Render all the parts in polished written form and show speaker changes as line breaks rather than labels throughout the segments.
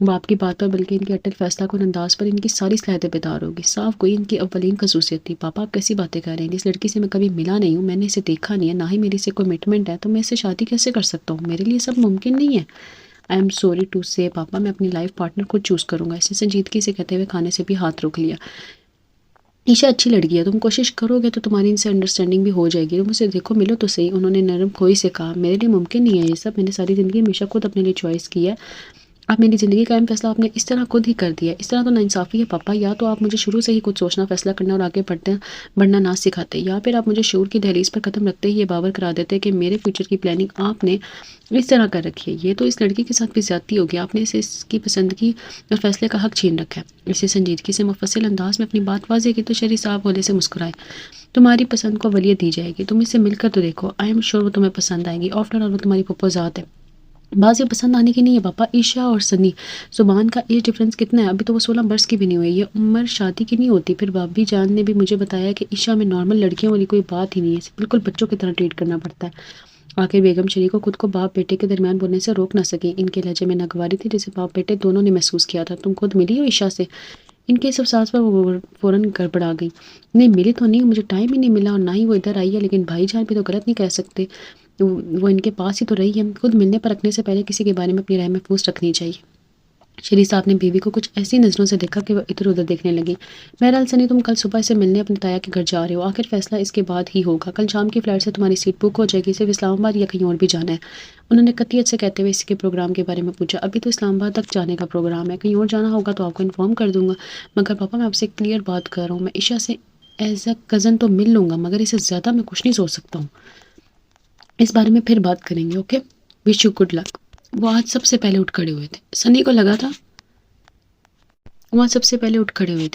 باپ کی بات پر بلکہ ان کے اٹل فیصلہ کن انداز پر ان کی ساری صلاحیتیں بیدار ہوگی۔ صاف کوئی ان کی اولین خصوصیت تھی۔ پاپا آپ کیسی باتیں کر رہے ہیں؟ اس لڑکی سے میں کبھی ملا نہیں ہوں، میں نے اسے دیکھا نہیں ہے، نہ ہی میری سے کمٹمنٹ ہے، تو میں اس سے شادی کیسے کر سکتا ہوں؟ میرے لیے سب ممکن نہیں ہے۔ آئی ایم سوری ٹو سے پاپا، میں اپنی لائف پارٹنر خود چوز کروں گا۔ اسے سنجیدگی سے کہتے ہوئے کھانے سے بھی ہاتھ روک لیا۔ عشا اچھی لڑکی ہے، تم کوشش کرو گے تو تمہاری ان سے انڈرسٹینڈنگ بھی ہو جائے گی، تم اسے دیکھو، ملو تو صحیح۔ انہوں نے نرم کھوئی سے کہا، میرے لیے ممکن نہیں ہے یہ سب، میں نے ساری زندگی ہمیشہ خود اپنے لیے چوائس کی ہے، اب میری زندگی کا اہم فیصلہ آپ نے اس طرح خود ہی کر دیا ہے۔ اس طرح تو ناانصافی ہے پاپا، یا تو آپ مجھے شروع سے ہی کچھ سوچنا، فیصلہ کرنا اور آگے بڑھنا نہ سکھاتے، یا پھر آپ مجھے شعور کی دہلیز پر قدم رکھتے ہی یہ باور کرا دیتے کہ میرے فیوچر کی پلاننگ آپ نے اس طرح کر رکھی ہے۔ یہ تو اس لڑکی کے ساتھ بھی زیادتی ہوگی، آپ نے اسے اس کی پسندگی اور فیصلے کا حق چھین رکھا ہے۔ اسے سنجیدگی سے مفصل انداز میں اپنی بات واضح کی تو شریف صاحب ہولے سے مسکرائے، تمہاری پسند کو اولویت دی جائے گی، تم اس سے مل کر تو دیکھو، آئی ایم شور وہ تمہیں پسند آئے گی، آفٹر آل وہ تمہاری پھپھو ذات ہے۔ بعض یہ پسند آنے کی نہیں ہے پاپا، عشا اور سنی زبان کا ایج ڈفرنس کتنا ہے، ابھی تو وہ 16 برس کی بھی نہیں ہوئی، یہ عمر شادی کی نہیں ہوتی۔ پھر بابی جان نے بھی مجھے بتایا کہ عشا میں نارمل لڑکیوں والی کوئی بات ہی نہیں ہے، اسے بالکل بچوں کی طرح ٹریٹ کرنا پڑتا ہے۔ آخر بیگم شری کو خود کو باپ بیٹے کے درمیان بولنے سے روک نہ سکی، ان کے لہجے میں ناگواری تھی جسے باپ بیٹے دونوں نے محسوس کیا تھا۔ تم خود ملی ہو عشا سے؟ ان کے سب سانس پر وہ فوراً گڑبڑا گئی، نہیں ملی تو نہیں، مجھے ٹائم ہی نہیں ملا اور نہ ہی وہ ادھر آئی ہے، لیکن بھائی جان بھی تو غلط نہیں کہہ سکتے، وہ ان کے پاس ہی تو رہی ہے، خود ملنے پر رکھنے سے پہلے کسی کے بارے میں اپنی رائے محفوظ رکھنی چاہیے۔ شریف صاحب نے بیوی کو کچھ ایسی نظروں سے دیکھا کہ وہ ادھر ادھر دیکھنے لگی۔ بہرحال سنی، تم کل صبح سے ملنے اپنے تایا کے گھر جا رہے ہو، آخر فیصلہ اس کے بعد ہی ہوگا، کل شام کی فلائٹ سے تمہاری سیٹ بک ہو جائے گی، صرف اسلام آباد یا کہیں اور بھی جانا ہے؟ انہوں نے قطعیت سے کہتے ہوئے اس کے پروگرام کے بارے میں پوچھا، ابھی تو اسلام آباد تک جانے کا پروگرام ہے، کہیں اور جانا ہوگا تو آپ کو انفارم کر دوں گا، مگر پاپا میں آپ سے کلیئر بات کر رہا ہوں، میں عشا سے ایز اے کزن تو مل لوں گا، مگر اسے زیادہ میں کچھ نہیں سوچ سکتا ہوں، اس بارے میں پھر بات کریں گے، okay? Wish you good luck. وہ آج سب سے پہلے اٹھ کھڑے ہوئے تھے، سنی کو لگا تھا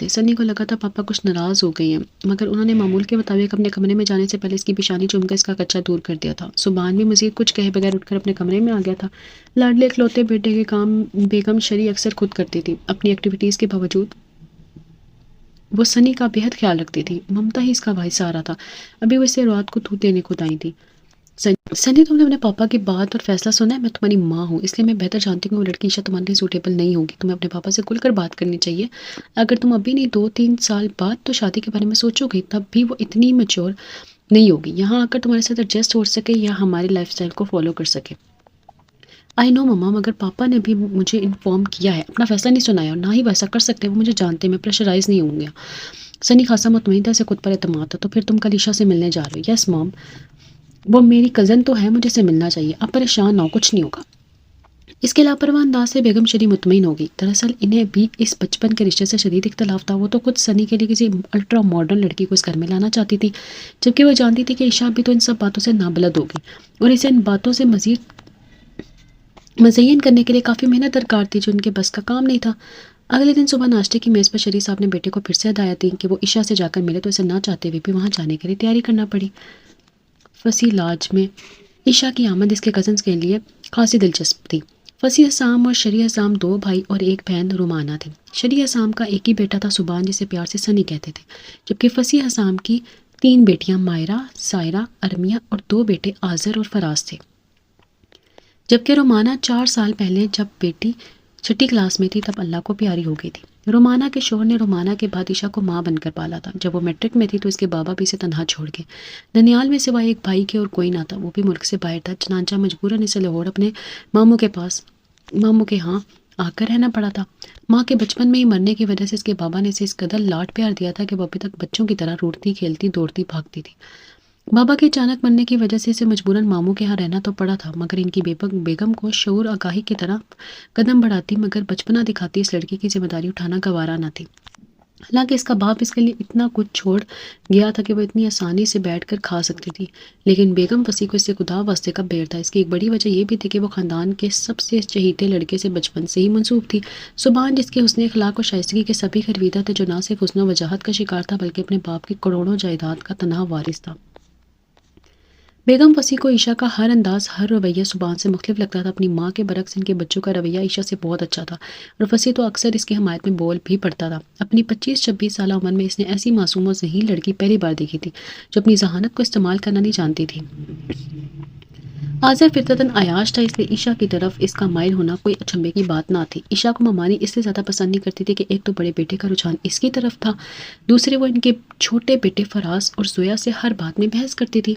سنی کو لگا تھا پاپا کچھ ناراض ہو گئی ہیں، مگر انہوں نے معمول کے مطابق اپنے کمرے میں جانے سے پہلے اس کی پیشانی چوم کر اس کا کچا دور کر دیا تھا۔ سبحان بھی مزید کچھ کہے بغیر اٹھ کر اپنے کمرے میں آ گیا تھا۔ لاڈلے اکلوتے بیٹے کے کام بیگم شری اکثر خود کرتی تھی، اپنی ایکٹیویٹیز کے باوجود وہ سنی کا بہت خیال رکھتی تھی، ممتا ہی اس کا بھائی سہارا تھا، ابھی وہ اسے رات کو دودھ دینے خود آئی تھی۔ سنی تم نے اپنے پاپا کی بات اور فیصلہ سنا ہے، میں تمہاری ماں ہوں، اس لیے میں بہتر جانتی ہوں وہ لڑکی عشا تمہارے لیے سوٹیبل نہیں ہوگی، تمہیں اپنے پاپا سے کھل کر بات کرنی چاہیے، اگر تم ابھی نہیں 2-3 سال بعد تو شادی کے بارے میں سوچو گی، تب بھی وہ اتنی میچور نہیں ہوگی یہاں آ کر تمہارے ساتھ ایڈجسٹ ہو سکے یا ہمارے لائف سٹائل کو فالو کر سکے۔ آئی نو مما، مگر پاپا نے بھی مجھے انفارم کیا ہے، اپنا فیصلہ نہیں سنایا اور نہ ہی ویسا کر سکتے، وہ مجھے جانتے، میں پریشرائز نہیں ہوں گیا۔ سنی خاصا مطمئن تھا، سے خود پر اعتماد تھا، تو پھر تم کل عشا سے ملنے جا رہے ہو؟ یس مام، وہ میری کزن تو ہے، مجھے سے ملنا چاہیے، اب پریشان نہ ہو، کچھ نہیں ہوگا۔ اس کے لاپرواہ انداز سے بیگم شری مطمئن ہو گئی، دراصل انہیں بھی اس بچپن کے رشتے سے شدید اختلاف تھا، وہ تو خود سنی کے لیے کسی الٹرا ماڈرن لڑکی کو اس گھر میں لانا چاہتی تھی، جبکہ وہ جانتی تھی کہ عشا بھی تو ان سب باتوں سے نابلد ہوگی اور اسے ان باتوں سے مزید مزین کرنے کے لیے کافی محنت درکار تھی جو ان کے بس کا کام نہیں تھا۔ اگلے دن صبح ناشتے کی میز پر شریف صاحب نے بیٹے کو پھر سے ہدایت دی کہ وہ عشا سے جا کر ملے، تو اسے نہ چاہتے ہوئے بھی وہاں جانے کے لیے تیاری کرنا پڑی۔ فصیح لاج میں عشا کی آمد اس کے کزنز کے لیے خاصی دلچسپ تھی۔ فصیح حسام اور شریح حسام 2 بھائی اور ایک بہن رومانہ تھے۔ شریح حسام کا ایک ہی بیٹا تھا سبحان، جسے پیار سے سنی کہتے تھے، جبکہ فصیح حسام کی 3 بیٹیاں مائرہ، سائرہ، ارمیہ اور 2 بیٹے آذر اور فراز تھے، جبکہ رومانہ 4 سال پہلے جب بیٹی 6ٹھی کلاس میں تھی تب اللہ کو پیاری ہو گئی تھی۔ رومانہ کے شوہر نے رومانہ کے بعد عشا کو ماں بن کر پالا تھا، جب وہ میٹرک میں تھی تو اس کے بابا بھی اسے تنہا چھوڑ گئے، ننیال میں سوائے ایک بھائی کے اور کوئی نہ تھا، وہ بھی ملک سے باہر تھا، چنانچہ مجبوراً اسے لاہور اپنے ماموں کے ہاں آ کر رہنا پڑا تھا۔ ماں کے بچپن میں ہی مرنے کی وجہ سے اس کے بابا نے اسے اس قدر لاڈ پیار دیا تھا کہ وہ ابھی تک بچوں کی طرح روٹتی کھیلتی دوڑتی بھاگتی تھی۔ بابا کے اچانک مرنے کی وجہ سے اسے مجبوراً ماموں کے ہاں رہنا تو پڑا تھا، مگر ان کی بیگم کو شعور آگاہی کی طرح قدم بڑھاتی مگر بچپنا دکھاتی اس لڑکی کی ذمہ داری اٹھانا گوارا نہ تھی۔ حالانکہ اس کا باپ اس کے لیے اتنا کچھ چھوڑ گیا تھا کہ وہ اتنی آسانی سے بیٹھ کر کھا سکتی تھی، لیکن بیگم وسیع کو اس سے خدا واسطے کا بیر تھا۔ اس کی ایک بڑی وجہ یہ بھی تھی کہ وہ خاندان کے سب سے چہیتے لڑکے سے بچپن سے ہی منسوب تھی۔ سبحان، جس کے حسن اخلاق و شائستگی کے سبھی خریدہ تھے، جو نہ صرف حسن و وجاہت کا شکار تھا بلکہ اپنے باپ کی کروڑوں جائیداد کا تنہا وارث تھا۔ بیگم وسیع کو عشا کا ہر انداز، ہر رویہ سبحان سے مختلف لگتا تھا، اپنی ماں کے برعکس ان کے بچوں کا رویہ عشا سے بہت اچھا تھا، اور وسیع تو اکثر اس کی حمایت میں بول بھی پڑتا تھا۔ اپنی 25-26 سالہ عمر میں اس نے ایسی معصوم و ذہین لڑکی پہلی بار دیکھی تھی جو اپنی ذہانت کو استعمال کرنا نہیں جانتی تھی۔ آزر فطرتاً عیاش تھا، اس لیے عشا کی طرف اس کا مائل ہونا کوئی اچنبے کی بات نہ تھی۔ عشا کو ممانی اس لیے زیادہ پسند نہیں کرتی تھی کہ ایک تو بڑے بیٹے کا رجحان اس کی طرف تھا، دوسرے وہ ان کے چھوٹے بیٹے فراز اور زویا سے ہر بات میں بحث کرتی تھی۔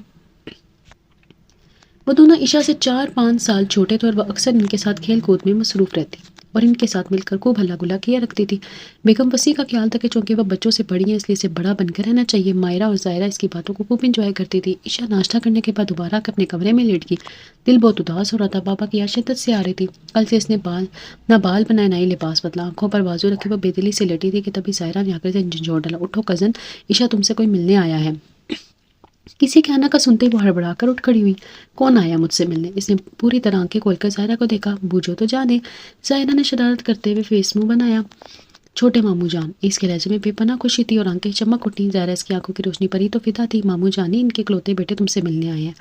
وہ دونوں عشا سے 4-5 سال چھوٹے تھے اور وہ اکثر ان کے ساتھ کھیل کود میں مصروف رہتی اور ان کے ساتھ مل کر خوب ہلا گلا کیا رکھتی تھی۔ بیگم وسیع کا خیال تھا کہ چونکہ وہ بچوں سے بڑی ہیں اس لیے اسے بڑا بن کر رہنا چاہیے۔ مائرہ اور زائرہ اس کی باتوں کو خوب انجوائے کرتی تھی۔ عشا ناشتہ کرنے کے بعد دوبارہ اپنے کمرے میں لیٹ گئی۔ دل بہت اداس ہو رہا تھا، پاپا کی یاد شدت سے آ رہی تھی۔ کل سے اس نے نہ بال بنائے نہ ہی لباس بدلا، آنکھوں پر بازو رکھے وہ بے دلی سے لیٹی تھی کہ تبھی زائرہ نے آ کر جھنجھوڑ ڈالا، اٹھو کزن، عشا تم سے کوئی ملنے آیا ہے۔ کسی کے آنا کا سنتے ہی وہ ہڑبڑا کر اٹھ کھڑی ہوئی۔ کون آیا مجھ سے ملنے؟ اس نے پوری طرح آنکھیں کھول کر زائرہ کو دیکھا۔ بوجھو تو جانے۔ زائرہ نے شرارت کرتے ہوئے فیس منہ بنایا۔ چھوٹے ماموں جان۔ اس کے لہجے میں بے پناہ خوشی تھی اور آنکھیں چمک اٹھی۔ زائرہ اس کی آنکھوں کی روشنی پر ہی تو فدا تھی۔ ماموں جانی، ان کے اکلوتے بیٹے تم سے ملنے آئے ہیں۔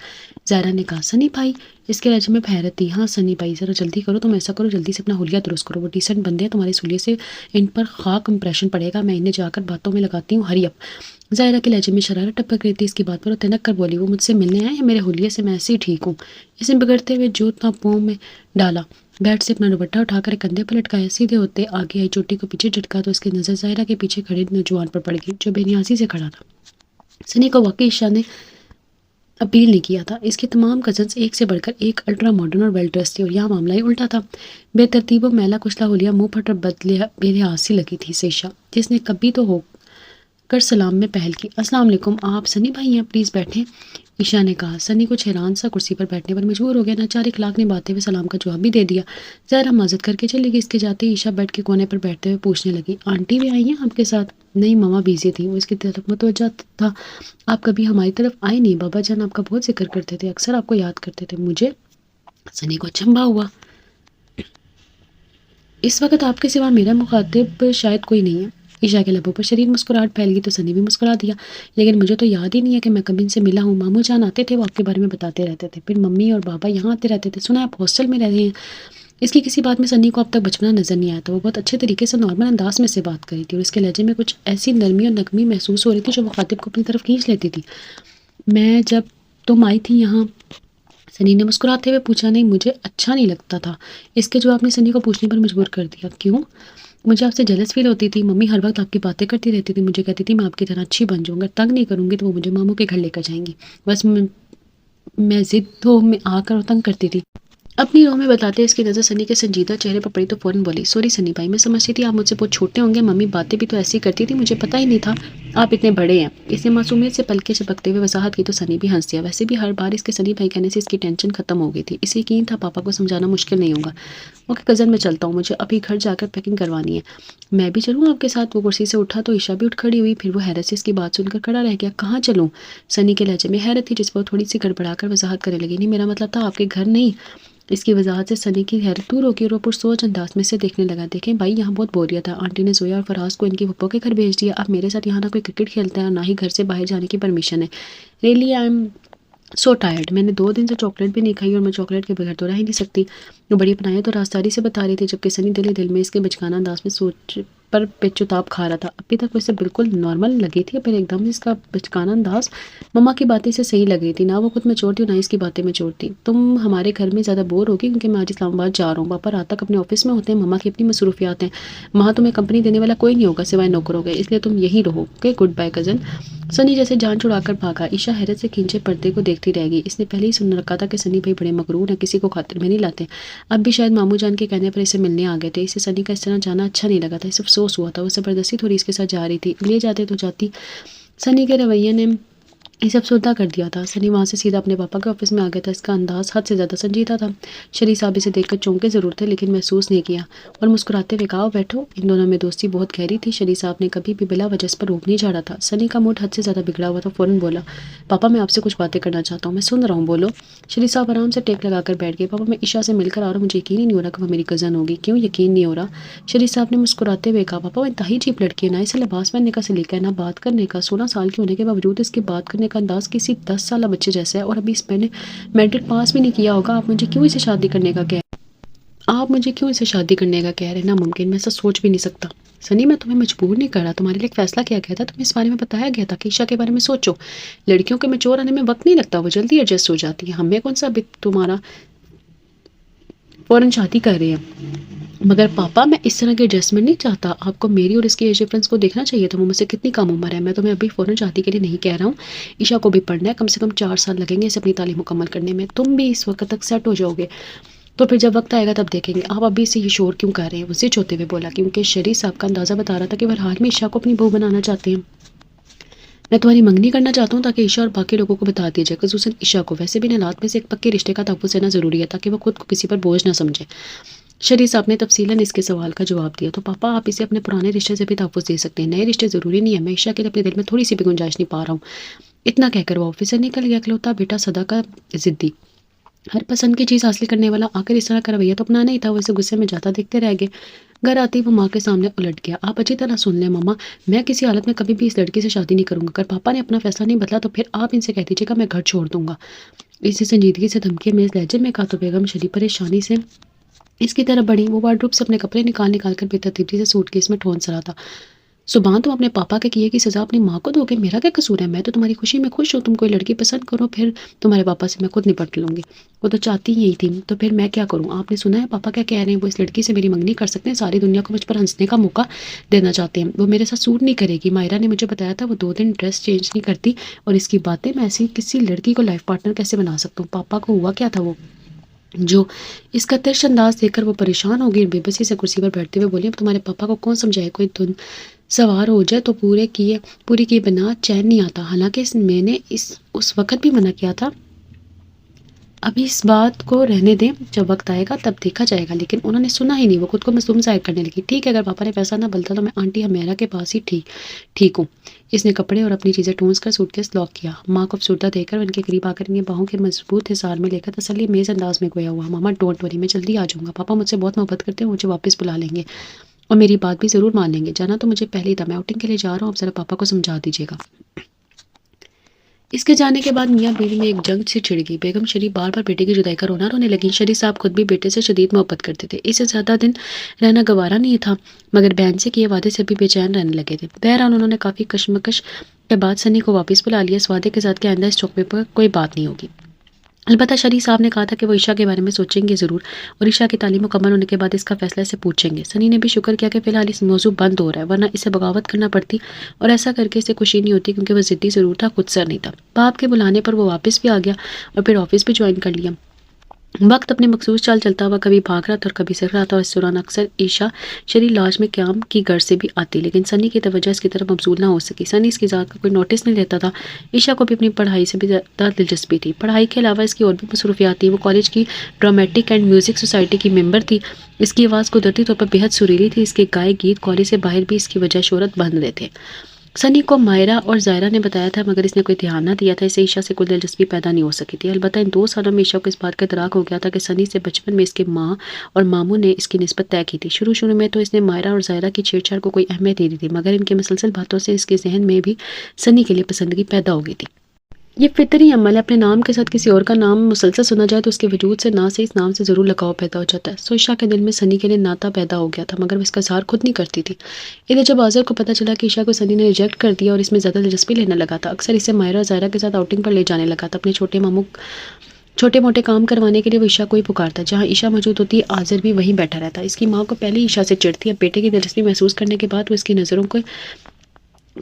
زائرہ نے کہا سنی بھائی؟ اس کے لہجے میں حیرت تھی۔ ہاں سنی بھائی، ذرا جلدی کرو، تم ایسا کرو جلدی سے اپنا حلیہ درست کرو، وہ ڈیسنٹ بندے ہیں، تمہارے سلیے سے ان پر خاک امپریشن پڑے گا، میں انہیں جا کر باتوں میں لگاتی ہوں، ہری اپ۔ زائرہ کے لہجے میں شرارت ٹپک رہی تھی، اس کی بات پر وہ تنک کر بولی، وہ مجھ سے ملنے آئے ہیں میرے حلیے سے، میں ایسے ہی ٹھیک ہوں۔ اس نے بگڑتے ہوئے جوت پاؤں میں ڈالا، بیڈ سے اپنا دوپٹہ اٹھا کر ایک کندھے پر لٹکایا، سیدھے ہوتے آگے آئی چوٹی کو پیچھے جھٹکا تو اس کی نظر زائرہ کے پیچھے کھڑے نوجوان پر پڑ گئی جو بے نیازی سے کھڑا تھا۔ سنی کو واقعی عشا نے اپیل نہیں کیا تھا، اس کے تمام کزنز ایک سے بڑھ کر ایک الٹرا ماڈرن اور ویل ڈریس تھے اور یہاں معاملہ ہی الٹا تھا۔ بے ترتیب و میلا کچلا حلیہ منہ پھٹ اور بے لحاظ سی لگی تھی اسے عشا، جس نے کبھی تو ہو کر سلام میں پہل کی۔ السلام علیکم، آپ سنی بھائی ہیں؟ پلیز بیٹھیں، عشا نے کہا۔ سنی کچھ حیران سا کرسی پر بیٹھنے پر مجبور ہو گیا، ناچار اخلاق نبھاتے ہوئے سلام کا جواب بھی دے دیا۔ زائرہ معذرت کر کے چلی گئی۔ اس کے جاتے ہی عشا بیڈ کے کونے پر بیٹھتے ہوئے پوچھنے لگی، آنٹی بھی آئی ہیں آپ کے ساتھ؟ نہیں، ماما بیزی تھی، وہ اس کی طرف متوجہ تھا۔ آپ کبھی ہماری طرف آئے نہیں، بابا جان آپ کا بہت ذکر کرتے تھے، اکثر آپ کو یاد کرتے تھے۔ مجھے؟ سنی کو اچنبھا ہوا، اس وقت آپ کے سوا میرا مخاطب شاید کوئی نہیں ہے۔ عشا کے لبوں پر شریر مسکراہٹ پھیل گئی تو سنی بھی مسکرا دیا، لیکن مجھے تو یاد ہی نہیں ہے کہ میں کبھی ان سے ملا ہوں۔ ماموں جان آتے تھے، وہ آپ کے بارے میں بتاتے رہتے تھے، پھر ممی اور بابا یہاں آتے رہتے تھے، سنا آپ ہاسٹل میں رہ رہے ہیں۔ اس کی کسی بات میں سنی کو اب تک بچپنا نظر نہیں آیا تھا، وہ بہت اچھے طریقے سے نارمل انداز میں سے بات کری تھی اور اس کے لہجے میں کچھ ایسی نرمی اور نغمی محسوس ہو رہی تھی جو مخاطب کو اپنی طرف کھینچ لیتی تھی۔ میں جب تم آئی تھی یہاں، سنی نے مسکراتے ہوئے پوچھا۔ نہیں، مجھے اچھا نہیں لگتا تھا۔ اس کے جواب نے سنی کو پوچھنے پر مجبور کر دیا، کیوں؟ مجھے آپ سے جلس فیل ہوتی تھی، ممی ہر وقت آپ کی باتیں کرتی رہتی تھی، مجھے کہتی تھی میں آپ کی طرح اچھی بن جاؤں گا، تنگ نہیں کروں گی تو وہ مجھے ماموں کے گھر لے کر جائیں گی، بس میں ضد میں آ کر تنگ کرتی تھی۔ اپنی رو میں بتاتے اس کی نظر سنی کے سنجیدہ چہرے پر پڑی تو فوراً بولی، سوری سنی بھائی، میں سمجھتی تھی آپ مجھ سے بہت چھوٹے ہوں گے، ممی باتیں بھی تو ایسی کرتی تھی، مجھے پتہ ہی نہیں تھا آپ اتنے بڑے ہیں۔ اس نے معصومیت سے پلکیں جھپکتے ہوئے وضاحت کی تو سنی بھی ہنس دیا۔ ویسے بھی ہر بار اس کے سنی بھائی کہنے سے اس کی ٹینشن ختم ہو گئی تھی، اسے یقین تھا پاپا کو سمجھانا مشکل نہیں ہوگا۔ اوکے کزن، میں چلتا ہوں، مجھے ابھی گھر جا کر پیکنگ کروانی ہے۔ میں بھی چلوں آپ کے ساتھ؟ وہ کرسی سے اٹھا تو عشا بھی اٹھ کھڑی ہوئی، پھر وہ حیرت سے اس کی بات سن کر کھڑا رہ گیا۔ کہاں چلوں؟ سنی کے لہجے میں حیرت تھی جس پر وہ تھوڑی سی گڑبڑا کر وضاحت کرنے لگی، نہیں میرا مطلب تھا آپ کے گھر نہیں۔ اس کی وضاحت سے سنی کی حیرت دور ہو گئی اور وہ پرسوچ انداز میں سے دیکھنے لگا، دیکھیں بھائی یہاں بہت بوریت ہے، آنٹی نے زویا اور فراز کو ان کی پھپھو کے گھر بھیج دیا، اب میرے ساتھ یہاں نہ کوئی کرکٹ کھیلتا ہے اور نہ ہی گھر سے باہر جانے کی پرمیشن ہے۔ Really I am so tired, میں نے 2 دن سے چاکلیٹ بھی نہیں کھائی اور میں چاکلیٹ کے بغیر تو رہ ہی نہیں سکتی۔ وہ بڑی اپنائیت اور رازداری سے بتا رہی تھی جبکہ سنی دل میں اس کے بچگانہ انداز میں سوچ پر چتاب کھا رہا تھا۔ ابھی تک وہ اسے بالکل نارمل لگی تھی، پھر ایک دم اس کا بچگانہ انداز مما کی باتیں سے صحیح لگ رہی تھی، نہ وہ خود میں چھوڑتی اور نہ اس کی باتیں میں چھوڑتی۔ تم ہمارے گھر میں زیادہ بور ہوگی کیونکہ میں آج اسلام آباد جا رہا ہوں، پاپا رات تک اپنے آفس میں ہوتے ہیں، مما کی اپنی مصروفیات ہیں، وہاں تمہیں کمپنی دینے والا کوئی نہیں ہوگا سوائے نوکروں کے، اس لیے تم یہیں رہو، اوکے گڈ بائی کزن۔ سنی جیسے جان چھڑا کر بھاگا۔ عشا حیرت سے کھینچے پردے کو دیکھتی رہ گئی، اس نے پہلے ہی سن رکھا تھا کہ سنی بھائی بڑے مغرور ہیں، کسی کو خاطر میں نہیں لاتے، اب بھی شاید ماموں جان کے کہنے پر اسے ملنے آ گئے تھے۔ اسے سنی کا اس طرح جانا اچھا نہیں لگا تھا، اسے افسوس ہوا تھا، وہ زبردستی تھوڑی اس کے ساتھ جا رہی تھی، لے جاتے تو جاتی۔ سنی کے رویے نے اسے افسردہ کر دیا تھا۔ سنی وہاں سے سیدھا اپنے پاپا کے آفس میں آ گیا تھا، اس کا انداز حد سے زیادہ سنجیدہ تھا۔ شریف صاحب اسے دیکھ کر چونکے ضرور تھے لیکن محسوس نہیں کیا اور مسکراتے ہوئے کہا بیٹھو۔ ان دونوں میں دوستی بہت گہری تھی، شریف صاحب نے کبھی بھی بلا وجہ پر روک نہیں جھاڑا تھا۔ سنی کا موڈ حد سے زیادہ بگڑا ہوا تھا، فوراً بولا، پاپا میں آپ سے کچھ باتیں کرنا چاہتا ہوں۔ میں سن رہا ہوں، بولو۔ شریف صاحب آرام سے ٹیک لگا کر بیٹھ گئے۔ پاپا میں عشا سے مل کر آ رہا ہوں، مجھے یقین ہی نہیں ہو رہا کہ وہ میری کزن ہوگی۔ کیوں یقین نہیں ہو رہا؟ شریف صاحب نے مسکراتے ہوئے کہا، پاپا وہ انتہائی چیپ لڑکی ہے، نہ اسے لباس پہننے کا سلیقہ ہے نہ بات کرنے کا، 16 سال کی ہونے کے باوجود اس کے بات کرنے کا انداز کسی 10 سالہ بچے جیسا ہے اور ابھی اس میں نے میٹرک پاس بھی نہیں کیا ہوگا۔ آپ مجھے کیوں اسے شادی کرنے کا کہہ رہے ہیں؟ ناممکن، میں ایسا سوچ بھی نہیں سکتا۔ سنی میں تمہیں مجبور نہیں کر رہا، تمہارے لیے ایک فیصلہ کیا گیا تھا، تمہیں اس بارے میں بتایا گیا تھا کہ عشاء کے بارے میں سوچو، لڑکیوں کے میچور آنے میں وقت نہیں لگتا، وہ جلدی ایڈجسٹ ہو جاتی ہے، ہمیں کون سا ابھی تمہارا فوراً شادی کر رہے ہیں۔ مگر پاپا میں اس طرح کی ایڈجسٹمنٹ نہیں چاہتا، آپ کو میری اور اس کی ایج ڈفرنس کو دیکھنا چاہیے تھا، وہ مجھ سے کتنی کم عمر ہے، میں تمہیں ابھی فوراً شادی کے لیے نہیں کہہ رہا ہوں، عشاء کو بھی پڑھنا ہے، کم سے کم 4 سال لگیں گے اسے اپنی تعلیم مکمل کرنے میں، تم بھی اس وقت تک سیٹ ہو جاؤ گے، تو پھر جب وقت آئے گا تب دیکھیں گے، آپ ابھی سے یہ شور کیوں کر رہے ہیں؟ وہ ضد ہوتے ہوئے بولا، کیونکہ شریف صاحب کا اندازہ بتا رہا تھا کہ وہ حال میں عشاء کو اپنی بہو بنانا چاہتے ہیں۔ میں تمہاری منگنی کرنا چاہتا ہوں تاکہ عشاء اور باقی لوگوں کو بتا دیا جائے، خصوصاً عشاء کو، ویسے بھی حالات میں سے ایک پکے رشتے کا تحفظ دینا ضروری ہے تاکہ وہ خود کو کسی پر بوجھ نہ سمجھے۔ شریف صاحب نے تفصیلاً اس کے سوال کا جواب دیا، تو پاپا آپ اسے اپنے پرانے رشتے سے بھی تحفظ دے سکتے ہیں، نئے رشتے ضروری نہیں ہے، میں عشاء کے لیے اپنے دل میں تھوڑی سی بھی گنجائش نہیں پا رہا ہوں۔ اتنا کہہ کر وہ آفس سے نکل گیا، اکلوتا بیٹا صدا کا ضدی، ہر پسند کی چیز حاصل کرنے والا، آخر اس طرح کا رویہ تو اپنانا ہی تھا، وہ اسے غصے میں جاتا دیکھتے رہ گئے۔ گھر آتی وہ ماں کے سامنے الٹ گیا، آپ اچھی طرح سن لیں ماما، میں کسی حالت میں کبھی بھی اس لڑکی سے شادی نہیں کروں گا، اگر پاپا نے اپنا فیصلہ نہیں بدلا تو پھر آپ ان سے کہہ دیجیے گا میں گھر چھوڑ دوں گا۔ اسی سنجیدگی سے دھمکی میں اس لہجے میں کہا تو بیگم شریف پریشانی سے اس کی طرف بڑھی، وہ وارڈروب سے اپنے کپڑے نکال کر بے ترتیبی سے سوٹ کیس میں ٹھونس رہا تھا۔ سبحان، تم اپنے پاپا کے کیے کی سزا اپنی ماں کو دو گے، میرا کیا قصور ہے؟ میں تو تمہاری خوشی میں خوش ہوں، تم کوئی لڑکی پسند کرو، پھر تمہارے پاپا سے میں خود نپٹ لوں گی، وہ تو چاہتی ہی یہی تھی، تو پھر میں کیا کروں؟ آپ نے سنا ہے پاپا کیا کہہ رہے ہیں، وہ اس لڑکی سے میری منگنی کر سکتے ہیں، ساری دنیا کو مجھ پر ہنسنے کا موقع دینا چاہتے ہیں، وہ میرے ساتھ سوٹ نہیں کرے گی، مائرہ نے مجھے بتایا تھا وہ 2 دن ڈریس چینج نہیں کرتی، اور اس کی باتیں، میں ایسی کسی لڑکی کو لائف پارٹنر کیسے بنا سکتا ہوں؟ پاپا کو ہوا کیا تھا وہ جو اس کا ترش انداز دیکھ کر وہ پریشان ہو گئی، بے بسی سے کرسی پر بیٹھتے ہوئے بولی، اب تمہارے پاپا کو کون سمجھائے، کوئی دن سوار ہو جائے تو پوری کی بنا چین نہیں آتا، حالانکہ میں نے اس وقت بھی منع کیا تھا، ابھی اس بات کو رہنے دیں، جب وقت آئے گا تب دیکھا جائے گا، لیکن انہوں نے سنا ہی نہیں، وہ خود کو مظلوم ظاہر کرنے لگی۔ ٹھیک ہے، اگر پاپا نے پیسہ نہ بدلا تو میں آنٹی ہمیرا کے پاس ہی ٹھیک ہوں۔ اس نے کپڑے اور اپنی چیزیں ٹونس کر سوٹ کیس لاک کیا، ماں کو افسردہ دیکھ کر ان کے قریب آ کر ان کے باہوں کے مضبوط حصار میں لے کر تسلی میز انداز میں گویا ہوا، ماما ڈونٹ وری، میں جلدی آ جاؤں گا، پاپا مجھ سے بہت محبت کرتے ہیں، مجھے واپس بلا لیں گے اور میری بات بھی ضرور مان لیں گے، جانا تو مجھے پہلے ہی تھا، میں آؤٹنگ کے لیے جا رہا ہوں، آپ ذرا پاپا کو سمجھا دیجیے گا۔ اس کے جانے کے بعد میاں بیوی میں ایک جنگ سے چھڑ گئی، بیگم شریف بار بار بیٹے کی جدائی کا رونے لگیں، شریف صاحب خود بھی بیٹے سے شدید محبت کرتے تھے، اسے زیادہ دن رہنا گوارا نہیں تھا، مگر بہن سے کیے وعدے سے بھی بے چین رہنے لگے تھے۔ بہرحال انہوں نے کافی کشمکش کے بعد سنی کو واپس بلا لیا، اس وعدے کے ساتھ کہ آئندہ اس چوک پر کوئی بات نہیں ہوگی۔ البتہ شریف صاحب نے کہا تھا کہ وہ عشاء کے بارے میں سوچیں گے ضرور، اور عشاء کی تعلیم مکمل ہونے کے بعد اس کا فیصلہ اسے پوچھیں گے۔ سنی نے بھی شکر کیا کہ فی الحال اس موضوع بند ہو رہا ہے، ورنہ اسے بغاوت کرنا پڑتی، اور ایسا کر کے اسے خوشی نہیں ہوتی، کیونکہ وہ ضدی ضرور تھا، خود سر نہیں تھا۔ باپ کے بلانے پر وہ واپس بھی آ گیا اور پھر آفس بھی جوائن کر لیا۔ وقت اپنے مخصوص چال چلتا ہوا کبھی بھاگ رہا تھا اور کبھی سر رہا تھا، اور اس دوران اکثر عشاء شریف لاج میں قیام کی غرض سے بھی آتی، لیکن سنی کی توجہ اس کی طرف مبذول نہ ہو سکی۔ سنی اس کی ذات کا کوئی نوٹس نہیں لیتا تھا، عشاء کو بھی اپنی پڑھائی سے بھی زیادہ دلچسپی تھی، پڑھائی کے علاوہ اس کی اور بھی مصروفیات تھیں، وہ کالج کی ڈرامیٹک اینڈ میوزک سوسائٹی کی ممبر تھی، اس کی آواز قدرتی طور پر بے حد سریلی تھی، اس کے گائے گیت کالج سے باہر بھی اس کی وجہ شہرت بند رہے تھے۔ سنی کو مائرہ اور زائرہ نے بتایا تھا، مگر اس نے کوئی دھیان نہ دیا تھا، اسے عشاء سے کوئی دلچسپی پیدا نہیں ہو سکی تھی۔ البتہ ان 2 سالوں میں عشاء کو اس بات کا ادراک ہو گیا تھا کہ سنی سے بچپن میں اس کے ماں اور ماموں نے اس کی نسبت طے کی تھی۔ شروع میں تو اس نے مائرہ اور زائرہ کی چھیڑ چھاڑ کو کوئی اہمیت نہیں دی تھی، مگر ان کے مسلسل باتوں سے اس کے ذہن میں بھی سنی کے لیے پسندگی پیدا ہو گئی تھی۔ یہ فطری عمل ہے، اپنے نام کے ساتھ کسی اور کا نام مسلسل سنا جائے تو اس کے وجود سے نہ سے اس نام سے ضرور لگاؤ پیدا ہو جاتا ہے۔ سو عشاء کے دل میں سنی کے لیے ناتا پیدا ہو گیا تھا، مگر وہ اس کا اظہار خود نہیں کرتی تھی۔ ادھر جب آذر کو پتہ چلا کہ عشاء کو سنی نے ریجیکٹ کر دیا اور اس میں زیادہ دلچسپی لینے لگا تھا، اکثر اسے مائرہ اور زائرہ کے ساتھ آؤٹنگ پر لے جانے لگا تھا، اپنے چھوٹے موٹے کام کروانے کے لیے وہ عشاء کو ہی پکارتا، جہاں عشاء موجود ہوتی آذر بھی وہیں بیٹھا رہتا۔ اس کی ماں کو پہلے ہی عشاء سے چڑ تھی، اب بیٹے کی دلچسپی محسوس کرنے کے بعد وہ اس کی نظروں کو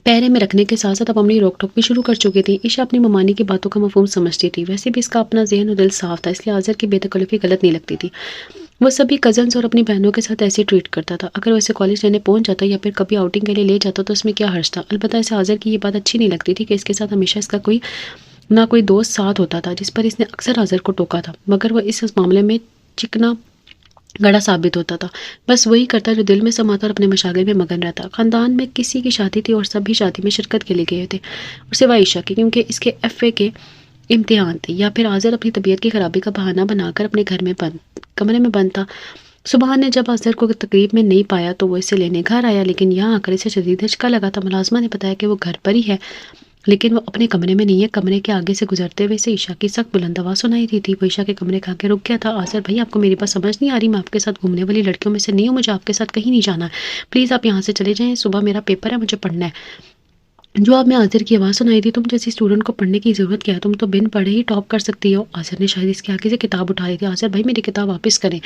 پیرے میں رکھنے کے ساتھ ساتھ اب اپنی روک ٹوک بھی شروع کر چکی تھی۔ عشاء اپنی ممانی کی باتوں کا مفہوم سمجھتی تھی، ویسے بھی اس کا اپنا ذہن اور دل صاف تھا، اس لیے آذر کی بے تکلفی غلط نہیں لگتی تھی۔ وہ سبھی کزنز اور اپنی بہنوں کے ساتھ ایسے ٹریٹ کرتا تھا، اگر وہ اسے کالج لینے پہنچ جاتا یا پھر کبھی آؤٹنگ کے لیے لے جاتا تو اس میں کیا حرج تھا۔ البتہ اسے آذر کی یہ بات اچھی نہیں لگتی تھی کہ اس کے ساتھ ہمیشہ اس کا کوئی نہ کوئی دوست ساتھ ہوتا تھا، جس پر اس نے اکثر آذر کو ٹوکا تھا، مگر وہ اس معاملے میں چکنا گڑا ثابت ہوتا تھا، بس وہی کرتا جو دل میں سماتا اور اپنے مشاغل میں مگن رہتا۔ خاندان میں کسی کی شادی تھی اور سب بھی شادی میں شرکت کے لیے گئے تھے، اور سوائے عشاء کے، کیونکہ اس کے FA کے امتحان تھے، یا پھر آذر اپنی طبیعت کی خرابی کا بہانہ بنا کر اپنے کمرے میں بند تھا۔ سبحان نے جب آذر کو تقریب میں نہیں پایا تو وہ اسے لینے گھر آیا، لیکن یہاں آ کر اسے شدید دھچکا لگا تھا۔ ملازمہ نے بتایا کہ وہ گھر پر ہی ہے، لیکن وہ اپنے کمرے میں نہیں ہے. کمرے کے آگے سے گزرتے ہوئے سے عشاء کی سخت بلند آواز سنائی دی تھی. وہ عشاء کے کمرے کے آگے رک گیا تھا. آصر بھائی آپ کو میری بات سمجھ نہیں آ رہی؟ میں آپ کے ساتھ گھومنے والی لڑکیوں میں سے نہیں ہوں. مجھے آپ کے ساتھ کہیں نہیں جانا ہے. پلیز آپ یہاں سے چلے جائیں. صبح میرا پیپر ہے, مجھے پڑھنا ہے. جواب میں آصر کی آواز سنائی دی. تم جیسی اسٹوڈنٹ کو پڑھنے کی ضرورت کیا ہے؟ تم تو بن پڑھے ہی ٹاپ کر سکتی ہو. آصر نے شاید اس کے آگے سے کتاب اٹھا لی تھی. آصر بھائی میری کتاب واپس کریں.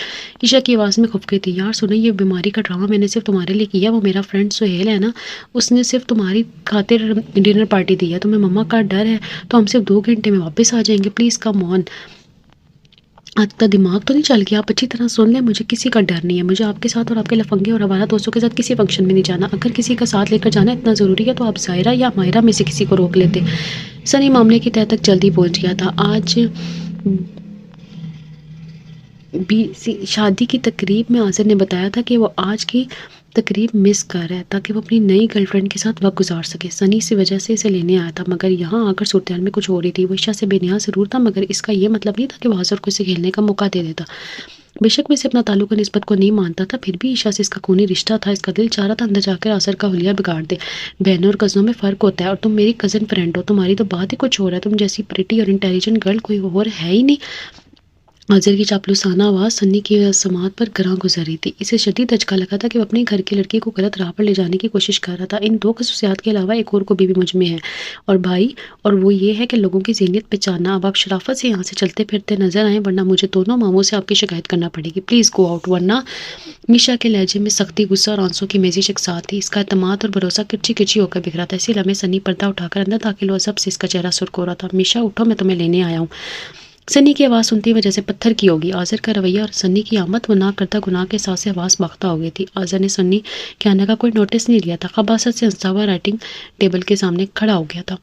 عشاء کی آواز میں خفقی تھی. یار سنیں, یہ بیماری کا ڈرامہ میں نے صرف تمہارے لیے کیا. وہ میرا فرینڈ سہیل ہے نا, اس نے صرف تمہاری خاطر ڈنر پارٹی دی ہے. تمہیں مما کا ڈر ہے تو ہم صرف 2 گھنٹے میں واپس آ جائیں گے. پلیز کم آن. آج کا دماغ تو نہیں چل گیا؟ آپ اچھی طرح سن لیں, مجھے کسی کا ڈر نہیں ہے. مجھے آپ کے ساتھ اور آپ کے لفنگے اور ہمارا دوستوں کے ساتھ کسی فنکشن میں نہیں جانا. اگر کسی کا ساتھ لے کر جانا اتنا ضروری ہے تو آپ ظاہرہ یا ماہرہ میں سے کسی کو روک لیتے. سنی معاملے کی تہہ تک جلدی پہنچ گیا تھا. آج شادی کی تقریب میں آصر نے بتایا تھا کہ وہ آج کی تقریب مس کر رہا ہے تاکہ وہ اپنی نئی گرل فرینڈ کے ساتھ وقت گزار سکے. سنی اسی وجہ سے اسے لینے آیا تھا, مگر یہاں آ کر صورتحال میں کچھ ہو رہی تھی. وہ عشاء سے بے نیاز ضرور تھا, مگر اس کا یہ مطلب نہیں تھا کہ وہ آصر کو اسے کھیلنے کا موقع دے دیتا. بے شک میں اسے اپنا تعلق و نسبت کو نہیں مانتا تھا, پھر بھی عشاء سے اس کا خونی رشتہ تھا. اس کا دل چاہ رہا تھا اندر جا کر آصر کا حلیہ بگاڑ دے. بہنوں اور کزنوں میں فرق ہوتا ہے, اور تم میری کزن فرینڈ ہو. تمہاری تو بات ہی کچھ اور ہے. تم جیسی پریٹی اور انٹیلیجنٹ گرل کوئی اور ہے ہی نہیں. آصر کی چاپلوسانہ آواز سنی کی سماعت پر گراں گزر رہی تھی. اسے شدید دھچکا لگا تھا کہ وہ اپنے گھر کی لڑکی کو غلط راہ پر لے جانے کی کوشش کر رہا تھا. ان 2 خصوصیات کے علاوہ ایک اور کو بھی مجھ میں ہے اور بھائی, اور وہ یہ ہے کہ لوگوں کی ذہنیت پہچاننا. اب آپ شرافت سے یہاں سے چلتے پھرتے نظر آئیں, ورنہ مجھے دونوں ماموں سے آپ کی شکایت کرنا پڑے گی. Please go out. ورنہ میشا کے لہجے میں سختی, غصہ اور آنسوں کی میزش ایک ساتھ تھی. اس کا اعتماد اور بھروسہ کرچی کرچی ہو کر بکھرا تھا. اسی لمحے سنی پردہ اٹھا کر اندر داخل ہوا. سب سے اس کا چہرہ سرخ ہو رہا تھا. میشا اٹھو, میں تمہیں لینے آیا ہوں. سنی کی آواز سنتی ہوئے جیسے پتھر کی ہوگی. آصر کا رویہ اور سنی کی آمد وہ نہ کرتا گناہ کے ساتھ سے آواز باختہ ہو گئی تھی. آصر نے سنی کے آنے کا کوئی نوٹس نہیں لیا تھا. خباثت سے ہنستا ہوا رائٹنگ ٹیبل کے سامنے کھڑا ہو گیا تھا.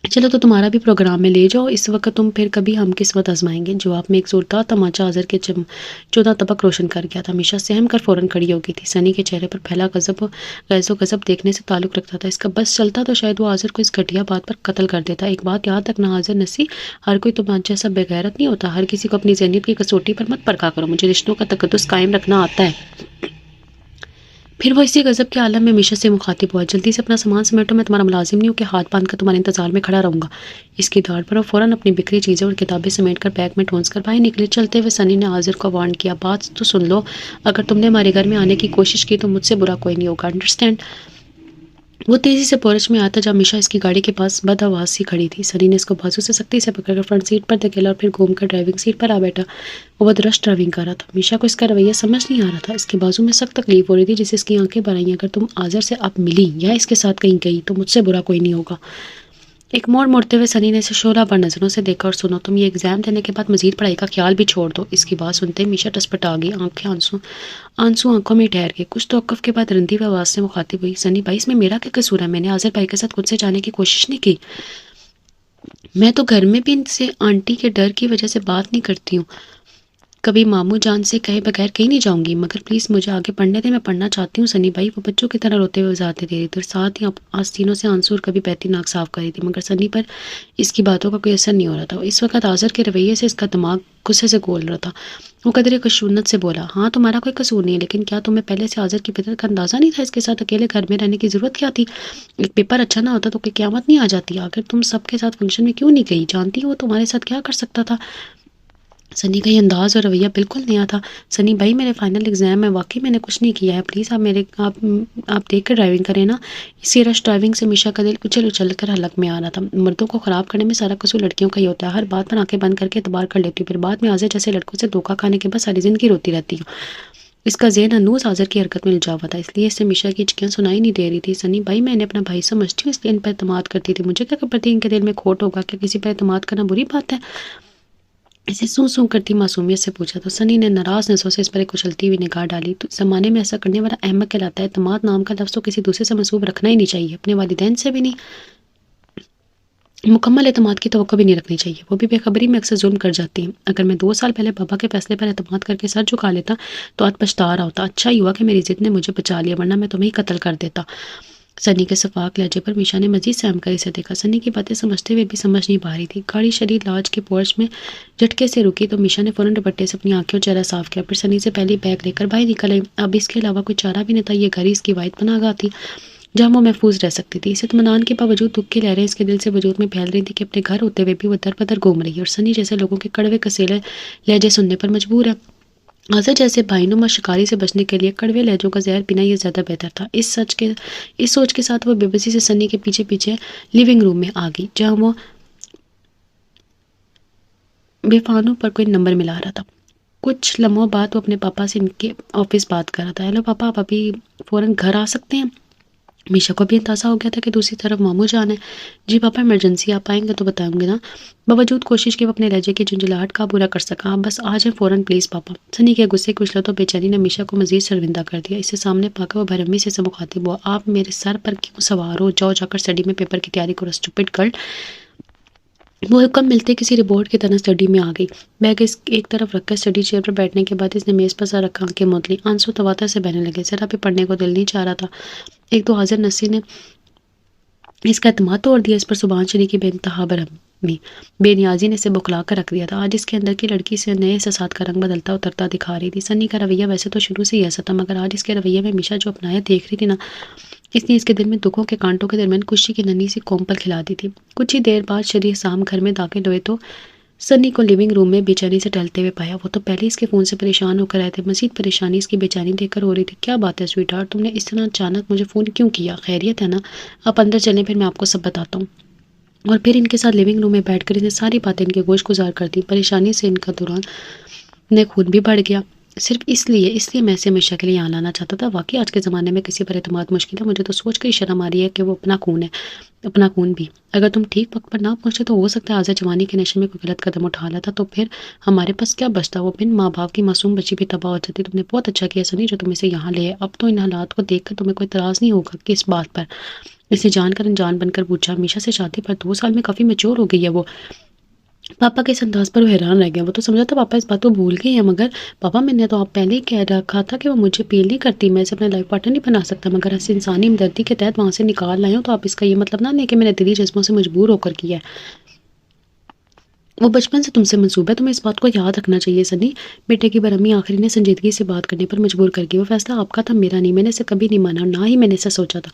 چلو تو تمہارا بھی پروگرام میں لے جاؤ. اس وقت تم پھر کبھی ہم قسمت آزمائیں گے. جواب میں ایک زوردار تماچا آصر کے 14 طبق روشن کر گیا تھا. میشا سہم کر فوراً کھڑی ہو گئی تھی. سنی کے چہرے پر پھیلا غیظ و غضب دیکھنے سے تعلق رکھتا تھا. اس کا بس چلتا تو شاید وہ آصر کو اس گھٹیا بات پر قتل کر دیتا. ایک بات یاد رکھنا آصر نسی, ہر کوئی تمہارے جیسا بے غیرت نہیں ہوتا. ہر کسی کو اپنی ذہنیت کی کسوٹی پر مت پرکھا کرو. مجھے رشتوں کا تقدس قائم رکھنا آتا ہے. پھر وہ اسی غضب کے عالم میں میشا سے مخاطب ہوا. جلدی سے اپنا سامان سمیٹو, میں تمہارا ملازم نہیں ہوں کہ ہاتھ باندھ کر تمہارے انتظار میں کھڑا رہوں گا. اس کی داڑھ پر وہ فوراً اپنی بکھری چیزیں اور کتابیں سمیٹ کر بیگ میں ٹھونس کر باہر نکلے. چلتے ہوئے سنی نے آصر کو وارن کیا, بات تو سن لو. اگر تم نے ہمارے گھر میں آنے کی کوشش کی تو مجھ سے برا کوئی نہیں ہوگا, انڈرسٹینڈ. وہ تیزی سے پورچ میں آتا جب میشا اس کی گاڑی کے پاس بد آواز سی کھڑی تھی. سنی نے اس کو بازو سے سختی سے پکڑ کر فرنٹ سیٹ پر دھکیلا اور پھر گھوم کر ڈرائیونگ سیٹ پر آ بیٹھا. وہ بد رش ڈرائیونگ کر رہا تھا. میشا کو اس کا رویہ سمجھ نہیں آ رہا تھا. اس کے بازو میں سخت تکلیف ہو رہی تھی جسے اس کی آنکھیں بھر آئیں. اگر تم آصر سے اب ملی یا اس کے ساتھ کہیں گئی تو مجھ سے برا کوئی نہیں ہوگا. ایک موڑ موڑتے ہوئے سنی نے اسے شعلہ بار نظروں سے دیکھا. اور سنو, تم یہ ایگزام دینے کے بعد مزید پڑھائی کا خیال بھی چھوڑ دو. اس کی بات سنتے میشا ٹسپٹا گئی. آنسو آنکھوں میں ٹھہر گئے. کچھ توقف کے بعد رندی ہوئی آواز سے مخاطب ہوئی. سنی بھائی, اس میں میرا کیا قصور ہے؟ میں نے آصر بھائی کے ساتھ خود سے جانے کی کوشش نہیں کی. میں تو گھر میں بھی ان سے آنٹی کے ڈر کی وجہ سے بات نہیں کرتی ہوں. کبھی ماموں جان سے کہے بغیر کہیں نہیں جاؤں گی. مگر پلیز مجھے آگے پڑھنے دیں, میں پڑھنا چاہتی ہوں. سنی بھائی, وہ بچوں کی طرح روتے ہوئے وضاحتیں دے رہی تھی اور ساتھ ہی آستینوں سے آنسو اور کبھی بہتی ناک صاف کر رہی تھی. مگر سنی پر اس کی باتوں کا کوئی اثر نہیں ہو رہا تھا. اس وقت آصر کے رویے سے اس کا دماغ غصے سے گول رہا تھا. وہ قدرے خشونت سے بولا, ہاں تمہارا کوئی قصور نہیں ہے, لیکن کیا تمہیں پہلے سے آصر کی فطرت کا اندازہ نہیں تھا؟ اس کے ساتھ اکیلے گھر میں رہنے کی ضرورت کیا تھی؟ ایک پیپر اچھا نہ ہوتا تو کوئی قیامت نہیں آ جاتی. آخر تم سب کے ساتھ فنکشن میں کیوں نہیں گئی؟ جانتی ہو تمہارے ساتھ کیا کر سکتا تھا. سنی کا یہ انداز اور رویہ بالکل نیا تھا. سنی بھائی, میرے فائنل ایگزام میں واقعی میں نے کچھ نہیں کیا ہے. پلیز آپ دیکھ کر ڈرائیونگ کریں نا. اسی رش ڈرائیونگ سے میشا کا دل اچھل اچھل کر حلق میں آ رہا تھا. مردوں کو خراب کرنے میں سارا قصور لڑکیوں کا ہی ہوتا ہے. ہر بات پر آنکھیں بند کر کے اعتبار کر لیتی ہوں, پھر بعد میں آصر جیسے لڑکوں سے دھوکہ کھانے کے بعد ساری زندگی روتی رہتی ہوں. اس کا ذہن ہنوز آصر کی حرکت میں الجھا ہوا تھا, اس لیے اس سے میشا کی ہچکیاں سنائی نہیں دے رہی تھی. سنی بھائی, میں نے اپنا بھائی سمجھتی ہوں, اس لیے ان پر اعتماد کرتی تھی. مجھے کیا خبر تھی ان کے دل میں کھوٹ ہوگا. کیا کسی پر اعتماد کرنا بری بات ہے؟ اسے سوں کرتی معصومیت سے پوچھا. تو سنی نے ناراض نظروں سے اس پر ایک اچھلتی ہوئی نگاہ ڈالی. تو زمانے میں ایسا کرنے والا احمق کہلاتا ہے. اعتماد نام کا لفظ تو کسی دوسرے سے منسوب رکھنا ہی نہیں چاہیے, اپنے والدین سے بھی نہیں. مکمل اعتماد کی توقع بھی نہیں رکھنی چاہیے, وہ بھی بے خبری میں اکثر ظلم کر جاتی ہیں. اگر میں 2 سال پہلے بابا کے فیصلے پر اعتماد کر کے سر جھکا لیتا تو آج پچھتا رہا ہوتا. اچھا ہی ہوا کہ میری ضد نے مجھے بچا لیا, ورنہ میں تمہیں ہی قتل کر دیتا. سنی کے شفاف لہجے پر میشا نے مزید سہم کر اسے دیکھا. سنی کی باتیں سمجھتے ہوئے بھی سمجھ نہیں پا رہی تھی. گاڑی شدید لاج کے پورچ میں جھٹکے سے رکی تو میشا نے فوراً دوپٹے سے اپنی آنکھیں اور چہرہ صاف کیا. پھر سنی سے پہلے بیگ لے کر باہر نکل آئی. اب اس کے علاوہ کوئی چارہ بھی نہیں تھا. یہ گھر اس کی واحد پناہ گاہ تھی. جہاں وہ محفوظ رہ سکتی تھی۔ اس اطمینان کے باوجود دکھ کی لہریں اس کے دل سے وجود میں پھیل رہی تھی کہ اپنے گھر ہوتے ہوئے بھی وہ در بدر گھوم رہی ہے اور سنی جیسے لوگوں کے کڑوے کسیلے لہجے سننے پر مجبور ہے۔ آزر جیسے بھائینما شکاری سے بچنے کے لیے کڑوے لہجوں کا زہر پینا یہ زیادہ بہتر تھا۔ اس سوچ کے ساتھ وہ بے بسی سے سنی کے پیچھے پیچھے لیونگ روم میں آ گئی، جہاں وہ بے فانوں پر کوئی نمبر ملا رہا تھا۔ کچھ لمحوں بعد وہ اپنے پاپا سے ان کے آفس بات کر رہا تھا۔ ہیلو پاپا، آپ ابھی فوراً گھر آ سکتے ہیں؟ میشا کو بھی اندازہ ہو گیا تھا کہ دوسری طرف ماموں جان ہے۔ جی پاپا، ایمرجنسی، آپ آئیں گے تو بتائیں گے نا۔ باوجود کوشش کے وہ اپنے لہجے کی جھنجھلاہٹ قابو نہ کر سکا۔ آپ بس آ جائیں فوراً پلیز پاپا۔ سنی کے غصے کی وشلت و بے چینی نے میشا کو مزید شرمندہ کر دیا۔ اسے سامنے پا کر وہ بھرمی سے مخاطب ہوا۔ آپ میرے سر پر کیوں سوار ہو؟ جاؤ جا کر اسٹڈی میں پیپر کی تیاری کرو، اسٹوپڈ گرل۔ وہ حکم ملتے کسی رپورٹ کی طرح اسٹڈی میں آ گئی۔ بیگ ایک طرف رکھ کر اسٹڈی چیئر پر بیٹھنے کے بعد اس نے میز پر سر رکھا، آنکھیں موند لی۔ آنسو تواتر سے بہنے لگے۔ ذرا بھی پڑھنے کو دل نہیں چاہ رہا تھا۔ ایک تو حاضر نصی نے اس کا اعتماد توڑ دیا، اس پر زبان چلی کی بے انتہا برہمی بے نیازی نے اسے بخلا کر رکھ دیا تھا۔ آج اس کے اندر کی لڑکی سے نئے احساسات کا رنگ بدلتا اترتا دکھا رہی تھی۔ سنی کا رویہ ویسے تو شروع سے ہی ایسا تھا، مگر آج اس کے رویے میں میشا جو اپنائیت دیکھ رہی تھی نا، اس نے اس کے دل میں دکھوں کے کانٹوں کے درمیان خوشی کی ننھی سی کومپل کھلا دی تھی۔ کچھ ہی دیر بعد شریح سام گھر میں داخل ہوئے تو سنی کو لیونگ روم میں بے چینی سے ٹہلتے ہوئے پایا۔ وہ تو پہلے اس کے فون سے پریشان ہو کر آئے تھے، مزید پریشانی اس کی بے چینی دیکھ کر ہو رہی تھی۔ کیا بات ہے سویٹ ہارٹ، تم نے اس طرح اچانک مجھے فون کیوں کیا؟ خیریت ہے نا؟ آپ اندر چلیں، پھر میں آپ کو سب بتاتا ہوں۔ اور پھر ان کے ساتھ لیونگ روم میں بیٹھ کر اس نے ساری باتیں ان کے گوش گزار کر دی۔ پریشانی سے ان کا دوران نے خون بھی بڑھ گیا۔ صرف اس لیے میں اسے ہمیشہ کے لیے یہاں لانا چاہتا تھا۔ واقعی آج کے زمانے میں کسی پر اعتماد مشکل ہے۔ مجھے تو سوچ کر ہی شرم آ رہی ہے کہ وہ اپنا خون ہے، اپنا خون بھی۔ اگر تم ٹھیک وقت پر نہ پہنچے تو ہو سکتا ہے آزاد جوانی کے نشے میں کوئی غلط قدم اٹھا لیتا، تو پھر ہمارے پاس کیا بچتا؟ وہ بن ماں باپ کی معصوم بچی بھی تباہ ہو جاتی۔ تم نے بہت اچھا کیا سنی جو تم اسے یہاں لے آئے۔ اب تو ان حالات کو دیکھ کر تمہیں کوئی اعتراض نہیں ہوگا کہ اس بات پر؟ اس نے جان کر انجان بن کر پوچھا۔ میشا سے شادی پر 2 سال میں کافی میچور ہو گئی ہے وہ۔ پاپا کے اس انداز پر وہ حیران رہ گیا۔ وہ تو سمجھا تھا پاپا اس بات کو بھول گئے ہیں، مگر پاپا میں نے تو آپ پہلے ہی کہہ رکھا تھا کہ وہ مجھے پیل نہیں کرتی، میں اسے اپنا لائف پارٹنر نہیں بنا سکتا، مگر ایسے انسانی ہمدردی کے تحت وہاں سے نکال لائے ہوں تو آپ اس کا یہ مطلب نہ لیں کہ میں نے دلی جذبوں سے مجبور ہو کر کیا ہے۔ وہ بچپن سے تم سے منسوب ہے، تمہیں اس بات کو یاد رکھنا چاہیے سنی۔ بیٹے کی برہمی آخری نے سنجیدگی سے بات کرنے پر مجبور کر گئی۔ وہ فیصلہ آپ کا تھا، میرا نہیں۔ میں نے اسے کبھی نہیں مانا اور نہ ہی میں نے اسے سوچا تھا۔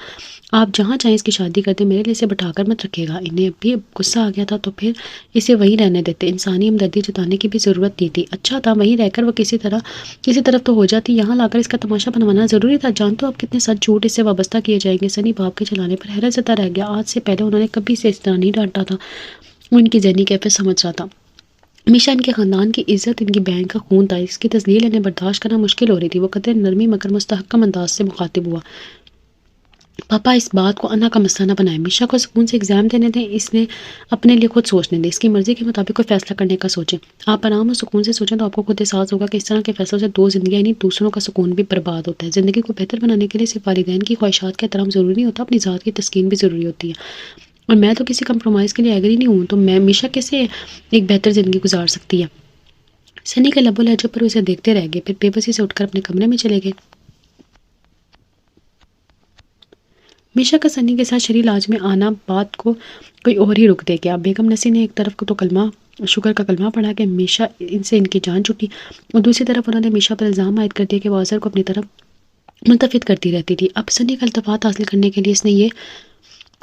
آپ جہاں چاہیں اس کی شادی کرتے، میرے لیے اسے بٹھا کر مت رکھے گا۔ انہیں اب بھی غصہ آ گیا تھا تو پھر اسے وہیں رہنے دیتے، انسانی ہمدردی جتانے کی بھی ضرورت نہیں تھی۔ اچھا تھا وہیں رہ کر وہ کسی طرف تو ہو جاتی، یہاں لا کر اس کا تماشا بنوانا ضروری تھا۔ جانتے ہو آپ کتنے سچ جھوٹ اس سے وابستہ کیے جائیں گے؟ سنی باپ کے چلانے پر حیرت زدہ رہ گیا۔ آج سے پہلے انہوں نے کبھی سے اس طرح نہیں ڈانٹا تھا۔ وہ ان کی ذہنی کیفیت سمجھ رہا تھا۔ ہمیشہ ان کے خاندان کی عزت ان کی بہن کا خون تھا، اس کی تذلیل انہیں برداشت کرنا مشکل ہو رہی تھی۔ وہ قدر نرمی مگر مستحکم انداز سے مخاطب ہوا۔ پاپا اس بات کو انا کا مسئلہ نہ بنائیں، میشا کو سکون سے ایگزام دینے دیں، اس نے اپنے لیے خود سوچنے دیں، اس کی مرضی کے مطابق کوئی فیصلہ کرنے کا سوچیں۔ آپ آرام اور سکون سے سوچیں تو آپ کو خود احساس ہوگا کہ اس طرح کے فیصلوں سے 2 زندگیاں نہیں دوسروں کا سکون بھی برباد ہوتا ہے۔ زندگی کو بہتر بنانے کے لیے صرف والدین کی خواہشات کا احترام ضروری نہیں ہوتا، اپنی ذات کی تسکین بھی ضروری ہوتی ہے۔ اور میں تو کسی کمپرومائز کے لیے ایگری نہیں ہوں، تو میں میشا کیسے ایک بہتر زندگی گزار سکتی ہے؟ سنی کے لب و لہجے پر اسے دیکھتے رہ گئے، پھر بے بسی سے اٹھ کر اپنے کمرے میں چلے گئے۔ میشا کا سنی کے ساتھ شرعی علاج میں آنا بات کو کوئی اور ہی رک دے گیا۔ بیگم نسی نے ایک طرف تو شکر کا کلمہ پڑھا کہ میشا ان کی جان چھٹی، اور دوسری طرف انہوں نے میشا پر الزام عائد کر دیا کہ وہ اظہر کو اپنی طرف ملتفت کرتی رہتی تھی۔ اب سنی کا التفات حاصل کرنے کے لیے اس نے یہ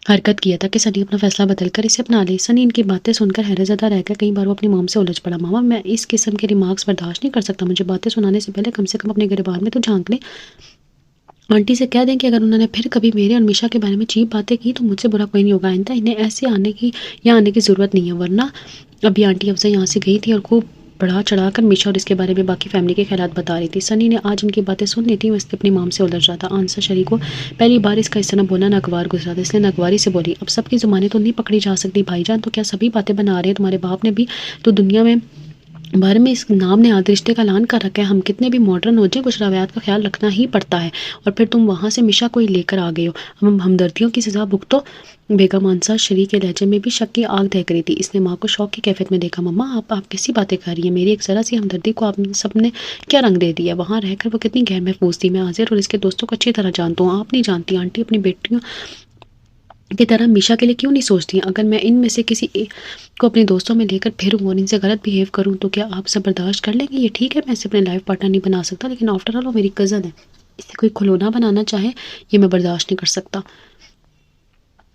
حرکت کیا تھا کہ سنی اپنا فیصلہ بدل کر اسے اپنا لے۔ سنی ان کی باتیں سن کر حیرت زدہ رہ گیا۔ کئی بار وہ اپنی مام سے الجھ پڑا۔ ماما میں اس قسم کے ریمارکس برداشت نہیں کر سکتا، مجھے باتیں سنانے سے پہلے کم سے کم اپنے گریبان میں تو جھانک لیں۔ آنٹی سے کہہ دیں کہ اگر انہوں نے پھر کبھی میرے اور میشا کے بارے میں چیپ باتیں کی تو مجھ سے برا کوئی نہیں ہوگا۔ آئندہ انہیں ایسے یہاں آنے کی ضرورت نہیں ہے، ورنہ ابھی آنٹی افضل یہاں سے گئی تھی اور خوب بڑھا چڑھا کر میشا اور اس کے بارے میں باقی فیملی کے خیالات بتا رہی تھی۔ سنی نے آج ان کی باتیں سن لی تھی، وہ اس نے اپنی مام سے الجھ رہا تھا۔ آنسا شریف کو پہلی بار اس کا اس طرح بولنا ناگوار گزرا تھا، اس لیے ناگواری سے بولی، اب سب کی زبانیں تو نہیں پکڑی جا سکتی بھائی جان، تو کیا سبھی باتیں بنا رہے ہیں؟ تمہارے باپ نے بھی تو دنیا میں بارے میں اس نام نے آج رشتے کا اعلان کر رکھا ہے، ہم کتنے بھی ماڈرن ہو جائیں کچھ روایات کا خیال رکھنا ہی پڑتا ہے، اور پھر تم وہاں سے میشا کو ہی لے کر آ گئے ہو، ہم ہمدردیوں کی سزا بھگتو۔ بیگم آنسا شریف کے لہجے میں بھی شک کی آگ دہک رہی تھی۔ اس نے ماں کو شوق کی کیفیت میں دیکھا۔ مما آپ کیسی باتیں کر رہی ہیں؟ میری ایک ذرا سی ہمدردی کو آپ سب نے کیا رنگ دے دیا؟ وہاں رہ کر وہ کتنی غیر محفوظ تھی، میں حاضر اور اس کے دوستوں کو اچھی طرح جانتا ہوں، آپ نہیں جانتی۔ آنٹی اپنی بیٹیوں کی طرح میشا کے لیے کیوں نہیں سوچتی ہیں؟ اگر میں ان میں سے کسی کو اپنے دوستوں میں لے کر پھروں اور ان سے غلط بیہیو کروں تو کیا آپ سب برداشت کر لیں گے؟ یہ ٹھیک ہے میں اسے اپنے لائف پارٹنر نہیں بنا سکتا، لیکن آفٹر آل وہ میری کزن ہے، اسے کوئی کھلونا بنانا چاہے یہ میں برداشت نہیں کر سکتا۔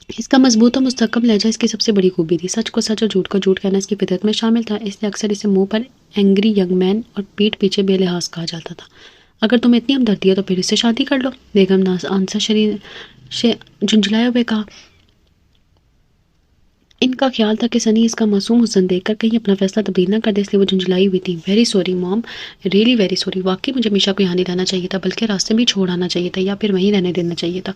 اس کا مضبوط اور مستحکم لہجہ اس کی سب سے بڑی خوبی تھی. سچ کو سچ اور جھوٹ کو جھوٹ کہنا اس کی فطرت میں شامل تھا، اس لیے اکثر اسے منہ پر اینگری ینگ مین اور پیٹھ پیچھے بے لحاظ کہا جاتا تھا. اگر تمہیں اتنی ہمدردی ہے تو پھر اس سے شادی کر لو، بیگم آنسا شری جھنجھلایا ہوئے کہا. ان کا خیال تھا کہ سنی اس کا معصوم حسن دیکھ کر کہیں اپنا فیصلہ تبدیل نہ کر دے، اس لیے وہ جھنجھلائی ہوئی تھی. ویری سوری مام، ریئلی ویری سوری. واقعی مجھے میشا کو یہاں نہیں رہنا چاہیے تھا، بلکہ راستے میں چھوڑ آنا چاہیے تھا، یا پھر وہیں رہنے دینا چاہیے تھا.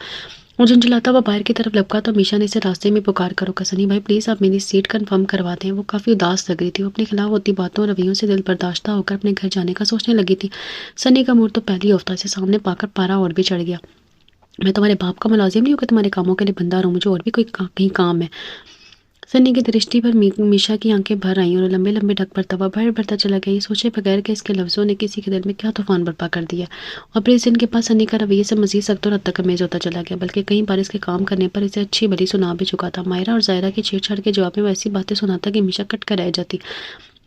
وہ جھنجھلاتا ہوا باہر کی طرف لپکا تو میشا نے اسے راستے میں پکار کر روکا. سنی بھائی پلیز آپ میری سیٹ کنفرم کروا دیں. وہ کافی اداس لگ رہی تھی، وہ اپنے خلاف ہوتی باتوں اور رویوں سے دل برداشتہ ہو کر اپنے گھر جانے کا سوچنے لگی تھی. سنی کا موڈ تو پہلے ہی آف تھا، اسے سامنے پا کر پارا اور بھی چڑھ گیا. میں تمہارے باپ کا ملازم نہیں ہوں کہ تمہارے کاموں کے لیے بندہ رہوں، مجھے اور بھی کوئی کہیں کام ہے. سنی کی درشٹی پر میشا کی آنکھیں بھر آئیں اور لمبے لمبے ڈھک بھرتا ہوا بڑھتا چلا گیا، یہ سوچے بغیر کہ اس کے لفظوں نے کسی کے دل میں کیا طوفان برپا کر دیا. اور پھر اس دن کے پاس سنی کا رویے سے مزید سخت اور حد تک امیز ہوتا چلا گیا، بلکہ کئی بار اس کے کام کرنے پر اسے اچھی بھلی سنا بھی چکا تھا. مائرہ اور زائرہ کی چھیڑ چھاڑ کے جواب میں وہ ایسی باتیں سناتا کہ میشا کٹ کر رہ جاتی.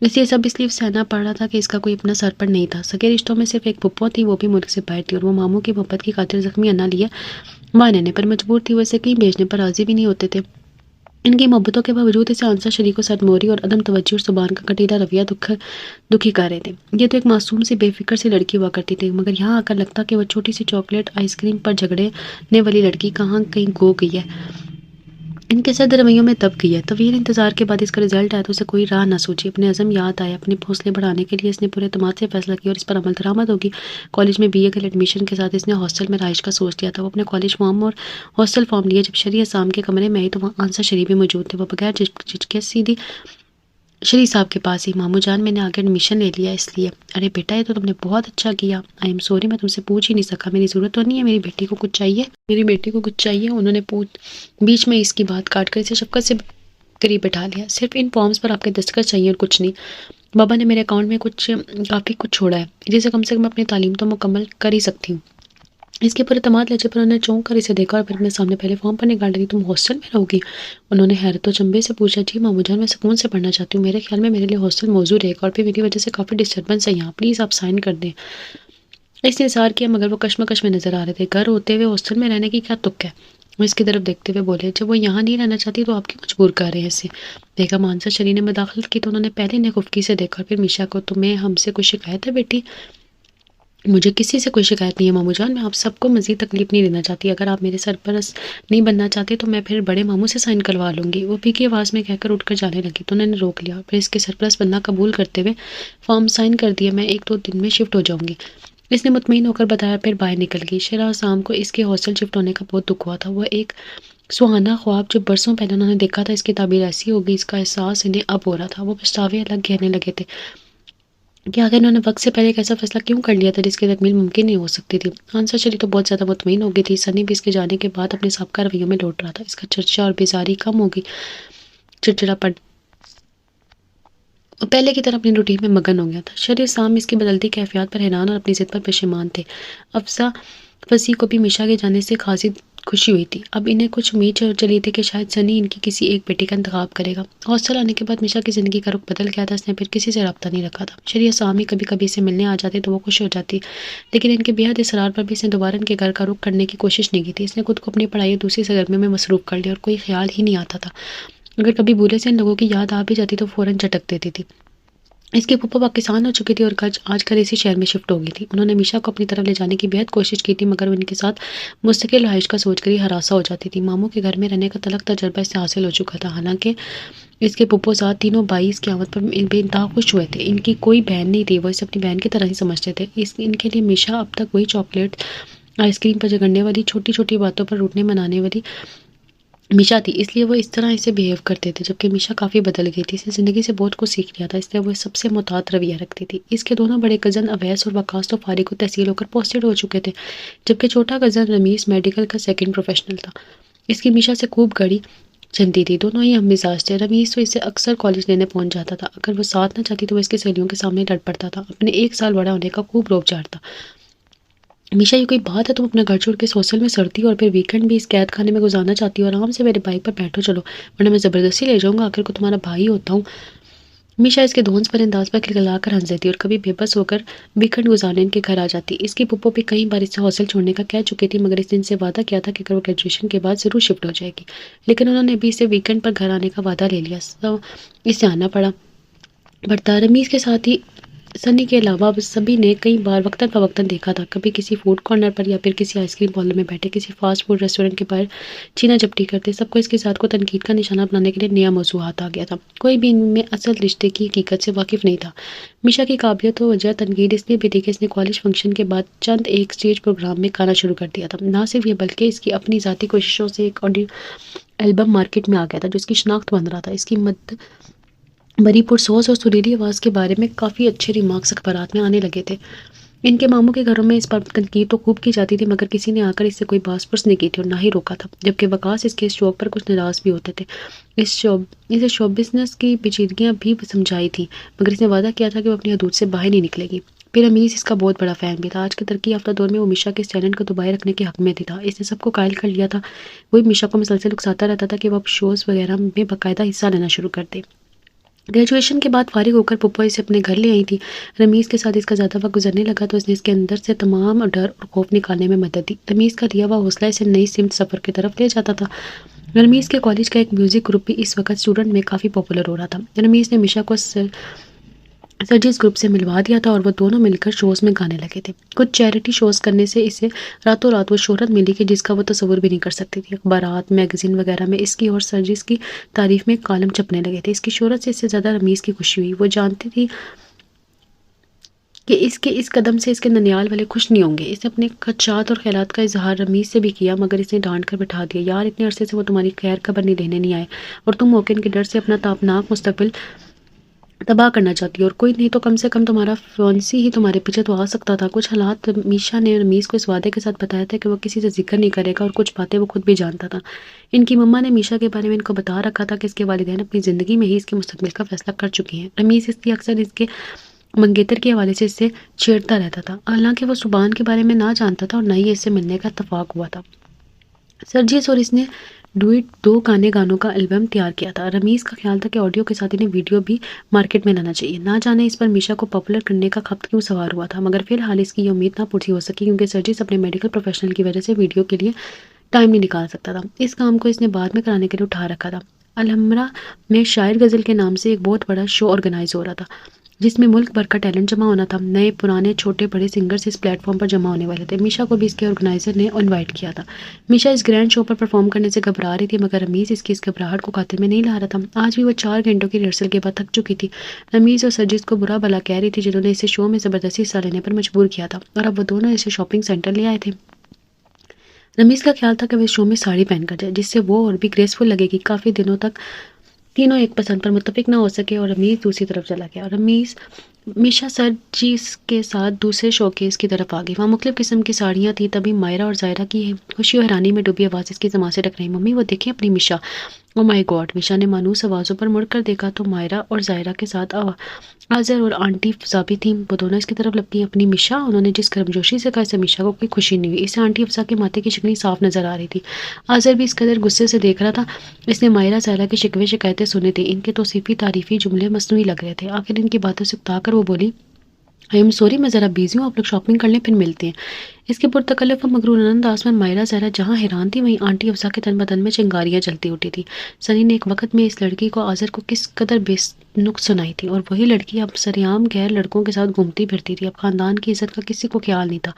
اس لیے سب اس لیے سہنا پڑ رہا تھا کہ اس کا کوئی اپنا سر پر نہیں تھا. سگے رشتوں میں صرف ایک پھپھو تھی، وہ بھی ملک سے باہر تھی، اور وہ ماموں کی محبت کی خاطر زخمی انا لیے وہاں رہنے پر مجبور تھی. وہ اسے کہیں بھیجنے پر راضی بھی نہیں ہوتے تھے. ان کی محبتوں کے باوجود اسے آنسا شریک و سرموری اور عدم توجہ اور زبان کا کٹیلا رویہ دکھی کر رہے تھے. یہ تو ایک معصوم سی بے فکر سی لڑکی ہوا کرتی تھی، مگر یہاں آ کر لگتا کہ وہ چھوٹی سی چاکلیٹ آئس کریم پر جھگڑنے والی لڑکی کہاں کہیں گو گئی ہے. ان کے سرد رویوں میں دب گئی ہے. طویل انتظار کے بعد اس کا رزلٹ آیا تو اسے کوئی راہ نہ سوچی. اپنے عزم یاد آئے، اپنے حوصلے بڑھانے کے لیے اس نے پورے اعتماد سے فیصلہ کیا اور اس پر عمل درآمد ہوگی. کالج میں BA کے ایڈمیشن کے ساتھ اس نے ہاسٹل میں رہائش کا سوچ لیا تھا. وہ اپنے کالج فارم اور ہاسٹل فارم لیے. جب شری اسام کے کمرے میں آئی تو وہاں آنسا شری بھی موجود تھے. وہ بغیر جھجکے سیدھی شری صاحب کے پاس ہی. ماموں جان، میں نے آگے ایڈمیشن لے لیا اس لیے. ارے بیٹا، یہ تو تم نے بہت اچھا کیا. آئی ایم سوری، میں تم سے پوچھ ہی نہیں سکا. میری ضرورت تو نہیں ہے، میری بیٹی کو کچھ چاہیے. میری بیٹی کو کچھ چاہیے. انہوں نے بیچ میں اس کی بات کاٹ کر اسے شفقت سے قریب بٹھا لیا. صرف ان فارمز پر آپ کے دستخط چاہیے اور کچھ نہیں. بابا نے میرے اکاؤنٹ میں کافی کچھ چھوڑا ہے، جسے کم سے کم اپنی تعلیم تو مکمل کر ہی سکتی ہوں. اس کے پر اعتماد لہجے پر انہوں نے چونک کر اسے دیکھا اور پھر اپنے سامنے پہلے فارم پر نکال ڈالی. تم ہاسٹل میں رہو گی؟ انہوں نے حیرت و چنبے سے پوچھا. جی ماموں جان، میں سکون سے پڑھنا چاہتی ہوں. میرے خیال میں میرے لیے ہاسٹل موزوں رہے گا، اور پھر میری وجہ سے کافی ڈسٹربنس ہے یہاں. پلیز آپ سائن کر دیں. اس نے اظہار کیا، مگر وہ کشمکش میں نظر آ رہے تھے. گھر ہوتے ہوئے ہاسٹل میں رہنے کی کیا تک ہے؟ وہ اس کی طرف دیکھتے ہوئے بولے. جب وہ یہاں نہیں رہنا چاہتی تو آپ کی مجبور کر رہے ہیں اسے. بیگم آنسا شری نے مداخلت کی تو انہوں نے پہلے انہیں خفکی سے دیکھا اور پھر میشا کو. تمہیں ہم سے کوئی شکایت ہے بیٹی؟ مجھے کسی سے کوئی شکایت نہیں ہے ماموں جان. میں آپ سب کو مزید تکلیف نہیں دینا چاہتی. اگر آپ میرے سرپرست نہیں بننا چاہتے تو میں پھر بڑے ماموں سے سائن کروا لوں گی. وہ پھیکی آواز میں کہہ کر اٹھ کر جانے لگی تو انہوں نے روک لیا. پھر اس کے سرپرست بننا قبول کرتے ہوئے فارم سائن کر دیا. میں 1-2 دن میں شفٹ ہو جاؤں گی، اس نے مطمئن ہو کر بتایا. پھر باہر نکل گئی. شرح شام کو اس کے ہاسٹل شفٹ ہونے کا بہت دکھ ہوا تھا. وہ ایک سہانا خواب جو برسوں پہلے انہوں نے دیکھا تھا، اس کی تعبیر ایسی ہو گئی. اس کا احساس انہیں اب ہو رہا تھا. وہ پچھتاوے الگ کہنے لگے تھے کہ آخر انہوں نے وقت سے پہلے ایک ایسا فیصلہ کیوں کر لیا تھا جس کی تکمیل ممکن نہیں ہو سکتی تھی. آنسا شری تو بہت زیادہ مطمئن ہو گئی تھی. سنی بھی اس کے جانے کے بعد اپنے سابقہ رویوں میں لوٹ رہا تھا. اس کا چرچا اور بیزاری کم ہو گئی. چڑچڑا پڑ وہ پہلے کی طرح اپنی روٹین میں مگن ہو گیا تھا. شری سام اس کی بدلتی کیفیات پر حیران اور اپنی ضد پر پشیمان تھے. افسا فصیح کو بھی میشا کے جانے سے خاصی خوشی ہوئی تھی. اب انہیں کچھ امید چلی تھی کہ شاید سنی ان کی کسی ایک بیٹی کا انتخاب کرے گا. ہاسٹل آنے کے بعد میشا کی زندگی کا رخ بدل گیا تھا. اس نے پھر کسی سے رابطہ نہیں رکھا تھا. شری سامی کبھی کبھی اسے ملنے آ جاتے تو وہ خوش ہو جاتی، لیکن ان کے بے حد اصرار پر بھی اس نے دوبارہ ان کے گھر کا رخ کرنے کی کوشش نہیں کی تھی. اس نے خود کو اپنی پڑھائی اور دوسری سرگرمیوں میں مصروف کر لیا اور کوئی خیال ہی نہیں آتا تھا. اگر کبھی بھولے سے ان لوگوں کی یاد آ بھی جاتی تو فوراً جھٹک دیتی تھی. اس کی پھپھو پاکستان ہو چکی تھی اور آج کل اسی شہر میں شفٹ ہو گئی تھی. انہوں نے میشا کو اپنی طرف لے جانے کی بے حد کوشش کی تھی، مگر وہ ان کے ساتھ مستقل رہائش کا سوچ کر ہی ہراساں ہو جاتی تھی. ماموں کے گھر میں رہنے کا تلخ تجربہ اس سے حاصل ہو چکا تھا. حالانکہ اس کے پھپھو ساتھ تینوں بھائی اس کی آمد پر بے انتہا خوش ہوئے تھے. ان کی کوئی بہن نہیں تھی، وہ اسے اپنی بہن کی طرح ہی سمجھتے تھے. ان کے لیے میشا اب تک وہی چاکلیٹ آئس کریم پر جھگڑنے والی، چھوٹی چھوٹی باتوں پر روٹنے منانے والی میشا تھی. اس لیے وہ اس طرح اسے بیہیو کرتے تھے. جبکہ میشا کافی بدل گئی تھی، اس نے زندگی سے بہت کچھ سیکھ لیا تھا، اس لیے وہ سب سے محتاط رویہ رکھتی تھی. اس کے دونوں بڑے کزن اویس اور وقاص تو فارغ التحصیل ہو کر پوسٹڈ ہو چکے تھے، جبکہ چھوٹا کزن رمیز میڈیکل کا سیکنڈ پروفیشنل تھا. اس کی میشا سے خوب گڑی جمتی تھی. دونوں ہی ہم مزاج تھے. رمیز تو اسے اکثر کالج لینے پہنچ جاتا تھا. اگر وہ ساتھ نہ چاہتی تو وہ اس کی سہیلیوں کے سامنے لڑ پڑتا تھا. اپنے 1 سال بڑا ہونے کا خوب روب جھاڑتا. میشا، یہ کوئی بات ہے تم اپنا گھر چھوڑ کے اس ہاسٹل میں سڑتی ہو اور پھر ویکینڈ بھی اس قید خانے میں گزارنا چاہتی ہو؟ آرام سے میرے بائک پر بیٹھو چلو، ورنہ میں زبردستی لے جاؤں گا. آخر کو تمہارا بھائی ہوتا ہوں. میشا اس کے دھونس پر انداز پر کھلکھلا کر ہنس دیتی اور کبھی بے بس ہو کر ویکنڈ گزارنے ان کے گھر آ جاتی. اس کی پھپھو بھی کئی بار اس سے ہاسٹل چھوڑنے کا کہہ چکی تھی، مگر اس نے ان سے وعدہ کیا تھا کہ اگر وہ گریجویشن کے بعد ضرور شفٹ ہو جائے گی. لیکن انہوں نے ابھی اسے ویکنڈ پر گھر آنے کا وعدہ لے لیا، سو اسے آنا پڑتا. رمیز کے ساتھ ہی سنی کے علاوہ اب سبھی نے کئی بار وقتاً فوقتاً دیکھا تھا، کبھی کسی فوڈ کارنر پر یا پھر کسی آئس کریم پارلر میں بیٹھے، کسی فاسٹ فوڈ ریسٹورنٹ کے باہر چینا جپٹی کرتے. سب کو اس کے ساتھ کو تنقید کا نشانہ بنانے کے لیے نیا موضوع ہاتھ آ گیا تھا. کوئی بھی ان میں اصل رشتے کی حقیقت سے واقف نہیں تھا. میشا کی قابلیت و وجہ تنقید اس لیے بھی تھی کہ اس نے کالج فنکشن کے بعد چند ایک اسٹیج پروگرام میں گانا شروع کر دیا تھا. نہ صرف یہ بلکہ اس کی اپنی ذاتی کوششوں سے ایک آڈیو البم مارکیٹ میں آ گیا تھا جو اس کی شناخت بن رہا تھا. اس کی مد بری پرسوز اور سریلی آواز کے بارے میں کافی اچھے ریمارکس اخبارات میں آنے لگے تھے. ان کے ماموں کے گھروں میں اس پر تنقید تو خوب کی جاتی تھی، مگر کسی نے آ کر اس سے کوئی باس پرس نہیں کی تھی اور نہ ہی روکا تھا. جبکہ وکاس اس کے اس شوق پر کچھ ناراض بھی ہوتے تھے. اسے شو بزنس کی پیچیدگیاں بھی سمجھائی تھی، مگر اس نے وعدہ کیا تھا کہ وہ اپنی حدود سے باہر نہیں نکلے گی. پھر امیز اس کا بہت بڑا فین بھی تھا. آج کے ترقی یافتہ دور میں وہ میشا کے اس ٹیلنٹ کو دبائے رکھنے کے حق میں تھا. اس نے سب کو قائل کر لیا تھا. وہی میشا کو مسلسل اکساتا رہتا تھا کہ وہ اب شوز وغیرہ میں باقاعدہ حصہ لینا شروع کر دے. گریجویشن کے بعد فارغ ہو کر پپو اسے اپنے گھر لے آئی تھی. رمیز کے ساتھ اس کا زیادہ وقت گزرنے لگا تو اس نے اس کے اندر سے تمام ڈر اور خوف نکالنے میں مدد دی. رمیز کا دیا ہوا حوصلہ اسے نئی سمت سفر کی طرف لے جاتا تھا. رمیز کے کالج کا ایک میوزک گروپ بھی اس وقت اسٹوڈنٹ میں کافی پاپولر ہو رہا تھا. رمیز نے میشا کو سرجیز گروپ سے ملوا دیا تھا اور وہ دونوں مل کر شوز میں گانے لگے تھے. کچھ چیریٹی شوز کرنے سے اسے راتوں رات وہ شہرت ملی کہ جس کا وہ تصور بھی نہیں کر سکتی تھی. اخبارات، میگزین وغیرہ میں اس کی اور سرجیز کی تعریف میں کالم چھپنے لگے تھے. اس کی شہرت سے اس سے زیادہ رمیز کی خوشی ہوئی. وہ جانتی تھی کہ اس کے اس قدم سے اس کے ننیال والے خوش نہیں ہوں گے. اس نے اپنے خدشات اور خیالات کا اظہار رمیز سے بھی کیا، مگر اس نے ڈانٹ کر بٹھا دیا. یار، اتنے عرصے سے وہ تمہاری خیر خبر نہیں لینے نہیں آئے اور تم موقع کے ڈر سے اپنا تابناک مستقبل تباہ کرنا چاہتی ہو، اور کوئی نہیں تو کم سے کم تمہارا فیونسی ہی تمہارے پیچھے تو آ سکتا تھا. کچھ حالات میشا نے رمیز کو اس وعدے کے ساتھ بتایا تھا کہ وہ کسی سے ذکر نہیں کرے گا، اور کچھ باتیں وہ خود بھی جانتا تھا. ان کی مما نے میشا کے بارے میں ان کو بتا رکھا تھا کہ اس کے والدین اپنی زندگی میں ہی اس کے مستقبل کا فیصلہ کر چکی ہیں. رمیز اس کی اکثر اس کے منگیتر کے حوالے سے اس سے چھیڑتا رہتا تھا، حالانکہ وہ زبان کے بارے میں نہ جانتا تھا اور نہ ہی اس سے ملنے کا اتفاق ہوا تھا. سرجیس اور اس نے ڈوئٹ 2 گانوں کا البم تیار کیا تھا. رمیز کا خیال تھا کہ آڈیو کے ساتھ انہیں ویڈیو بھی مارکیٹ میں لانا چاہیے. نہ جانے اس پر میشا کو پاپولر کرنے کا خپت کیوں سوار ہوا تھا، مگر فی الحال اس کی یہ امید نہ پوری ہو سکی کیونکہ سرجیس اپنے میڈیکل پروفیشنل کی وجہ سے ویڈیو کے لیے ٹائم نہیں نکال سکتا تھا. اس کام کو اس نے بعد میں کرانے کے لیے اٹھا رکھا تھا. الحمرا میں شاعر غزل کے نام سے ایک بہت بڑا شو آرگنائز ہو رہا تھا جس میں ملک بھر کا ٹیلنٹ جمع ہونا تھا. نئے پرانے چھوٹے بڑے سنگرز اس پلیٹ فارم پر جمع ہونے والے تھے. میشا کو بھی اس کے آرگنائزر نے انوائٹ کیا تھا. میشا اس گرینڈ شو پر پرفارم کرنے سے گھبرا رہی تھی، مگر رمیز اس کی اس گھبراہٹ کو خاطر میں نہیں لا رہا تھا. آج بھی وہ 4 گھنٹوں کی ریہرسل کے بعد تھک چکی تھی. رمیز اور سرجیز کو برا بھلا کہہ رہی تھی جنہوں نے اسے شو میں زبردستی حصہ لینے پر مجبور کیا تھا، اور اب وہ دونوں اسے شاپنگ سینٹر لے آئے تھے. رمیز کا خیال تھا کہ وہ اس شو میں ساڑی پہن کر جائے جس سے وہ اور بھی گریسفل لگے گی. کافی دنوں تک تینوں ایک پسند پر متفق نہ ہو سکے اور رمیز دوسری طرف چلا گیا. میشا سرجیز کے ساتھ دوسرے شو کیس کی طرف آ گئی. وہاں مختلف قسم کی ساڑیاں تھیں. تبھی مائرہ اور زائرہ کی خوشی و حیرانی میں ڈوبی آواز اس کی زبان سے ٹکرائی. ممی، وہ دیکھیں اپنی میشا. او مائی گاڈ! میشا نے مانوس آوازوں پر مڑ کر دیکھا تو مائرہ اور زائرہ کے ساتھ آذر اور آنٹی فضا بھی تھیں. وہ دونوں اس کی طرف لپکی. اپنی میشا؟ انہوں نے جس گرمجوشی سے کہا اسے میشا کو کوئی خوشی نہیں ہوئی. اسے آنٹی فضا کے ماتھے کی شکنی صاف نظر آ رہی تھی. آذر بھی اس قدر غصے سے دیکھ رہا تھا. اس نے مائرہ زائرہ کی شکوے شکایتیں سنی تھیں. ان کے توصیفی تعریفی جملے مصنوعی لگ رہے تھے. آخر ان کی باتوں سے اکتا کر وہ بولی، آئی ایم سوری، میں ذرا بیزی ہوں، آپ لوگ شاپنگ کر لیں پھر ملتے ہیں. اس کے پرتکلف و مغرور انداز میں مائرہ زہرا جہاں حیران تھی وہیں آنٹی افضا کے تن بدن میں چنگاریاں جلتی اٹھی تھی. سنی نے ایک وقت میں اس لڑکی کو آذر کو کس قدر بے نقص سنائی تھی، اور وہی لڑکی اب سریعام غیر لڑکوں کے ساتھ گھومتی پھرتی تھی. اب خاندان کی عزت کا کسی کو خیال نہیں تھا.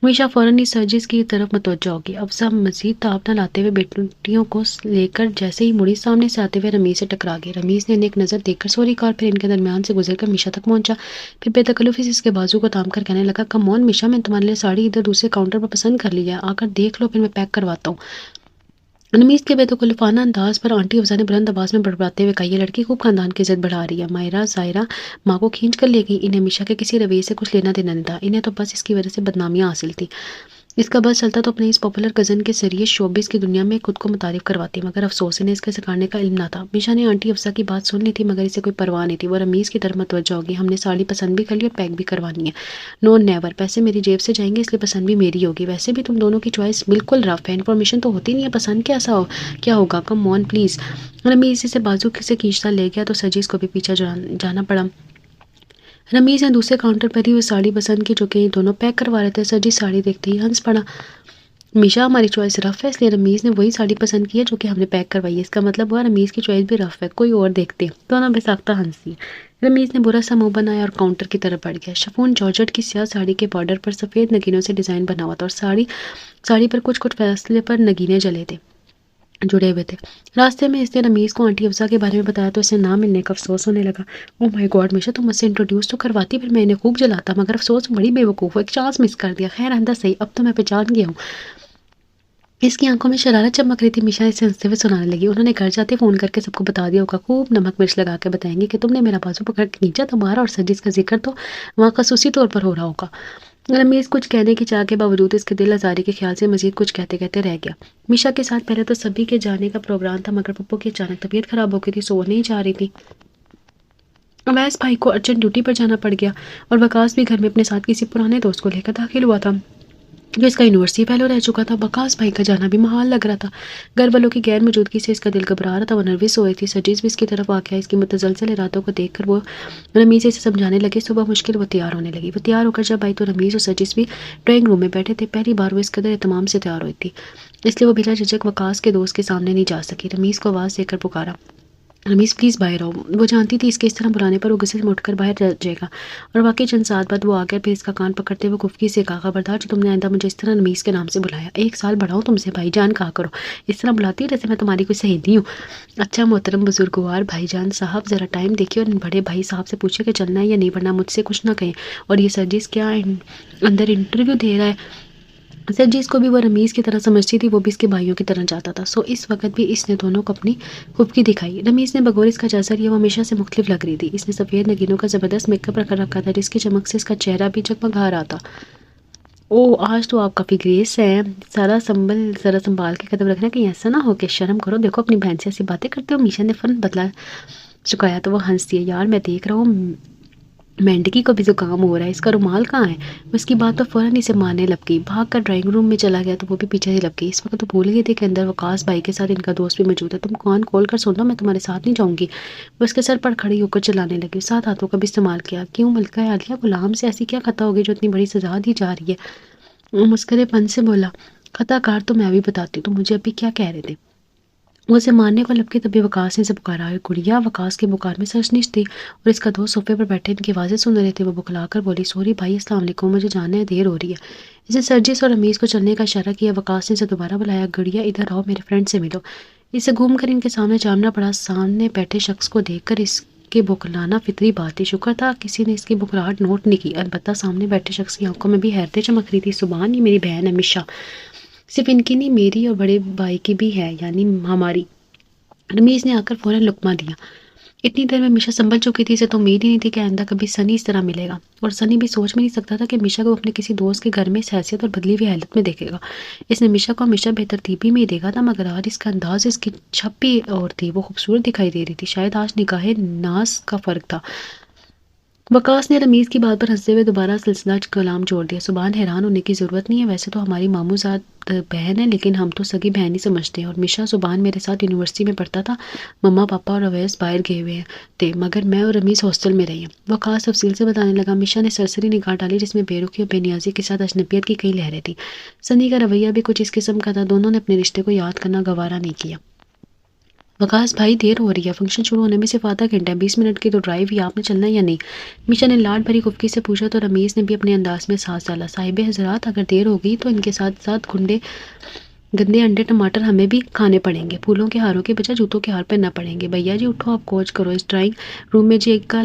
میشا فوراً ہی سرجیز کی طرف متوجہ ہوگی. افضا مزید تاب نہ لاتے ہوئے بیٹیوں کو لے کر جیسے ہی مڑی سامنے سے آتے ہوئے رمیز سے ٹکرا گئی. رمیز نے انہیں ایک نظر دیکھ کر سوری کہا، پھر ان کے درمیان سے گزر کر میشا تک پہنچا. پھر بے تکلفی سے اس کے بازو کو تام کر کہنے لگا، کم آن میشا، میں نے تمہارے لیے ساڑی ادھر دوسرے کاؤنٹر پر پسند کر لی ہے، آ کر دیکھ لو پھر میں پیک کرواتا ہوں. رمیز کے بے تکلفانہ انداز پر آنٹی افضا نے بلند آواز میں بڑبڑاتے ہوئے کہا، یہ لڑکی خوب خاندان کی عزت بڑھا رہی ہے. مائرہ زائرہ ماں کو کھینچ کر لے گئی. انہیں میشا کے کسی رویے سے کچھ لینا دینا نہیں تھا. انہیں تو بس اس کی وجہ سے بدنامیاں حاصل تھی. اس کا بس چلتا تو اپنے اس پاپولر کزن کے ذریعے شوبز کی دنیا میں خود کو متعارف کرواتی، مگر افسوس انہیں اس کے سکھانے کا علم نہ تھا۔ میشا نے آنٹی افسا کی بات سن لی تھی مگر اسے کوئی پرواہ نہیں تھی۔ وہ رمیز کی طرف متوجہ ہوگی، ہم نے ساڑی پسند بھی کر لی اور پیک بھی کروانی ہے۔ نو نیور، پیسے میری جیب سے جائیں گے اس لیے پسند بھی میری ہوگی۔ ویسے بھی تم دونوں کی چوائس بالکل رف ہے، انفارمیشن تو ہوتی نہیں ہے پسند کیسا ہو کیا ہوگا، کم آن پلیز۔ رمیز اسے بازو سے کھینچتا لے گیا تو سجیز کو بھی پیچھے جانا پڑا۔ رمیز نے دوسرے کاؤنٹر پر ہی وہ ساڑی پسند کی جو کہ دونوں پیک کروا رہے تھے۔ سجیز ساڑی دیکھتے ہی ہنس پڑا۔ میشا ہماری چوائس رف ہے اس لیے رمیز نے وہی ساڑی پسند کی ہے جو کہ ہم نے پیک کروائی ہے، اس کا مطلب ہوا رمیز کی چوائس بھی رف ہے، کوئی اور دیکھتے ہیں۔ دونوں بے ساختہ ہنسی۔ رمیز نے برا سا منہ بنایا اور کاؤنٹر کی طرف بڑھ گیا۔ شفون جارجٹ کی سیاہ ساڑی کے بارڈر پر سفید نگینوں سے ڈیزائن بنا ہوا تھا اور ساڑی پر کچھ فاصلے پر نگینے جڑے ہوئے تھے۔ راستے میں اس نے رمیز کو آنٹی افزا کے بارے میں بتایا تو اسے نہ ملنے کا افسوس ہونے لگا۔ او مائی گاڈ میشا، تم مجھ سے انٹروڈیوس تو کرواتی، پھر میں انہیں خوب جلاتا، مگر افسوس بڑی بے وقوف ہو، ایک چانس مس کر دیا۔ خیر آئندہ صحیح، اب تو میں پہچان گیا ہوں۔ اس کی آنکھوں میں شرارت چمک رہی تھی۔ میشا اسے ہنستے ہوئے سنانے لگی، انہوں نے گھر جاتے فون کر کے سب کو بتا دیا ہوگا، خوب نمک مرچ لگا کے بتائیں گے کہ تم نے میرا بازو پکڑ کے کھینچا، تمہارا اور سجیز کا ذکر تو وہاں خصوصی طور پر ہو رہا ہوگا۔ رمیز کچھ کہنے کی چاہ کے باوجود اس کے دل آزاری کے خیال سے مزید کچھ کہتے کہتے رہ گیا۔ میشا کے ساتھ پہلے تو سبھی کے جانے کا پروگرام تھا مگر پپو کی اچانک طبیعت خراب ہو گئی تھی، سو وہ نہیں جا رہی تھی۔ اویس بھائی کو ارجنٹ ڈیوٹی پر جانا پڑ گیا اور وکاس بھی گھر میں اپنے ساتھ کسی پرانے دوست کو لے کر داخل ہوا تھا جو اس کا یونیورسٹی فیلو رہ چکا تھا۔ وکاس بھائی کا جانا بھی محال لگ رہا تھا۔ گھر والوں کی غیر موجودگی سے اس کا دل گھبرا رہا تھا، وہ نروس ہو رہی تھی۔ سجیز بھی اس کی طرف آ گیا۔ اس کی متزلزل ارادوں کو دیکھ کر وہ رمیز سے سمجھانے لگے، صبح مشکل وہ تیار ہونے لگی۔ وہ تیار ہو کر جب آئی تو رمیز اور سجیز بھی ڈرائنگ روم میں بیٹھے تھے۔ پہلی بار وہ اس قدر اہتمام سے تیار ہوئی تھی، اس لیے وہ بلا جھجک وکاس کے دوست کے سامنے نہیں جا سکی۔ رمیز کو آواز دے کر پکارا، رمیز پلیز باہر آؤ۔ وہ جانتی تھی اس کے اس طرح بلانے پر وہ غصے سے اٹھ کر باہر جائے گا، اور واقعی چند ساتھ بعد وہ آ گیا۔ پھر اس کا کان پکڑتے ہوئے خفگی سے کہا، خبردار جو تم نے آئندہ مجھے اس طرح رمیز کے نام سے بلایا، 1 سال بڑا ہوں تم سے، بھائی جان کہا کرو، اس طرح بلاتی ہے جیسے میں تمہاری کوئی سہیلی ہوں۔ اچھا محترم بزرگوار بھائی جان صاحب، ذرا ٹائم دیکھیے اور ان بڑے بھائی صاحب سے پوچھے کہ چلنا ہے یا نہیں، ورنہ مجھ سے کچھ نہ کہیں۔ اور یہ سرجیز کیا اندر انٹرویو دے رہا ہے؟ سرجیز کو بھی وہ رمیز کی طرح سمجھتی تھی، وہ بھی اس کے بھائیوں کی طرح جاتا تھا، سو اس وقت بھی اس نے دونوں کو اپنی خفگی دکھائی۔ رمیز نے بغور اس کا جائزہ لیا، وہ ہمیشہ سے مختلف لگ رہی تھی۔ اس نے سفید نگینوں کا زبردست میک اپ رکھ رکھا تھا جس کی چمک سے اس کا چہرہ بھی جگمگا رہا تھا۔ او آج تو آپ کافی گریس ہیں، ذرا سنبھال کے قدم رکھنا، کہیں ایسا نہ ہو کہ شرم کرو، دیکھو اپنی بہن سے ایسی باتیں کرتے ہو۔ میشا نے فن بدلا چکایا تو وہ ہنس دیا، یار میں دیکھ رہا ہوں مینڈکی کو بھی زکام ہو رہا ہے، اس کا رومال کہاں ہے؟ وہ اس کی بات تو فوراً اسے مارنے لگ گئی، بھاگ کر ڈرائنگ روم میں چلا گیا تو وہ بھی پیچھے سے لگ گئی۔ اس وقت تو بھول گئی تھی کہ اندر وکاس بھائی کے ساتھ ان کا دوست بھی موجود ہے۔ تم کان کھول کر سن لو، میں تمہارے ساتھ نہیں جاؤں گی۔ وہ اس کے سر پر کھڑی ہو کر چلانے لگی، ساتھ ہاتھوں کا بھی استعمال کیا۔ کیوں ملکہ عالیہ، غلام سے ایسی کیا خطا ہوگی جو اتنی بڑی سزا دی جا رہی ہے؟ وہ مسکرے پن سے بولا، خطا کار تو میں بھی بتاتی ہوں، تم مجھے ابھی کیا کہہ رہے تھے؟ وہ اسے مارنے کو لپکی تبھی وکاس نے اسے پکارا، گڑیا۔ وکاس کے بخار میں سرشنش تھی اور اس کا دوست صوفے پر بیٹھے ان کی آوازیں سن رہے تھے۔ وہ بکلا کر بولی، سوری بھائی، السلام علیکم، مجھے جانا ہے، دیر ہو رہی ہے۔ اس نے سرجیس اور رمیز کو چلنے کا اشارہ کیا۔ وکاس نے اسے دوبارہ بلایا، گڑیا ادھر آؤ، میرے فرینڈ سے ملو۔ اسے گھوم کر ان کے سامنے جامنا پڑا۔ سامنے بیٹھے شخص کو دیکھ کر اس کے بکلانا فطری بات تھی، شکر تھا کسی نے اس کی بکلاہٹ نوٹ نہیں کی۔ البتہ سامنے بیٹھے شخص کی آنکھوں میں بھی حیرتیں چمک رہی تھی۔ سبحان، یہ میری بہن ہے میشا، صرف ان کی نہیں میری اور بڑے بھائی کی بھی ہے، یعنی ہماری۔ رمیز نے آ کر فوراً لقمہ دیا۔ اتنی دیر میں میشا سنبھل چکی تھی، اسے تو امید ہی نہیں تھی کہ آئندہ کبھی سنی اس طرح ملے گا، اور سنی بھی سوچ میں نہیں سکتا تھا کہ میشا کو اپنے کسی دوست کے گھر میں اس حیثیت اور بدلی ہوئی حالت میں دیکھے گا۔ اس نے میشا کو ہمیشہ بہتر ترتیبی میں ہی دیکھا تھا، مگر آج اس کا انداز، اس کی چھپ بھی اور تھی، وہ خوبصورت دکھائی دے رہی تھی۔ شاید آج نگاہ ناز کا فرق تھا۔ وکاس نے رمیز کی بات پر ہنستے ہوئے دوبارہ سلسلہ کلام جوڑ دیا، سبحان، حیران ہونے کی ضرورت نہیں ہے، ویسے تو ہماری ماموں زاد بہن ہے لیکن ہم تو سگی بہن ہی سمجھتے ہیں، اور میشا سبحان میرے ساتھ یونیورسٹی میں پڑھتا تھا، مما پاپا اور اویس باہر گئے ہوئے تھے مگر میں اور رمیز ہاسٹل میں رہی ہیں۔ وکاس تفصیل سے بتانے لگا۔ میشا نے سرسری نگاہ ڈالی جس میں بے رخی اور بے نیازی کے ساتھ اجنبیت کی کئی لہریں تھیں۔ سنی کا رویہ بھی کچھ اس قسم کا تھا، دونوں نے اپنے رشتے کو یاد کرنا گوارا نہیں کیا۔ وکاس بھائی، دیر ہو رہی ہے، فنکشن شروع ہونے میں صرف آدھا گھنٹہ ہے، 20 منٹ کی تو ڈرائیو ہی، آپ نے چلنا ہے یا نہیں؟ میشا نے لاڈ بھری خفگی سے پوچھا تو رمیز نے بھی اپنے انداز میں سانس ڈالا، صاحب حضرات، اگر دیر ہو گئی تو ان کے ساتھ ساتھ گندے انڈے ٹماٹر ہمیں بھی کھانے پڑیں گے، پھولوں کے ہاروں کے بجائے جوتوں کے ہار پہننا پڑیں گے۔ بھیا جی اٹھو، آپ کوچ کرو، اس ڈرائنگ روم میں جی کا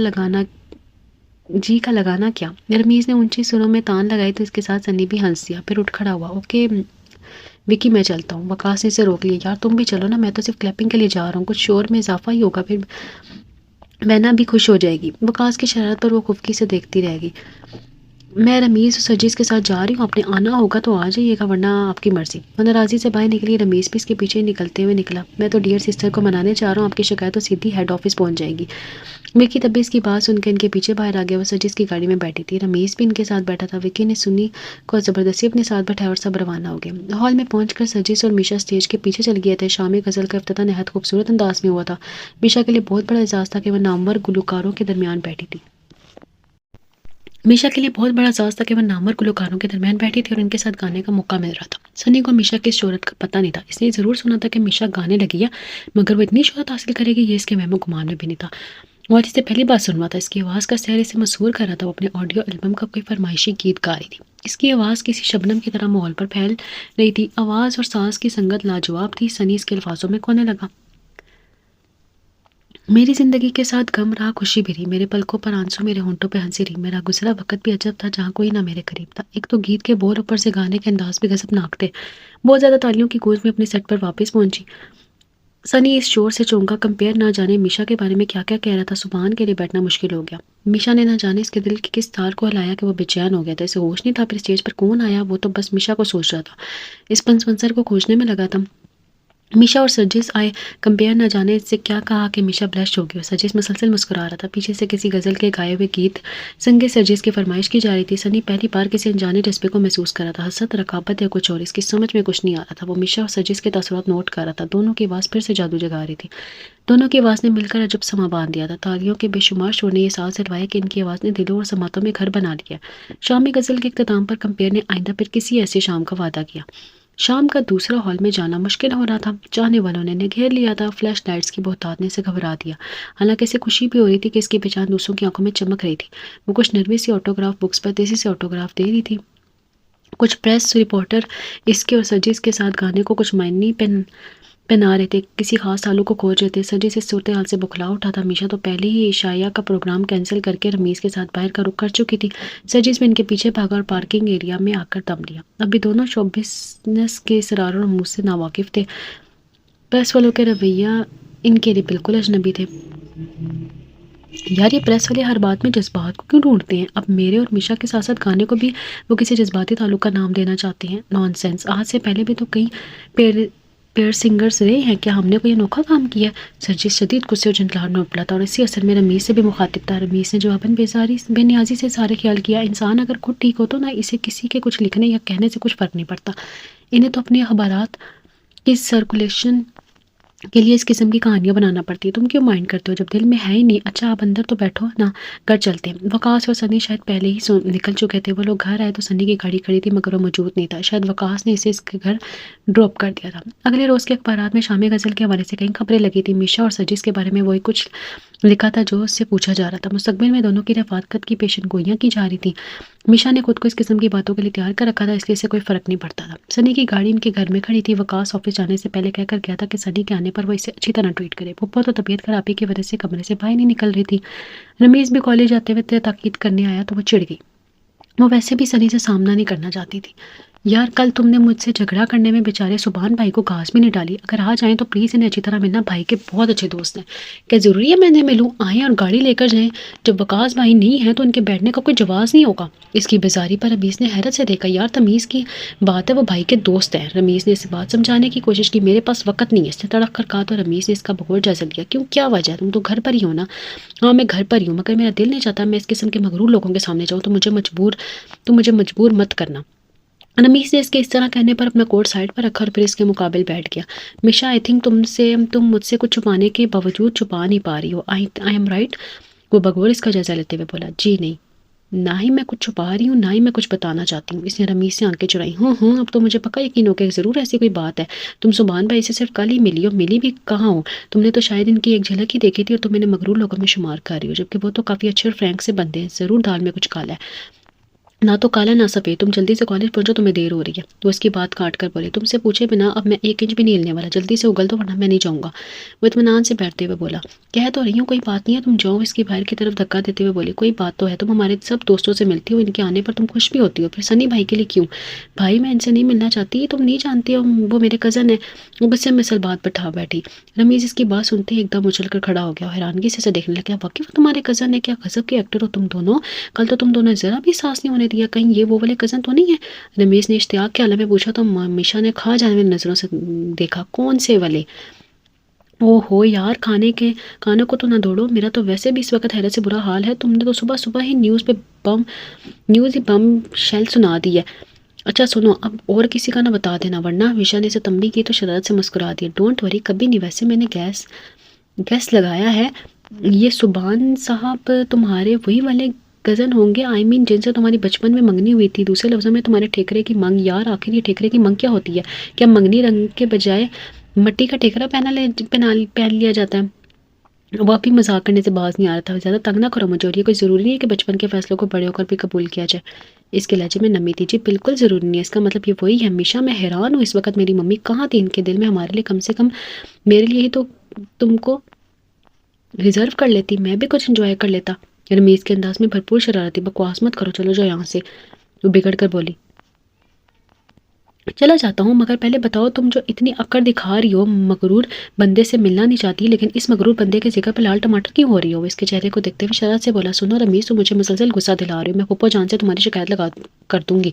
لگانا کیا؟ رمیز نے اونچی سروں میں تان لگائی تو اس کے ساتھ سنی بھی ہنس دیا، پھر اٹھ کھڑا ہوا، اوکے وکی میں چلتا ہوں۔ وکاس نے اسے روک لیا، یار تم بھی چلو نا، میں تو صرف کلیپنگ کے لیے جا رہا ہوں، کچھ شور میں اضافہ ہی ہوگا، پھر وینا بھی خوش ہو جائے گی۔ وکاس کی شرارت پر وہ خفگی سے دیکھتی رہ گئی۔ میں رمیز اور سرجیز کے ساتھ جا رہی ہوں، آپ نے آنا ہوگا تو آ جائیے گا ورنہ آپ کی مرضی۔ وہ ناراضی سے باہر نکلی، رمیز بھی اس کے پیچھے نکلتے ہوئے نکلا۔ میں تو ڈیئر سسٹر کو منانے چاہ رہا ہوں، آپ کی شکایت تو سیدھی ہیڈ آفس پہنچ جائے گی۔ وکی تب بھی اس کی بات سن کے ان کے پیچھے باہر آ گیا۔ وہ سرجیز کی گاڑی میں بیٹھی تھی، رمیز بھی ان کے ساتھ بیٹھا تھا۔ وکی نے سنی کو زبردستی اپنے ساتھ بیٹھایا اور سب روانہ ہو گئے۔ ہال میں پہنچ کر سرجیز اور میشا اسٹیج کے پیچھے چل گئے تھے۔ شامی غزل کا افتتاح نہایت خوبصورت انداز میں ہوا تھا۔ میشا کے لیے بہت بڑا اعزاز تھا کہ وہ نامور گلوکاروں کے درمیان بیٹھی تھی۔ میشا کے لیے بہت بڑا اعزاز تھا کہ وہ نامور گلوکاروں کے درمیان بیٹھی تھی اور ان کے ساتھ گانے کا موقع مل رہا تھا۔ سنی کو میشا کی شہرت کا پتہ نہیں تھا، اس نے ضرور سنا تھا کہ میشا گانے لگی ہے، مگر وہ اتنی شہرت حاصل کرے گی یہ اس کے وہم و گمان میں بھی نہیں تھا۔ وہ آج سے پہلی بار سن رہا تھا، اس کی آواز کا سحر اسے مسحور کر رہا تھا۔ وہ اپنے آڈیو البم کا کوئی فرمائشی گیت گا رہی تھی، اس کی آواز کسی شبنم کی طرح ماحول پر پھیل رہی تھی۔ آواز اور ساز کی سنگت لاجواب تھی۔ سنی اس کے الفاظوں میں کھونے لگا۔ میری زندگی کے ساتھ غم رہا، خوشی بھی رہی، میرے پلکوں پر آنسو، میرے ہونٹوں پہ ہنسی رہی، میرا گزرا وقت بھی عجب تھا جہاں کوئی نہ میرے قریب تھا۔ ایک تو گیت کے بول، اوپر سے گانے کے انداز بھی غضبناک تھے۔ بہت زیادہ تالیوں کی گونج میں اپنے سیٹ پر واپس پہنچی۔ سنی اس شور سے چونکا، کمپیئر نہ جانے میشا کے بارے میں کیا کیا کہہ رہا تھا، زبان کے لیے بیٹھنا مشکل ہو گیا۔ میشا نے نہ جانے اس کے دل کی کس تار کو ہلایا کہ وہ بے چین ہو گیا تھا، اسے ہوش نہیں تھا پھر اسٹیج پر کون آیا، وہ تو بس میشا کو سوچ رہا تھا، اس پنس منظر کو کھوجنے میں لگا تھا۔ میشا اور سرجس آئے، کمپیئر نہ جانے اس سے کیا کہا کہ میشا بلش ہو گئی اور سرجس مسلسل مسکرا رہا تھا۔ پیچھے سے کسی غزل کے گائے ہوئے گیت سنگے سرجس کی فرمائش کی جا رہی تھی۔ سنی پہلی بار کسی انجانے جذبے کو محسوس کر رہا تھا، حسرت، رقابت یا کچھ اور، اس کی سمجھ میں کچھ نہیں آ رہا تھا۔ وہ میشا اور سرجس کے تاثرات نوٹ کر رہا تھا، دونوں کی آواز پھر سے جادو جگا رہی تھی، دونوں کی آواز نے مل کر عجب سما باندھ دیا تھا۔ تالیوں کے بے شمار شور نے یہ ساز دلوایا کہ ان کی آواز نے دلوں اور سماعتوں میں گھر بنا لیا۔ شامی غزل کے اختتام پر کمپیئر نے آئندہ پھر کسی ایسی شام کا وعدہ کیا۔ شام کا دوسرا ہال میں جانا مشکل ہو رہا تھا، چاہنے والوں نے گھیر لیا تھا، فلیش لائٹس کی بہتات نے اسے گھبرا دیا۔ حالانکہ اسے خوشی بھی ہو رہی تھی کہ اس کی پہچان دوسروں کی آنکھوں میں چمک رہی تھی۔ وہ کچھ نروس سی آٹوگراف بکس پر تیزی سے آٹوگراف دے رہی تھی، کچھ پریس رپورٹر اس کے اور سرجس کے ساتھ گانے کو کچھ معنی پہنا رہے تھے، کسی خاص تعلق کو کھوج رہے تھے۔ سرجس اس صورتحال سے بکھلا اٹھا تھا۔ میشا تو پہلے ہی عشائیہ کا پروگرام کینسل کر کے رمیز کے ساتھ باہر کا رخ کر چکی تھی۔ سرجس بھی ان کے پیچھے بھاگا اور پارکنگ ایریا میں آ کر دم لیا۔ ابھی دونوں شو بزنس کے اسرار اور امور سے ناواقف تھے، پریس والوں کے رویہ ان کے لیے بالکل اجنبی تھے۔ یار یہ پریس والے ہر بات میں جذبات کو کیوں ڈھونڈتے ہیں؟ اب میرے اور میشا کے ساتھ ساتھ گانے کو بھی وہ کسی جذباتی تعلق کا نام دینا چاہتے ہیں۔ نان سینس، آج سے پہلے بھی تو کئی پیئر سنگرز رہے ہیں، کیا ہم نے کوئی انوکھا کام کیا ہے؟ سرجس شدید غصے اور جھنجھلاہٹ میں اپلا تھا اور اسی اثر میں رمیز سے بھی مخاطب تھا۔ رمیز نے جواباً بے نیازی سے سارے خیال کیا، انسان اگر خود ٹھیک ہو تو نہ اسے کسی کے کچھ لکھنے یا کہنے سے کچھ فرق نہیں پڑتا، انہیں تو اپنی اخبارات کی سرکولیشن کے لیے اس قسم کی کہانیاں بنانا پڑتی ہے۔ تم کیوں مائنڈ کرتے ہو جب دل میں ہے ہی نہیں؟ اچھا آپ اندر تو بیٹھو نا، گھر چلتے ہیں۔ وقاص اور سنی شاید پہلے ہی نکل چکے تھے۔ وہ لوگ گھر آئے تو سنی کی گاڑی کھڑی تھی مگر وہ موجود نہیں تھا، شاید وقاص نے اسے اس کے گھر ڈراپ کر دیا تھا۔ اگلے روز کے اخبارات میں شامی غزل کے حوالے سے کئی خبریں لگی تھی۔ میشا اور سرجس کے بارے میں وہی کچھ لکھا تھا جو اس سے پوچھا جا رہا تھا۔ مستقبل میں دونوں کی رفاقت کی پیشن گوئیاں کی جا رہی تھیں۔ میشا نے خود کو اس قسم کی باتوں کے لیے تیار کر رکھا تھا، اس لیے اسے کوئی فرق نہیں پڑتا تھا۔ سنی کی گاڑی ان کے گھر میں کھڑی تھی۔ وقاص آفس جانے سے پہلے کہہ کر گیا تھا کہ سنی کے آنے پر وہ اسے اچھی طرح ٹریٹ کرے۔ پھپھا تو طبیعت خرابی کی وجہ سے کمرے سے باہر نہیں نکل رہی تھی۔ رمیز بھی کالج جاتے ہوئے تاکید کرنے آیا تو وہ چڑ گئی، وہ ویسے بھی سنی سے سامنا نہیں کرنا چاہتی تھی۔ یار کل تم نے مجھ سے جھگڑا کرنے میں بیچارے سبحان بھائی کو گھاس بھی نہیں ڈالی، اگر آ جائیں تو پلیز انہیں اچھی طرح ملنا، بھائی کے بہت اچھے دوست ہیں، کیا ضروری ہے میں انہیں ملوں؟ آئیں اور گاڑی لے کر جائیں، جب وقاص بھائی نہیں ہیں تو ان کے بیٹھنے کا کوئی جواز نہیں ہوگا۔ اس کی بیزاری پر رمیز نے حیرت سے دیکھا۔ یار تمیز کی بات ہے، وہ بھائی کے دوست ہیں۔ رمیز نے اسے بات سمجھانے کی کوشش کی۔ میرے پاس وقت نہیں ہے، اس نے تڑک کر کہا تو رمیز نے اس کا بغور جائزہ لیا۔ کیوں، کیا وجہ ہے؟ تم تو گھر پر ہی ہو نا؟ ہاں میں گھر پر ہی ہوں، مگر میرا دل نہیں چاہتا میں اس قسم کے مغرور لوگوں کے سامنے جاؤں، تو مجھے مجبور مت کرنا۔ رمیز نے اس کے اس طرح کہنے پر اپنا کوٹ سائڈ پر رکھا اور پھر اس کے مقابل بیٹھ گیا۔ میشا آئی تھنک تم مجھ سے کچھ چھپانے کے باوجود چھپا نہیں پا رہی ہو، آئی ایم رائٹ؟ وہ بغور اس کا جائزہ لیتے ہوئے بولا۔ جی نہیں، نہ ہی میں کچھ چھپا رہی ہوں، نہ ہی میں کچھ بتانا چاہتی ہوں۔ اس نے رمیز سے آنکھیں چڑھائی۔ ہوں اب تو مجھے پکا یقین ہو کہ ضرور ایسی کوئی بات ہے، تم سبحان بھائی سے صرف کل ہی ملی ہو، ملی بھی کہاں ہو؟ تم نے تو شاید ان کی ایک جھلک ہی دیکھی تھی اور تم انہیں مغرور لوگوں میں شمار کر رہی ہو، جبکہ وہ تو کافی اچھے اور فرینک سے بندے ہیں، ضرور دال میں کچھ کالا ہے، نہ تو کالا نہ سفید۔ تم جلدی سے کالج پہنچو، تمہیں دیر ہو رہی ہے۔ تو اس کی بات کاٹ کر بولے، تم سے پوچھے بنا اب میں ایک انچ بھی نہیں ہلنے والا، جلدی سے اگل دو ورنہ میں نہیں جاؤں گا۔ وہ اطمینان سے بیٹھتے ہوئے بولا، کہہ تو رہی ہوں کوئی بات نہیں ہے، تم جاؤ۔ اس کی باہر کی طرف دھکا دیتے ہوئے بولی، کوئی بات تو ہے، تم ہمارے سب دوستوں سے ملتی ہو، ان کے آنے پر تم خوش بھی ہوتی ہو، پھر سنی بھائی کے لیے کیوں؟ بھائی میں ان سے نہیں ملنا چاہتی، تم نہیں جانتی ہو، وہ میرے کزن ہے۔ وہ غصے میں مثل بات پر ٹھا بیٹھی۔ رمیز اس کی بات سنتے ہی ایک دم اچھل کر کھڑا ہو گیا، حیرانگی سے اسے دیکھنے لگا۔ واقعی وہ تمہارے کزن ہے؟ کیا غضب کے ایکٹر ہو تم دونوں، کل تو تم دونوں ذرا بھی سانس نہیں ہونے دی۔ دیا کہیں یہ وہ والے کزن تو نہیں ہے؟ رمیش نے اشتیاق کے عالم میں پوچھا تو میشا نے کھا جانے والی نظروں سے دیکھا. کون سے والے؟ او ہو یار، کھانے کو تو نہ دوڑو، میرا تو ویسے بھی اس وقت حیرت سے برا حال ہے. تم نے تو صبح صبح ہی نیوز ہی بم شیل سنا دی ہے. اچھا سنو، اب اور کسی کا نہ بتا دینا ورنہ. میشا نے اسے تنبیہ کی تو شرارت سے مسکرا دیا. ڈونٹ وری، کبھی نہیں. ویسے میں نے گیس لگایا ہے، یہ سبحان صاحب تمہارے وہی والے کزن ہوں گے، جن سے تمہاری بچپن میں منگنی ہوئی تھی. دوسرے لفظوں میں تمہارے ٹھیکرے کی منگ. یار آخر یہ ٹھیکرے کی منگ کیا ہوتی ہے؟ کیا منگنی رنگ کے بجائے مٹی کا ٹھیکرا پہن لیا جاتا ہے؟ وہ ابھی مذاق کرنے سے باز نہیں آ رہا تھا. زیادہ تنگ نہ کرو مجھے، اور یہ کوئی ضروری نہیں ہے کہ بچپن کے فیصلوں کو بڑے ہو کر بھی قبول کیا جائے. اس کے لہجے میں نمی تھی. جی بالکل ضروری نہیں ہے، اس کا مطلب یہ وہی ہے. ہمیشہ میں حیران ہوں اس وقت میری ممی کہاں تھی. ان کے دل میں ہمارے لیے کم سے کم میرے لیے ہی تو تم کو ریزرو کر لیتی، میں بھی کچھ انجوائے کر لیتا. رمیز کے انداز میں بھرپور شرارتی. بکواس مت کرو، چلو جاؤ یہاں سے. وہ بگڑ کر بولی. چلا جاتا ہوں، مگر پہلے بتاؤ تم جو اتنی اکڑ دکھا رہی ہو مغرور بندے سے ملنا نہیں چاہتی، لیکن اس مغرور بندے کے ذکر پہ لال ٹماٹر کیوں ہو رہی ہو؟ اس کے چہرے کو دیکھتے ہوئے شرارت سے بولا. سنو رمیز، تم مجھے مسلسل غصہ دلا رہی ہو. میں پھپھو جان سے تمہاری شکایت کر دوں گی.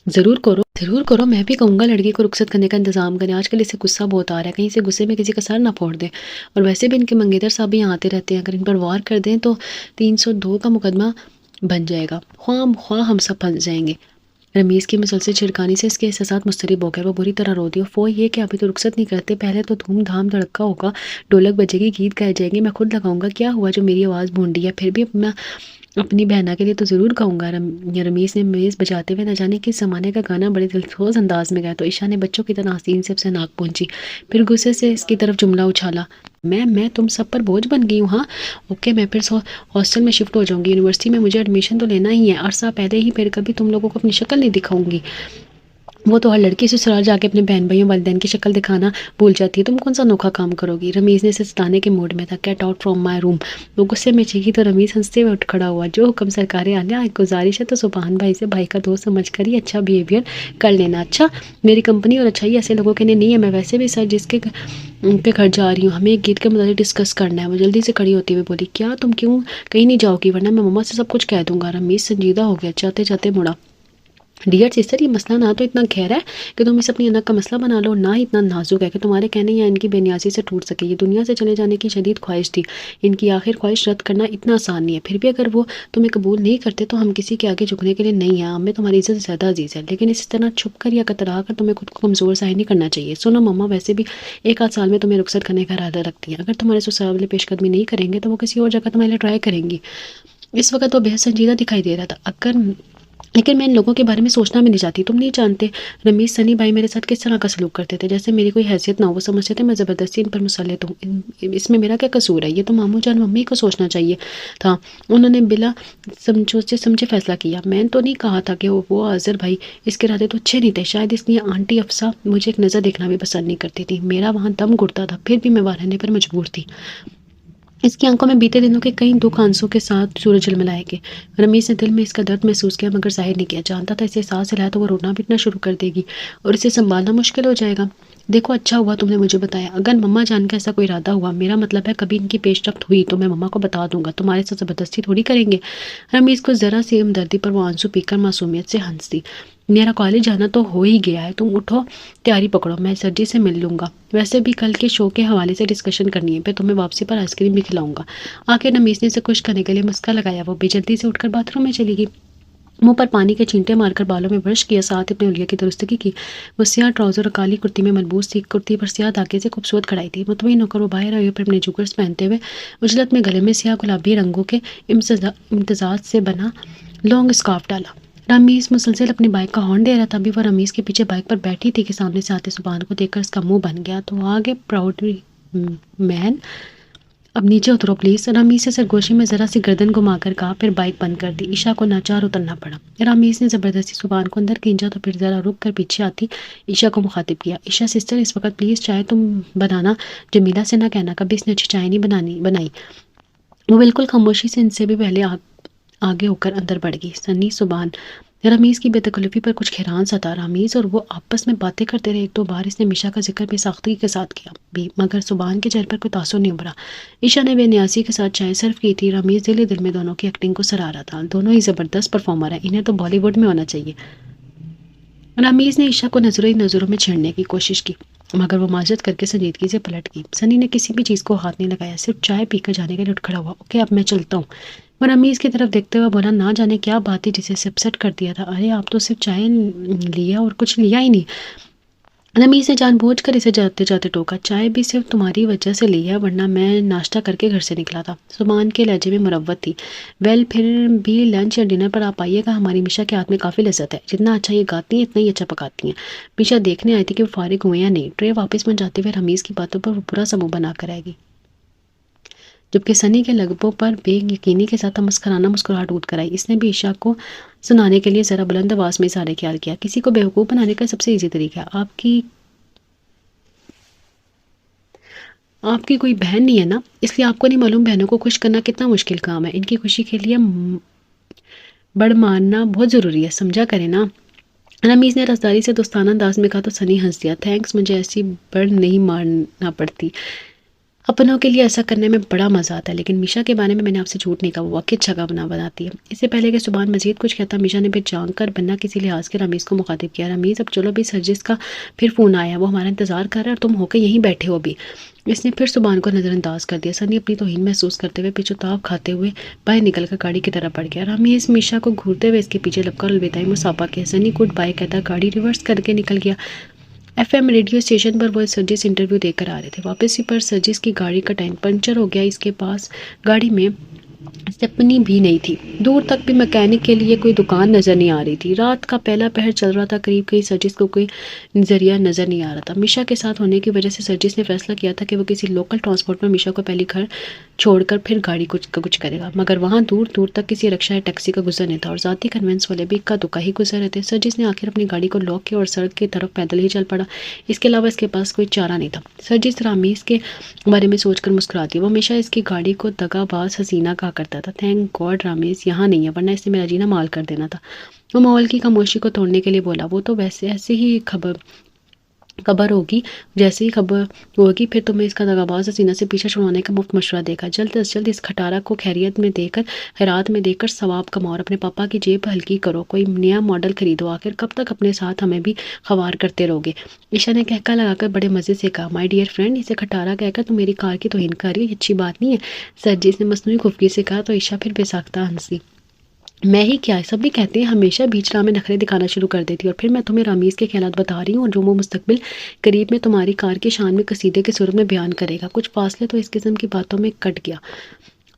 ضرور کرو. میں بھی کہوں گا لڑکی کو رخصت کرنے کا انتظام کریں. آج کل اسے غصہ بہت آ رہا ہے، کہیں سے غصے میں کسی کا سر نہ پھوڑ دے. اور ویسے بھی ان کے منگیتر صاحب یہاں آتے رہتے ہیں، اگر ان پر وار کر دیں تو 302 کا مقدمہ بن جائے گا. خواہ ہم سب پھنس جائیں گے. رمیز کی مسلسل چھڑکانی سے اس کے احساسات مضطرب ہو گئے. وہ بری طرح رو دی. یہ کہ ابھی تو رخصت نہیں کرتے، پہلے تو دھوم دھام دھڑکا ہوگا، ڈھولک بجے گی، گیت گائے جائیں گے، میں خود لگاؤں گا. کیا ہوا جو میری آواز بھونڈی ہے؟ پھر بھی میں اپنی بہنا کے لیے تو ضرور گاؤں گا. رمیز نے میز بجاتے ہوئے نہ جانے کس زمانے کا گانا بڑے دلسوز انداز میں گایا تو عشا نے بچوں کی طرح حسین سے اسے ناک پہنچی. پھر غصے سے اس کی طرف جملہ اچھالا. میں تم سب پر بوجھ بن گئی ہوں؟ ہاں اوکے، میں پھر ہاسٹل میں شفٹ ہو جاؤں گی. یونیورسٹی میں مجھے ایڈمیشن تو لینا ہی ہے، عرصہ پہلے ہی. پھر کبھی تم لوگوں کو اپنی شکل نہیں دکھاؤں گی. وہ تو ہر لڑکی سے سسرال جا کے اپنے بہن بھائیوں والدین کی شکل دکھانا بھول جاتی ہے. تم کون سا انوکھا کام کرو گی؟ رمیز نے اسے ستانے کے موڈ میں تھا. گیٹ آؤٹ فرام مائی روم. وہ غصے میں چیخی تو رمیز ہنستے ہوئے اٹھ کھڑا ہوا. جو حکم سرکار اعلیٰ، گزارش ہے تو سبحان بھائی سے بھائی کا دوست سمجھ کر ہی اچھا بیہیویئر کر لینا. اچھا میری کمپنی اور اچھائی ایسے لوگوں کے لیے نہیں ہے. میں ویسے بھی سر جس کے گھر جا رہی ہوں، ہمیں ایک گیت کے متعلق ڈسکس کرنا ہے. وہ جلدی سے کھڑی ہوتی ہوئی بولی. کیا تم کیوں کہیں نہیں جاؤ گی؟ ورنہ میں مما سے سب کچھ کہہ دوں گا. رمیز سنجیدہ ہو گیا. چاہتے چاہتے مڑا. ڈیئر سسٹر، یہ مسئلہ نہ تو اتنا گہرا ہے کہ تم اسے اپنی انک کا مسئلہ بنا لو، نہ ہی اتنا نازک ہے کہ تمہارے کہنے یا ان کی بے نیازی سے ٹوٹ سکے. یہ دنیا سے چلے جانے کی شدید خواہش تھی. ان کی آخر خواہش رد کرنا اتنا آسان نہیں ہے. پھر بھی اگر وہ تمہیں قبول نہیں کرتے تو ہم کسی کے آگے جھکنے کے لیے نہیں ہیں. ہمیں تمہاری عزت زیادہ عزیز ہے، لیکن اس طرح چھپ کر یا کترا کر تمہیں خود کو کمزور ظاہر نہیں کرنا چاہیے. سنو مما ویسے بھی 1 آدھ سال میں تمہیں رخصت کرنے کا ارادہ رکھتی ہیں. اگر تمہارے سسرال والے پیش قدمی نہیں کریں گے تو وہ کسی اور جگہ تمہارے لیے ٹرائی کریں گی. اس وقت وہ بہت سنجیدہ دکھائی دے رہا تھا. لیکن میں ان لوگوں کے بارے میں سوچنا بھی نہیں چاہتی. تم نہیں جانتے رمیز سنی بھائی میرے ساتھ کس طرح کا سلوک کرتے تھے، جیسے میری کوئی حیثیت نہ ہو. وہ سمجھتے تھے میں زبردستی ان پر مسلط ہوں. اس میں میرا کیا قصور ہے؟ یہ تو ماموں جان ممی کو سوچنا چاہیے تھا. انہوں نے بلا سمجھے فیصلہ کیا. میں تو نہیں کہا تھا کہ وہ آذر بھائی اس کے ارادے تو اچھے نہیں تھے. شاید اس لیے آنٹی افسا مجھے ایک نظر دیکھنا بھی پسند نہیں کرتی تھی. میرا وہاں دم گھٹتا تھا، پھر بھی میں وہاں رہنے پر مجبور تھی. اس کی آنکھوں میں بیتے دنوں کے کئی دکھ آنسوں کے ساتھ سورج جھلملائے گئے. رمیز نے دل میں اس کا درد محسوس کیا مگر ظاہر نہیں کیا. جانتا تھا اسے احساس دلایا تو وہ رونا پیٹنا شروع کر دے گی اور اسے سنبھالنا مشکل ہو جائے گا. دیکھو اچھا ہوا تم نے مجھے بتایا. اگر مما جان کا ایسا کوئی ارادہ ہوا، میرا مطلب ہے کبھی ان کی پیش رفت ہوئی تو میں مما کو بتا دوں گا. تمہارے ساتھ زبردستی تھوڑی کریں گے. رمیز کو ذرا سی ہمدردی پر وہ آنسو پی کر معصومیت سے ہنس دی. میرا کالج جانا تو ہو ہی گیا ہے، تم اٹھو تیاری پکڑو، میں سر جی سے مل لوں گا. ویسے بھی کل کے شو کے حوالے سے ڈسکشن کرنی ہے، پھر تمہیں واپسی پر آئس کریم بھی کھلاؤں گا. آخر رمیز نے اسے خوش کرنے کے لیے مسکا لگایا. وہ بھی جلدی سے اٹھ کر باتھ روم میں چلی گئی. منہ پر پانی کے چھینٹے مار کر بالوں میں برش کیا، ساتھ اپنے اولیا کی درستگی کی. وہ سیاہ ٹراؤزر اور کالی کرتی میں ملبوس تھی. کرتی پر سیاہ دھاگے سے خوبصورت کڑھائی تھی. مطمئن ہو کر وہ باہر آئی اور پھر اپنے جوگرز پہنتے ہوئے اجلت میں گلے میں سیاہ گلابی رنگوں کے امتزاج سے بنا لانگ اسکارف ڈالا. رمیز مسلسل اپنی بائک کا ہارن دے رہا تھا. ابھی وہ رمیز کے پیچھے بائک پر بیٹھی تھی کہ سامنے سے آتے سبحان کو دیکھ کر اس کا منہ بن گیا. تو آگے پراؤڈ مین، اب نیچے اترو پلیز. رمیز سے سرگوشی میں ذرا سی گردن گھما کر کہا، پھر بائک بند کر دی. عشا کو ناچار اترنا پڑا. رمیز نے زبردستی سبحان کو اندر کھینچا تو پھر ذرا رک کر پیچھے آتی عشا کو مخاطب کیا. عشا سسٹر اس وقت پلیز چائے تم بنانا، جمیلہ سے نہ کہنا کبھی اس نے اچھی چائے نہیں بنائی. وہ بالکل خاموشی سے ان سے بھی پہلے آگے ہو کر اندر بڑھ گئی. سنی سبحان رمیز کی بے تکلفی پر کچھ حیران سا تھا۔ رمیز اور وہ آپس میں باتیں کرتے رہے، ایک دو بار اس نے میشا کا ذکر بے ساختگی کے ساتھ کیا بھی، مگر زبان کے چہرے پر کوئی تاثر نہیں ابھرا۔ عشاء نے بے نیازی کے ساتھ چائے سرو کی تھی۔ رمیز دل ہی دل میں دونوں کی ایکٹنگ کو سراہ رہا تھا۔ دونوں ہی زبردست پرفارمر ہیں، انہیں تو بالی ووڈ میں ہونا چاہیے۔ رمیز نے عشاء کو نظروں میں چھیڑنے کی کوشش کی، مگر وہ معذرت کر کے سنجیدگی سے پلٹ گئی۔ سنی نے کسی بھی چیز کو ہاتھ نہیں لگایا، صرف چائے پی کر جانے کے لیے اٹھ کھڑا ہوا۔ اوکے، اب میں چلتا ہوں۔ وہ رمیز کی طرف دیکھتے ہوئے بولا، نہ جانے کیا بات تھی جسے اسے اپسیٹ کر دیا تھا۔ ارے آپ تو صرف چائے لیا اور کچھ لیا ہی نہیں۔ رمیز نے جان بوجھ کر اسے جاتے جاتے ٹوکا، چائے بھی صرف تمہاری وجہ سے لی ہے، ورنہ میں ناشتہ کر کے گھر سے نکلا تھا۔ زبان کے لہجے میں مروت تھی۔ ویل، پھر بھی لنچ یا ڈنر پر آپ آئیے گا، ہماری میشا کے ہاتھ میں کافی لذت ہے، جتنا اچھا یہ گاتی ہیں اتنا ہی اچھا پکاتی ہیں۔ میشا دیکھنے آئی تھی کہ وہ فارغ ہوئے یا نہیں۔ ٹرے واپس میں جاتے ہوئے رمیز کی باتوں پر وہ برا سا منہ بنا کر آئے گی، جبکہ سنی کے لبوں پر بے یقینی کے ساتھ مسکراہٹ اٹھ کر آئی۔ اس نے بھی عشاء کو سنانے کے لیے ذرا بلند آواز میں اظہار خیال کیا، کسی کو بیوقوف بنانے کا سب سے ایزی طریقہ ہے، آپ کی کوئی بہن نہیں ہے نا، اس لیے آپ کو نہیں معلوم بہنوں کو خوش کرنا کتنا مشکل کام ہے۔ ان کی خوشی کے لیے بڑ ماننا بہت ضروری ہے، سمجھا کرے نا۔ رمیز نے رسداری سے دوستانہ انداز میں کہا تو سنی ہنس دیا۔ تھینکس، مجھے ایسی بڑ نہیں مارنا پڑتی، اپنوں کے لیے ایسا کرنے میں بڑا مزہ آتا ہے، لیکن میشا کے بارے میں میں نے آپ سے جھوٹ نہیں کہا، وہ واقعی اچھا گانا بناتی ہے۔ اس سے پہلے کہ زبان مزید کچھ کہتا، میشا نے پھر جانگ کر بنا کسی لحاظ کے رمیز کو مخاطب کیا، رمیز اب چلو بھی، سرجس کا پھر فون آیا، وہ ہمارا انتظار کر رہا ہے اور تم ہو کے یہیں بیٹھے ہو بھی۔ اس نے پھر زبان کو نظر انداز کر دیا۔ سنی اپنی توہین محسوس کرتے ہوئے پیچھے تاب کھاتے ہوئے باہر نکل کر گاڑی کی طرف بڑھ گیا۔ رمیز میشا کو گھورتے ہوئے اس کے پیچھے لگ کر الوداعی مسافہ کیا۔ سنی گڈ بائی کہتا گاڑی ریورس کر کے نکل گیا۔ ایف ایم ریڈیو اسٹیشن پر وہ سرجس انٹرویو دے کر آ رہے تھے۔ واپسی پر سرجس کی گاڑی کا ٹائر پنچر ہو گیا، اس کے پاس گاڑی میں اسٹیپنی بھی نہیں تھی۔ دور تک بھی میکینک کے لیے کوئی دکان نظر نہیں آ رہی تھی۔ رات کا پہلا پہر چل رہا تھا، قریب کہیں سرجس کو کوئی ذریعہ نظر نہیں آ رہا تھا۔ میشا کے ساتھ ہونے کی وجہ سے سرجس نے فیصلہ کیا تھا کہ وہ کسی لوکل ٹرانسپورٹ میں میشا کو پہلے گھر چھوڑ کر پھر گاڑی کچھ کرے گا، مگر وہاں دور دور تک کسی رکشہ یا ٹیکسی کا گزر نہیں تھا اور ذاتی کنوینس والے بھی اکا دکا ہی گزر رہے تھے۔ سرجس نے آخر اپنی گاڑی کو لاک کیا اور سڑک کی طرف پیدل ہی چل پڑا، اس کے علاوہ اس کے پاس کوئی چارہ نہیں تھا۔ سرجس رمیز کے بارے میں سوچ کر مسکراتی، وہ ہمیشہ اس کی گاڑی کو دغا باز حسینہ کہا کرتا تھا۔ تھینک گاڈ رمیز یہاں نہیں ہے، ورنہ اس نے میرا جینا مال کر دینا تھا۔ وہ ماحول کی خاموشی کو توڑنے کے لیے بولا، وہ تو ویسے ایسے ہی خبر ہوگی، جیسے ہی خبر ہوگی پھر تمہیں اس کا دغاباز حسینہ سے پیچھا چھڑوانے کا مفت مشورہ دے گا۔ جلد از جلد اس کھٹارہ کو خیریت میں دے کر، خیرات میں دے کر ثواب کماؤ اور اپنے پاپا کی جیب ہلکی کرو، کوئی نیا ماڈل خریدو، آخر کب تک اپنے ساتھ ہمیں بھی خوار کرتے رہو گے۔ عشاء نے کہکا لگا کر بڑے مزے سے کہا، مائی ڈیئر فرینڈ، اسے کھٹارہ کہہ کر تم میری کار کی توہین کر رہی ہو، یہ اچھی بات نہیں ہے۔ سرجس نے مصنوعی خفگی سے کہا تو عشاء پھر بے ساختہ ہنسی۔ میں ہی کیا، سب بھی کہتے ہیں ہمیشہ بیچ راہ میں نخرے دکھانا شروع کر دیتی، اور پھر میں تمہیں رمیز کے خیالات بتا رہی ہوں اور جو وہ مستقبل قریب میں تمہاری کار کی شان میں قصیدے کے صورت میں بیان کرے گا۔ کچھ فاصلے تو اس قسم کی باتوں میں کٹ گیا۔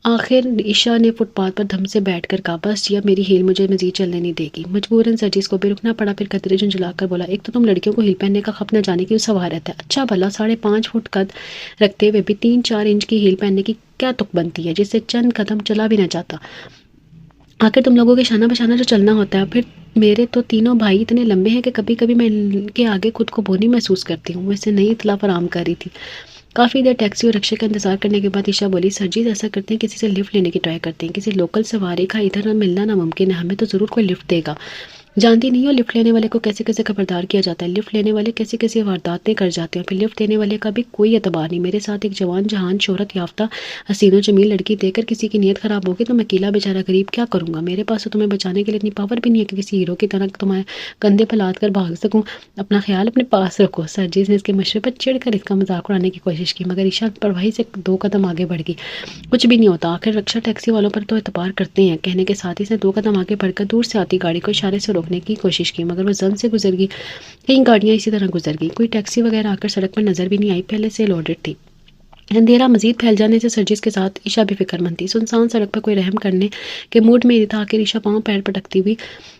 آخر عشاء نے فٹ پاتھ پر دھم سے بیٹھ کر کہا، بس جی اب میری ہیل مجھے مزید چلنے نہیں دے گی۔ مجبوراً سرجس کو بھی رکنا پڑا، پھر قطرے جھنجھلا کر بولا، ایک تو تم لڑکیوں کو ہیل پہننے کا خپ نہ جانے کیوں سوار رہتا ہے، اچھا بھلا 5.5 فٹ قد رکھتے ہوئے بھی 3-4 انچ کی ہیل پہننے کی کیا تک بنتی ہے، جس سے چند قدم چلا بھی نہ جاتا۔ آخر تم لوگوں کے شانہ بشانہ جو چلنا ہوتا ہے، پھر میرے تو تینوں بھائی اتنے لمبے ہیں کہ کبھی کبھی میں ان کے آگے خود کو بونی محسوس کرتی ہوں۔ وہ اسے نئی اطلاع فراہم کر رہی تھی۔ کافی دیر ٹیکسی اور رکشے کا انتظار کرنے کے بعد عشاء بولی، سرجیز ایسا کرتے ہیں کسی سے لفٹ لینے کی ٹرائی کرتے ہیں، کسی لوکل سواری کا ادھر ملنا ناممکن ہے، ہمیں تو ضرور کوئی لفٹ دے گا۔ جانتی نہیں ہو لفٹ لینے والے کو کیسے کیسے خبردار کیا جاتا ہے، لفٹ لینے والے کیسی کیسی وارداتیں کر جاتے ہیں، پھر لفٹ دینے والے کا بھی کوئی اعتبار نہیں۔ میرے ساتھ ایک جوان جہان شہرت یافتہ حسین و جمیل لڑکی دے کر کسی کی نیت خراب ہوگی تو میں اکیلا بیچارہ غریب کیا کروں گا؟ میرے پاس تو تمہیں بچانے کے لیے اتنی پاور بھی نہیں ہے کہ کسی ہیرو کی طرح تمہارے کندھے پہ لاد کر بھاگ سکوں۔ اپنا خیال اپنے پاس رکھو۔ سرجیز نے اس کے مشورے پر چڑھ کر اس کا مذاق اڑانے کی کوشش کی، مگر عشاء پرواہی سے 2 قدم آگے بڑھ گئی۔ کچھ بھی نہیں ہوتا، آخر رکشہ ٹیکسی والوں پر تو اعتبار کرتے ہیں، کہنے کے ساتھ ہی اس نے 2 قدم آگے بڑھ کر دور سے آتی گاڑی کو اشارے سے روکنے کی کوشش کی، مگر وہ زن سے گزر گئی۔ کئی گاڑیاں اسی طرح گزر گئی، کوئی ٹیکسی وغیرہ آ کر سڑک پر نظر بھی نہیں آئی، پہلے سے لوڈڈ تھی۔ اندھیرا مزید پھیل جانے سے سرجس کے ساتھ عشاء بھی فکر مند تھی، سنسان سڑک پر کوئی رحم کرنے کے موڈ میں نہیں تھا۔ آخر عشاء پاؤں پیر پٹکتی ہوئی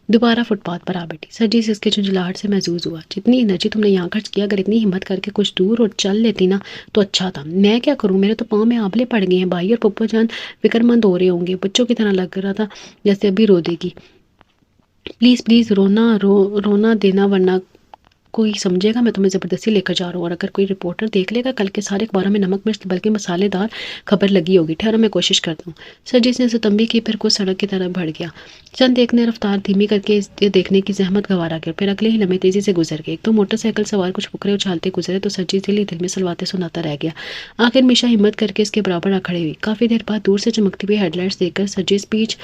دوبارہ فٹ پاتھ پر آ بیٹھی۔ سرجس اس کے جھنجھلاہٹ سے محظوظ ہوا، جتنی انرجی تم نے یہاں خرچ کیا، اگر اتنی ہمت کر کے کچھ دور اور چل لیتی نا تو اچھا تھا۔ میں کیا کروں، میرے تو پاؤں میں آبلے پڑ گئے ہیں، بھائی اور پپو جان فکر مند ہو رہے ہوں گے، بچوں کی طرح لگ رہا تھا جیسے ابھی رو دے گی۔ پلیز رونا دینا ورنہ کوئی سمجھے گا میں تمہیں زبردستی لے کر جا رہا ہوں، اور اگر کوئی رپورٹر دیکھ لے گا کل کے سارے اخباروں میں نمک مرچ بلکہ مسالے دار خبر لگی ہوگی۔ ٹھہرو میں کوشش کرتا ہوں۔ سرجس نے تنبیہ کی، پھر خود سڑک کی طرف بڑھ گیا۔ چند ایک نے رفتار دھیمی کر کے یہ دیکھنے کی زحمت گوارا کیا، پھر اگلے ہی لمحے تیزی سے گزر گئے۔ ایک تو موٹر سائیکل سوار کچھ فقرے اچھالتے گزرے تو سرجس دل ہی دل میں سلواتے سناتا رہ گیا۔ آخر میشا ہمت کر کے اس کے برابر آ کھڑی ہوئی۔ کافی دیر بعد دور سے چمکتی ہوئی ہیڈ لائٹس دیکھ کر سرجس پیچ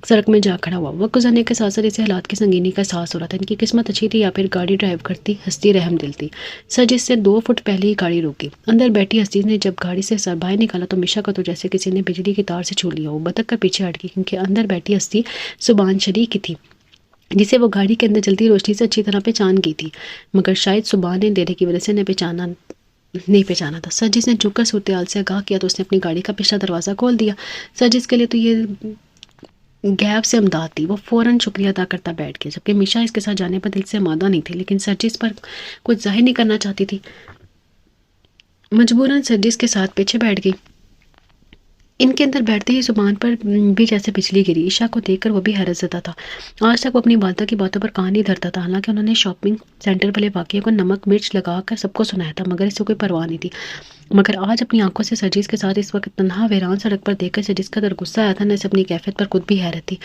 سڑک میں جا کھڑا ہوا۔ وقت گزرنے کے ساتھ ساتھ اسے حالات کی سنگینی کا احساس ہو رہا تھا۔ ان کی قسمت اچھی تھی یا پھر گاڑی ڈرائیو کرتی ہستی رحم دل تھی۔ سرجس سے 2 فٹ پہلے ہی گاڑی روکی۔ اندر بیٹھی ہستی نے جب گاڑی سے سر باہر نکالا تو میشا کو تو جیسے کسی نے بجلی کی تار سے چھو لیا ہو۔ بتک کر پیچھے ہٹ گئی کیونکہ اندر بیٹھی ہستی سبحان شریک کی تھی، جسے وہ گاڑی کے اندر جلتی روشنی سے اچھی طرح پہچان گئی تھی، مگر شاید سبحان نے اندھیرے کی وجہ سے نہیں پہچانا تھا۔ سرجس نے جھک کر صورتحال سے آگاہ کیا تو اس نے اپنی گاڑی کا پچھلا دروازہ کھول دیا۔ سرجس کے لیے تو یہ غیب سے امداد تھی۔ وہ فوراً شکریہ ادا کرتا بیٹھ گیا، جبکہ میشا اس کے ساتھ جانے پر دل سے آمادہ نہیں تھی، لیکن سرجس پر کچھ ظاہر نہیں کرنا چاہتی تھی۔ مجبوراً سرجس کے ساتھ پیچھے بیٹھ گئی۔ ان کے اندر بیٹھتے ہی زبان پر بھی جیسے بجلی گری۔ عشاء کو دیکھ کر وہ بھی حیرت زدہ تھا۔ آج تک وہ اپنی والدہ کی باتوں پر کان نہیں دھرتا تھا، حالانکہ انہوں نے شاپنگ سینٹر والے واقعے کو نمک مرچ لگا کر سب کو سنایا تھا، مگر اس سے کوئی پرواہ نہیں تھی۔ مگر آج اپنی آنکھوں سے سرجس کے ساتھ اس وقت تنہا ویران سڑک پر دیکھ کر سرجس کا در غصہ آیا تھا، نہ اسے اپنی کیفیت پر خود بھی حیرت تھی۔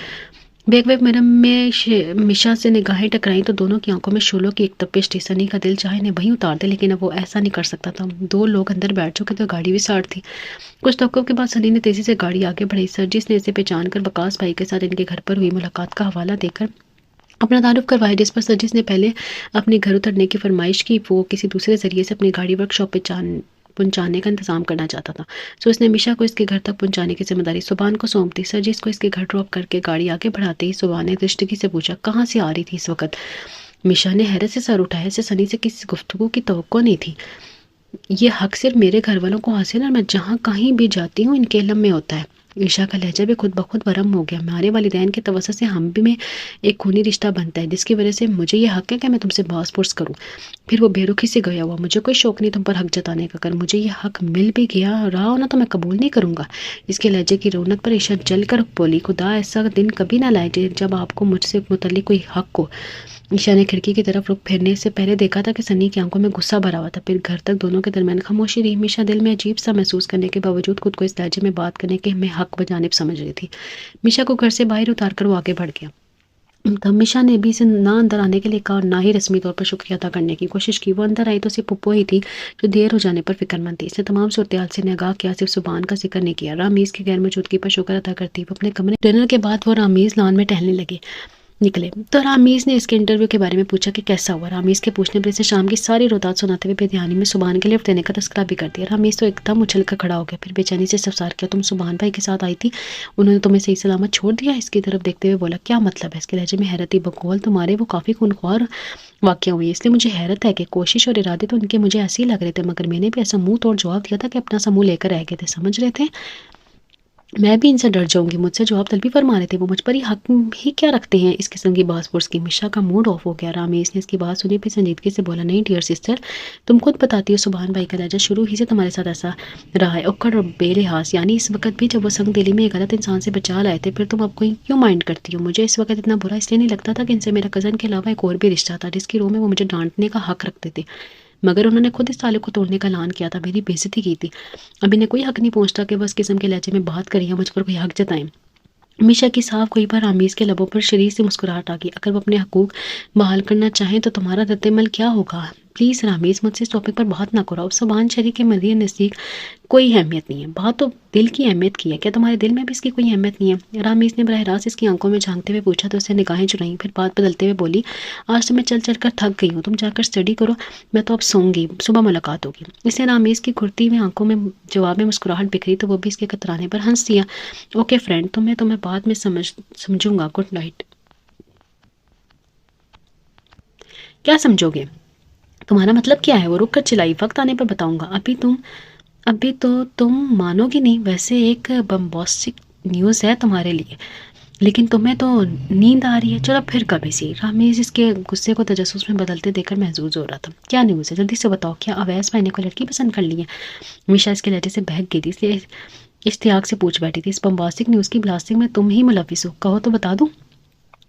بیک ویک میرم میں میشا سے نگاہیں ٹکرائیں تو دونوں کی آنکھوں میں شعلوں کی ایک تپش تھی۔ سنی کا دل چاہے انہیں وہیں اتار دے، لیکن اب وہ ایسا نہیں کر سکتا تھا۔ 2 لوگ اندر بیٹھ چکے تو گاڑی بھی ساڑ تھی۔ کچھ توقف کے بعد سنی نے تیزی سے گاڑی آگے بڑھائی۔ سرجس نے اسے پہچان کر وقاص بھائی کے ساتھ ان کے گھر پر ہوئی ملاقات کا حوالہ دے کر اپنا تعارف کروایا، جس پر سرجس نے پہلے اپنے گھر اترنے کی فرمائش کی۔ وہ کسی دوسرے ذریعے سے اپنی گاڑی ورک شاپ پہ پہنچانے کا انتظام کرنا چاہتا تھا، سو اس نے میشا کو اس کے گھر تک پہنچانے کی ذمہ داری سبحان کو سونپ دی۔ سرجس کو اس کے گھر ڈراپ کر کے گاڑی آگے بڑھاتے ہی سبحان نے درشتگی سے پوچھا، کہاں سے آ رہی تھی اس وقت؟ میشا نے حیرت سے سر اٹھایا، اسے سنی سے کسی گفتگو کی توقع نہیں تھی۔ یہ حق صرف میرے گھر والوں کو حاصل ہے اور میں جہاں کہیں بھی جاتی ہوں ان کے علم میں ہوتا ہے۔ عشاء کا لہجہ بھی خود بخود برہم ہو گیا۔ ہمارے والدین کے توسط سے ہم بھی میں ایک خونی رشتہ بنتا ہے، جس کی وجہ سے مجھے یہ حق ہے کہ میں تم سے باز پرس کروں۔ پھر وہ بے رخی سے گیا ہوا، مجھے کوئی شوق نہیں تم پر حق جتانے کا، اگر مجھے یہ حق مل بھی گیا رہا ہو نا تو میں قبول نہیں کروں گا۔ اس کے لہجے کی رونق پر عشاء جل کر بولی، خدا ایسا دن کبھی نہ لائے جب آپ کو مجھ سے متعلق کوئی حق ہو۔ عشاء نے کھڑکی کی طرف رخ پھیرنے سے پہلے دیکھا تھا کہ سنی کی آنکھوں میں غصہ بھرا ہوا تھا۔ پھر گھر تک دونوں کے درمیان خاموشی رہی۔ میشا دل میں عجیب سا محسوس کرنے کے باوجود خود کو اس لہجے میں بات کرنے کے میں حق بجانب سمجھ رہی تھی۔ میشا کو گھر سے باہر اتار کر وہ آگے بڑھ گیا۔ تب میشا نے بھی اسے نہ اندر آنے کے لیے کہا اور نہ ہی رسمی طور پر شکریہ ادا کرنے کی کوشش کی۔ وہ اندر آئی تو صرف پپو ہی تھی جو دیر ہو جانے پر فکر مند تھی۔ اس نے تمام صورتحال سے نگاہ کیا، صرف زبان کا ذکر نہیں کیا۔ رامیز کی غیر موجودگی پر شکر ادا کرتی وہ اپنے کمرے ڈنر کے بعد وہ رامیز لان میں ٹہلنے نکلے تو رامیز نے اس کے انٹرویو کے بارے میں پوچھا کہ کیسا ہوا۔ رامیز کے پوچھنے پر اسے شام کی ساری روتات سناتے ہوئے بے دھیانی میں سبحان کے لیے دینے کا تذکرہ بھی کر دیا۔ رامیز تو ایک دم اچھل کر کھڑا ہو گیا، پھر بے چینی سے استفسار کیا، تم سبحان بھائی کے ساتھ آئی تھی، انہوں نے تمہیں صحیح سلامت چھوڑ دیا؟ اس کی طرف دیکھتے ہوئے بولا، کیا مطلب ہے؟ اس کے لہجے میں حیرت تھی۔ بقول تمہارے وہ کافی خونخوار واقعہ ہوئی، اس لیے مجھے حیرت ہے کہ کوشش اور ارادے تو ان کے مجھے ایسے ہی لگ رہے تھے، مگر میں نے بھی ایسا منہ توڑ جواب دیا تھا کہ اپنا سا منہ لے کر رہ گئے تھے، سمجھ رہے تھے میں بھی ان سے ڈر جاؤں گی، مجھ سے جواب طلبی فرما رہے تھے، وہ مجھ پر ہی حق ہی کیا رکھتے ہیں؟ اس قسم کی باز پرس کی میشا کا موڈ آف ہو گیا۔ رامیز نے اس کی بات سنی پھر سنجیدگی سے بولا، نہیں ڈیئر سسٹر، تم خود بتاتی ہو سبحان بھائی کا لہجہ شروع ہی سے تمہارے ساتھ ایسا رہا ہے، اکڑ اور بے لحاظ، یعنی اس وقت بھی جب وہ سنگ دلی میں ایک غلط انسان سے بچا لائے تھے، پھر تم اب کوئی کیوں مائنڈ کرتی ہو؟ مجھے اس وقت اتنا برا اس لیے نہیں لگتا تھا کہ ان سے میرا کزن کے علاوہ ایک اور بھی رشتہ تھا جس کی روح میں وہ مجھے ڈانٹنے کا حق رکھتے تھے، مگر انہوں نے خود اس تعلق کو توڑنے کا اعلان کیا تھا، میری بے عزتی کی تھی۔ اب انہیں کوئی حق نہیں پہنچتا کہ وہ اس قسم کے لہجے میں بات کریں یا مجھ پر کوئی حق جتائیں۔ میشا کی صاف گوئی پر رامیز کے لبوں پر شریر سے مسکراہٹ آ گئی، اگر وہ اپنے حقوق بحال کرنا چاہیں تو تمہارا رد عمل کیا ہوگا؟ پلیز رامیز مجھ سے اس ٹاپک پر بات نہ کرو، اب سبحان شریک کے مدی نزدیک کوئی اہمیت نہیں ہے، بات تو دل کی اہمیت کی ہے، کیا تمہارے دل میں بھی اس کی کوئی اہمیت نہیں ہے؟ رامیز نے براہ راست اس کی آنکھوں میں جھانکتے ہوئے پوچھا تو اسے نگاہیں چرائیں، پھر بات بدلتے ہوئے بولی، آج تو میں چل چل کر تھک گئی ہوں، تم جا کر اسٹڈی کرو، میں تو اب سوؤں گی، صبح ملاقات ہوگی۔ اس نے رامیز کی گھرتی ہوئی آنکھوں میں جواب میں مسکراہٹ بکھری تو وہ بھی اس کے کترانے پر ہنس دیا۔ اوکے فرینڈ، تمہیں بعد میں سمجھوں گا، گڈ نائٹ۔ کیا سمجھو گے؟ تمہارا مطلب کیا ہے؟ وہ رک کر چلائی، وقت آنے پر بتاؤں گا، ابھی تو تم مانو گی نہیں، ویسے ایک بمباسٹک نیوز ہے تمہارے لیے، لیکن تمہیں تو نیند آ رہی ہے، چلو پھر کبھی سی۔ رامیز اس کے غصے کو تجسس میں بدلتے دیکھ کر محظوظ ہو رہا تھا۔ کیا نیوز ہے؟ جلدی سے بتاؤ، کیا اویس بھائی نے کوئی لڑکی پسند کر لی ہے؟ میشا اس کے لہجے سے بہک گئی تھی، اس لیے اشتیاق سے پوچھ بیٹھی تھی، اس بمباسٹک نیوز کی بلاسٹنگ میں تم ہی ملوث ہو، کہو تو بتا دوں۔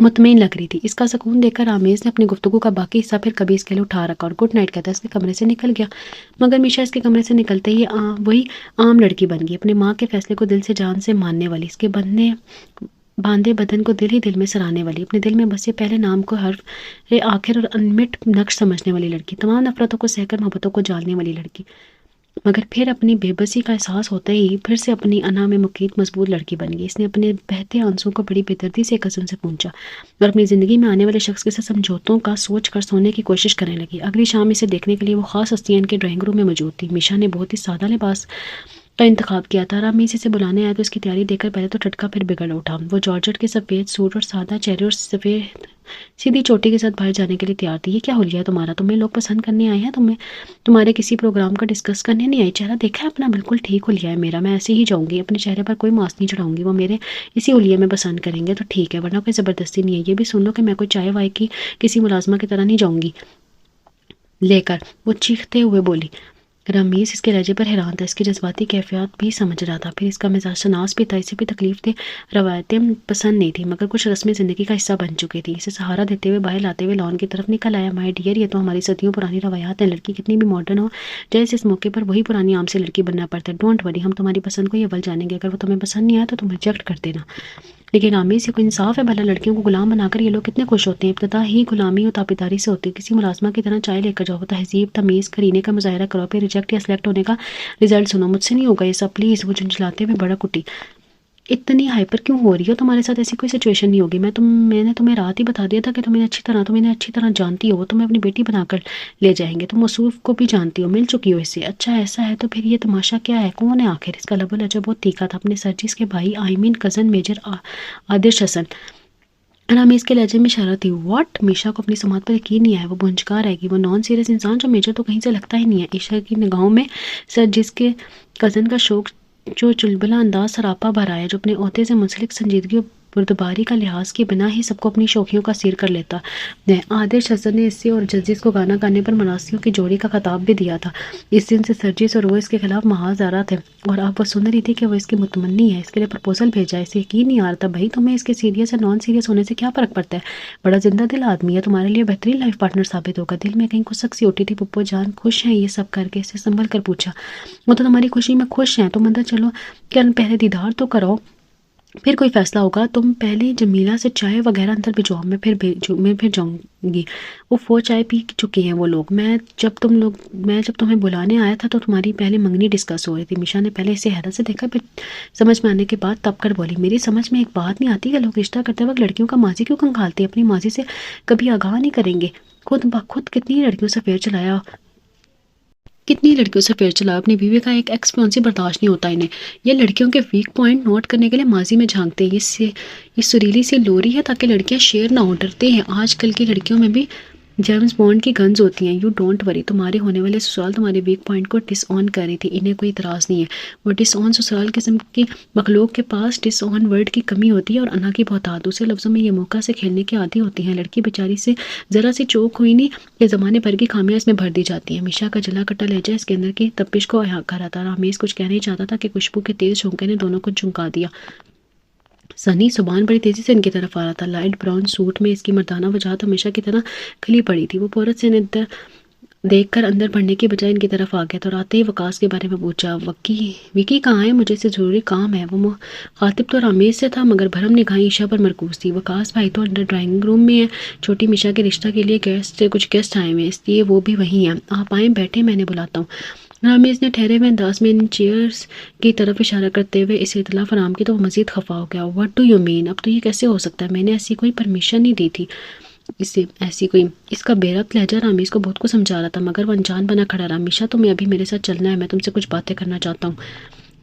مطمئن لگ رہی تھی۔ اس کا سکون دیکھ کر آمیز نے اپنی گفتگو کا باقی حصہ پھر کبھی اس کے لیے اٹھا رکھا اور گڈ نائٹ کہتا اس کے کمرے سے نکل گیا۔ مگر میشا اس کے کمرے سے نکلتے ہی وہی عام لڑکی بن گئی، اپنے ماں کے فیصلے کو دل سے جان سے ماننے والی، اس کے باندھے بدن کو دل ہی دل میں سرانے والی، اپنے دل میں بسے پہلے نام کو حرف آخر اور انمٹ نقش سمجھنے والی لڑکی، تمام نفرتوں کو سہ کر محبتوں کو جاننے والی لڑکی، مگر پھر اپنی بے بسی کا احساس ہوتے ہی پھر سے اپنی انا میں مقید مضبوط لڑکی بن گئی۔ اس نے اپنے بہتے آنسوں کو بڑی بے دردی سے کزن سے پوچھا اور اپنی زندگی میں آنے والے شخص کے ساتھ سمجھوتوں کا سوچ کر سونے کی کوشش کرنے لگی۔ اگلی شام اسے دیکھنے کے لیے وہ خاص ہستیاں ان کے ڈرائنگ روم میں موجود تھی۔ میشا نے بہت ہی سادہ لباس کا انتخاب کیا تھا۔ رامیز اسے بلانے آیا تو اس کی تیاری دیکھ کر پہلے تو ٹھٹکا پھر بگڑ اٹھا۔ وہ جارجٹ کے سفید سوٹ اور سادہ چہرے اور سفید سیدھی چوٹی کے ساتھ باہر جانے کے لیے تیار تھی۔ یہ کیا حلیہ ہے تمہارا؟ تمہیں لوگ پسند کرنے آئے ہیں، تمہارے کسی پروگرام کا ڈسکس کرنے نہیں آئی؟ چہرہ دیکھا ہے اپنا؟ بالکل ٹھیک حلیہ ہے میرا، میں ایسے ہی جاؤں گی، اپنے چہرے پر کوئی ماسک نہیں چڑھاؤں گی، وہ میرے اسی حلیے میں پسند کریں گے تو ٹھیک ہے، ورنہ کوئی زبردستی نہیں ہے۔ یہ بھی سن لو کہ میں کوئی چائے وائے کی کسی ملازمہ کی طرح نہیں جاؤں گی لے کر، وہ چیختے ہوئے بولی۔ رامیز اس کے لہجے پر حیران تھا، اس کی جذباتی کیفیات بھی سمجھ رہا تھا، پھر اس کا مزاج شناس بھی تھا، اسے بھی تکلیف دہ روایتیں پسند نہیں تھی مگر کچھ رسم زندگی کا حصہ بن چکی تھی۔ اسے سہارا دیتے ہوئے باہر لاتے ہوئے لان کی طرف نکل آیا۔ مائی ڈیئر، یہ تو ہماری صدیوں پرانی روایات ہیں، لڑکی کتنی بھی ماڈرن ہو جیسے اس موقع پر وہی پرانی عام سے لڑکی بننا پڑتا ہے۔ ڈونٹ وری، ہم تمہاری پسند کو یہ اول جانیں گے، اگر وہ تمہیں پسند نہیں آیا تو تم ریجیکٹ کر دینا۔ لیکن آمیز سے کوئی انصاف ہے بھلا؟ لڑکیوں کو غلام بنا کر یہ لوگ کتنے خوش ہوتے ہیں، ابتدا ہی غلامی اور تابعداری سے ہوتی ہے۔ کسی ملازمہ کی طرح چائے لے کر جاؤ، تہذیب تمیز کرینے کا مظاہرہ کرو، پھر ریجیکٹ یا سلیکٹ ہونے کا رزلٹ سنو۔ مجھ سے نہیں ہوگا یہ سب، پلیز۔ وہ جھنجھلاتے ہوئے بڑا کٹی۔ اتنی ہائپر کیوں ہو رہی ہو؟ تمہارے ساتھ ایسی کوئی سچویشن نہیں ہوگی، میں نے تمہیں رات ہی بتا دیا تھا کہ تم انہیں اچھی طرح جانتی ہو، وہ تمہیں اپنی بیٹی بنا کر لے جائیں گے، تم موصوف کو بھی جانتی ہو، مل چکی ہو اس سے۔ اچھا ایسا ہے تو پھر یہ تماشا کیا ہے؟ کون ہے آخر؟ اس کا لب و لہجہ بہت تیکھا تھا۔ اپنے سرجیس کے بھائی کزن میجر آدرش حسن۔ رامیز کے لہجے میں اشارہ تھی۔ واٹ؟ میشا کو اپنی سماعت پر یقین نہیں آیا، وہ بھونچکا رہ گی۔ وہ نان سیریس انسان جو میجر تو کہیں سے لگتا ہی نہیں ہے۔ عائشہ کی نگاہوں میں سرجیس کے کزن کا شوق جو چلبلا انداز سراپا بھر آیا، جو اپنے عہدے سے منسلک سنجیدگی اور بردباری کا لحاظ کی بنا ہی سب کو اپنی شوخیوں کا اسیر کر لیتا ہے۔ آدرش حسن نے اسے اور جزیز کو گانا گانے پر مناسیوں کی جوڑی کا خطاب بھی دیا تھا۔ اس دن سے سرجیس اور وہ اس کے خلاف محاذ آرا تھے اور اب وہ سن رہی تھی کہ وہ اس کی متمنی ہے، اس کے لیے پرپوزل بھیجا ہے۔ اسے یقین نہیں آ رہا تھا۔ بھائی تمہیں اس کے سیریس یا نان سیریس ہونے سے کیا فرق پڑتا ہے؟ بڑا زندہ دل آدمی ہے، تمہارے لیے بہترین لائف پارٹنر ثابت ہوگا۔ دل میں کہیں کچھ سی اٹھی تھی۔ پپو جان خوش ہیں یہ سب کر کے؟ اسے سنبھل کر پوچھا۔ وہ تو تمہاری خوشی میں خوش ہیں، تم اندر چلو، کیا پہلے دیدار تو کرو، پھر کوئی فیصلہ ہوگا۔ تم پہلے جمیلہ سے چائے وغیرہ اندر بھجواؤ، میں پھر جاؤں گی۔ وہ چائے پی چکے ہیں وہ لوگ۔ میں جب تمہیں بلانے آیا تھا تو تمہاری پہلے منگنی ڈسکس ہو رہی تھی۔ میشا نے پہلے اسے حیرت سے دیکھا، پھر سمجھ میں آنے کے بعد تب کر بولی۔ میری سمجھ میں ایک بات نہیں آتی کہ لوگ رشتہ کرتے وقت لڑکیوں کا ماضی کیوں کنگھالتے ہیں؟ اپنی ماضی سے کبھی آگاہ نہیں کریں گے؟ خود بخود کتنی لڑکیوں سے افیئر چلایا، اپنی بیوی کا ایک ایکسپیونسی برداشت نہیں ہوتا انہیں۔ یہ لڑکیوں کے ویک پوائنٹ نوٹ کرنے کے لیے ماضی میں جھانکتے ہیں۔ یہ سریلی سی لوری ہے تاکہ لڑکیاں شیر نہ ہو، ڈرتے ہیں۔ آج کل کی لڑکیوں میں بھی جیمز بانڈ کی گنز ہوتی ہیں۔ یو ڈونٹ وری، تمہارے ہونے والے سسرال تمہارے ویک پوائنٹ کو ڈس آن کر رہی تھی، انہیں کوئی اعتراض نہیں ہے۔ وہ ڈس آن سسرال قسم کی مخلوق کے پاس ڈس آن ورڈ کی کمی ہوتی ہے اور انا کی بہتات، دوسرے لفظوں میں یہ موقع سے کھیلنے کے عادی ہوتی ہیں۔ لڑکی بیچاری سے ذرا سی چوک ہوئی نہیں کہ زمانے بھر کی خامیاں اس میں بھر دی جاتی ہیں۔ میشا کا جلا کٹا لہجہ اس کے اندر کی تپش کو کر رہا تھا۔ رامیز کچھ کہنا ہی چاہتا تھا کہ خوشبو کے تیز جھونکے نے دونوں کو جھنکا دیا۔ سنی سبحان بڑی تیزی سے ان کی طرف آ رہا تھا۔ لائٹ براؤن سوٹ میں اس کی مردانہ وجاہت ہمیشہ کی طرح کھلی پڑی تھی۔ وہ فوراً سے دیکھ کر اندر بڑھنے کی بجائے ان کی طرف آ گیا تو آتے ہی وقاص کے بارے میں پوچھا۔ وکی کہاں ہے؟ مجھے سے ضروری کام ہے۔ وہ خاطب تو رامیز سے تھا مگر بھرم نگاہیں عائشہ پر مرکوز تھی۔ وقاص بھائی تو انڈر ڈرائنگ روم میں ہے، چھوٹی میشا کے رشتہ کے لیے کچھ گیسٹ آئے ہوئے ہیں، اس لیے وہ بھی وہیں ہیں۔ آپ آئیں، بیٹھیں، میں نے بلاتا ہوں۔ رامیز نے ٹھہرے ہوئے انداز میں ان چیئرز کی طرف اشارہ کرتے ہوئے اسے اطلاع فراہم کی تو وہ مزید خفا ہو گیا۔ What do you mean? اب تو یہ کیسے ہو سکتا ہے؟ میں نے ایسی کوئی پرمیشن نہیں دی تھی اسے، اس کا بے ربط لہجہ رامیز کو بہت کچھ سمجھا رہا تھا مگر وہ انجان بنا کھڑا رہا۔ میشا تمہیں ابھی میرے ساتھ چلنا ہے، میں تم سے کچھ باتیں کرنا چاہتا ہوں۔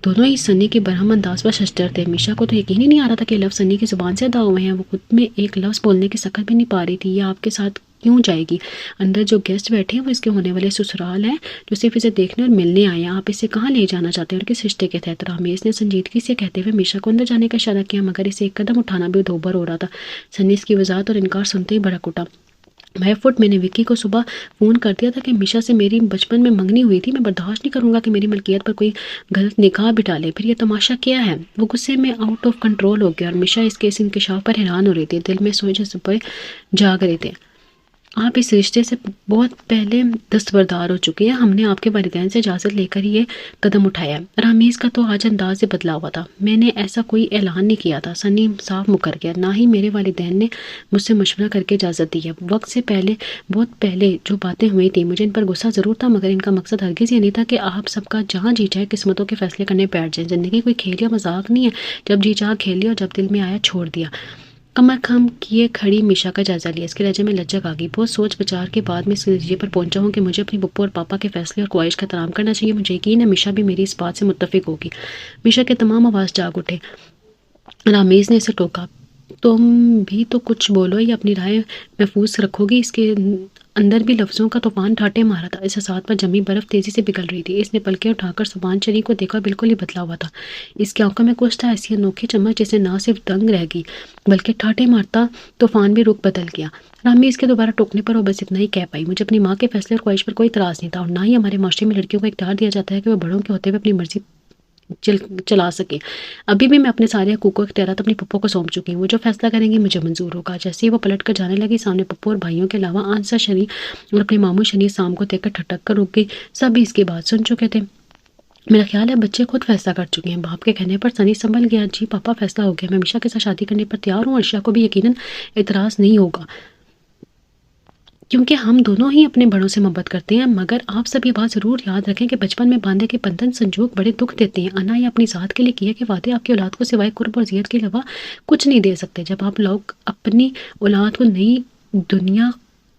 دونوں ہی سنی کے برہم انداز پر ششدر تھے۔ میشا کو تو یقین ہی نہیں آ رہا تھا کہ لفظ سنی کی زبان سے ادا ہوئے ہیں۔ وہ خود میں ایک لفظ بولنے کی سخت بھی نہیں پا رہی تھی۔ یہ آپ کے ساتھ کیوں جائے گی؟ اندر جو گیسٹ بیٹھے ہیں وہ اس کے ہونے والے سسرال ہیں جو صرف اسے دیکھنے اور ملنے آئے ہیں۔ آپ اسے کہاں لے جانا چاہتے ہیں اور کس رشتے کے تحت؟ رامیز نے سنجیدگی سے کہتے ہوئے میشا کو اندر جانے کا اشارہ کیا مگر اسے ایک قدم اٹھانا بھی دوبر ہو رہا تھا۔ سنی اس کی وضاحت اور انکار سنتے ہی بھڑک اٹھا۔ بھائی فٹ میں نے وکی کو صبح فون کر دیا تھا کہ میشا سے میری بچپن میں منگنی ہوئی تھی، میں برداشت نہیں کروں گا کہ میری ملکیت پر کوئی غلط نگاہ بھی ڈالے، پھر یہ تماشا کیا ہے۔ وہ غصے میں آؤٹ آف کنٹرول ہو گیا اور میشا اس کے انکشاف پر حیران ہو رہی تھی، دل میں سوچے صبح جاگ رہے تھے۔ آپ اس رشتے سے بہت پہلے دستبردار ہو چکے ہیں، ہم نے آپ کے والدین سے اجازت لے کر یہ قدم اٹھایا ہے۔ رامیز کا تو آج انداز سے بدلا ہوا تھا، میں نے ایسا کوئی اعلان نہیں کیا تھا۔ سنی صاف مکر گیا، نہ ہی میرے والدین نے مجھ سے مشورہ کر کے اجازت دی ہے۔ وقت سے پہلے بہت پہلے جو باتیں ہوئی تھیں مجھے ان پر غصہ ضرور تھا، مگر ان کا مقصد ہرگز یہ نہیں تھا کہ آپ سب کا جہاں جی چاہے قسمتوں کے فیصلے کرنے بیٹھ جائیں۔ زندگی کوئی کھیل یا مذاق نہیں ہے، جب جی چاہ کھیل لیا اور جب دل میں آیا چھوڑ دیا۔ کمر خم کیے کھڑی میشا کا جائزہ لیا، اس کے لہجے میں لچک آ گئی۔ بہت سوچ بچار کے بعد میں اس نتیجے پر پہنچا ہوں کہ مجھے اپنی پپو اور پاپا کے فیصلے اور خواہش کا احترام کرنا چاہیے۔ مجھے یقین ہے میشا بھی میری اس بات سے متفق ہوگی۔ میشا کے تمام آواز جاگ اٹھے۔ رامیز نے اسے ٹوکا، تم بھی تو کچھ بولو یا اپنی رائے محفوظ رکھو گی۔ اس کے اندر بھی لفظوں کا طوفان ٹھاٹے مارا تھا، احساسات پر جمی برف تیزی سے پگھل رہی تھی۔ اس نے پلکیں اٹھا کر سبحان شریف کو دیکھا، بالکل ہی بدلا ہوا تھا۔ اس کی آنکھوں میں کچھ تھا، ایسی انوکھی چمک جسے نہ صرف دنگ رہ گئی بلکہ ٹھاٹے مارتا طوفان بھی رخ بدل گیا۔ رامیز کے دوبارہ ٹوکنے پر وہ بس اتنا ہی کہہ پائی، مجھے اپنی ماں کے فیصلے اور خواہش پر کوئی اعتراض نہیں تھا، اور نہ ہی ہمارے معاشرے میں لڑکیوں کو اختیار دیا جاتا ہے کہ وہ بڑوں کے ہوتے ہوئے اپنی مرضی چلا سکے۔ ابھی بھی میں اپنے سارے حقوق و اختیارات اپنی پپو کو سونپ چکی ہوں، وہ جو فیصلہ کریں گی مجھے منظور ہوگا۔ جیسے ہی وہ پلٹ کر جانے لگی، سامنے پپو اور بھائیوں کے علاوہ آنسا شنی اور اپنے ماموں شنی سام کو دیکھ کر ٹھٹک کر رک گئی۔ سب بھی اس کی بات سن چکے تھے۔ میرا خیال ہے بچے خود فیصلہ کر چکے ہیں۔ باپ کے کہنے پر سنی سنبھل گیا۔ جی پاپا، فیصلہ ہو گیا، میں میشا کے ساتھ شادی کرنے پر تیار ہوں، اور عرشا کو بھی یقیناً اعتراض نہیں ہوگا، کیونکہ ہم دونوں ہی اپنے بڑوں سے محبت کرتے ہیں۔ مگر آپ سب یہ بات ضرور یاد رکھیں کہ بچپن میں باندھے کے بندھن سنجوگ بڑے دکھ دیتے ہیں۔ انا یا اپنی ذات کے لیے کیے کہ وعدے آپ کی اولاد کو سوائے قرب اور زیت کے علاوہ کچھ نہیں دے سکتے۔ جب آپ لوگ اپنی اولاد کو نئی دنیا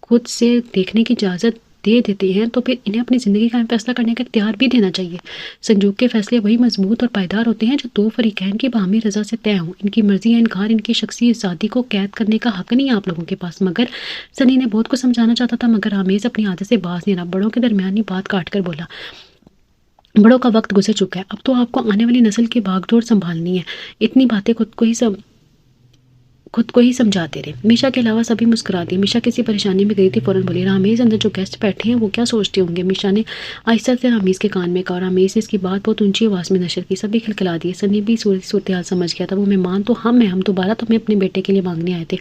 خود سے دیکھنے کی اجازت دے دیتے ہیں تو پھر انہیں اپنی زندگی کا فیصلہ کرنے کا اختیار بھی دینا چاہیے۔ سنجوگ کے فیصلے وہی مضبوط اور پائیدار ہوتے ہیں جو دو فریقین کی باہمی رضا سے طے ہوں۔ ان کی مرضی یا انکار، ان کی شخصی آزادی کو قید کرنے کا حق نہیں ہے آپ لوگوں کے پاس۔ مگر سنی نے بہت کچھ سمجھانا چاہتا تھا، مگر رامیز اپنی عادت سے باز نہیں رہا۔ بڑوں کے درمیانی بات کاٹ کر بولا، بڑوں کا وقت گزر چکا ہے، اب تو آپ کو آنے والی نسل کی بھاگ دوڑ سنبھالنی ہے۔ اتنی باتیں خود کو ہی سمجھاتے رہے۔ میشا کے علاوہ سبھی مسکرا دیے۔ میشا کسی پریشانی میں گئی تھی، فوراً بولی، رامیز اندر جو گیسٹ بیٹھے ہیں وہ کیا سوچتے ہوں گے؟ میشا نے آہستہ سے رامیز کے کان میں کہا، رامیز نے اس کی بات بہت اونچی آواز میں نشر کی۔ سبھی کھلکھلا دیے۔ سنی بھی صورتحال سمجھ گیا تھا، وہ مہمان تو ہم ہیں، ہم دوبارہ تمہیں اپنے بیٹے کے لیے مانگنے آئے تھے۔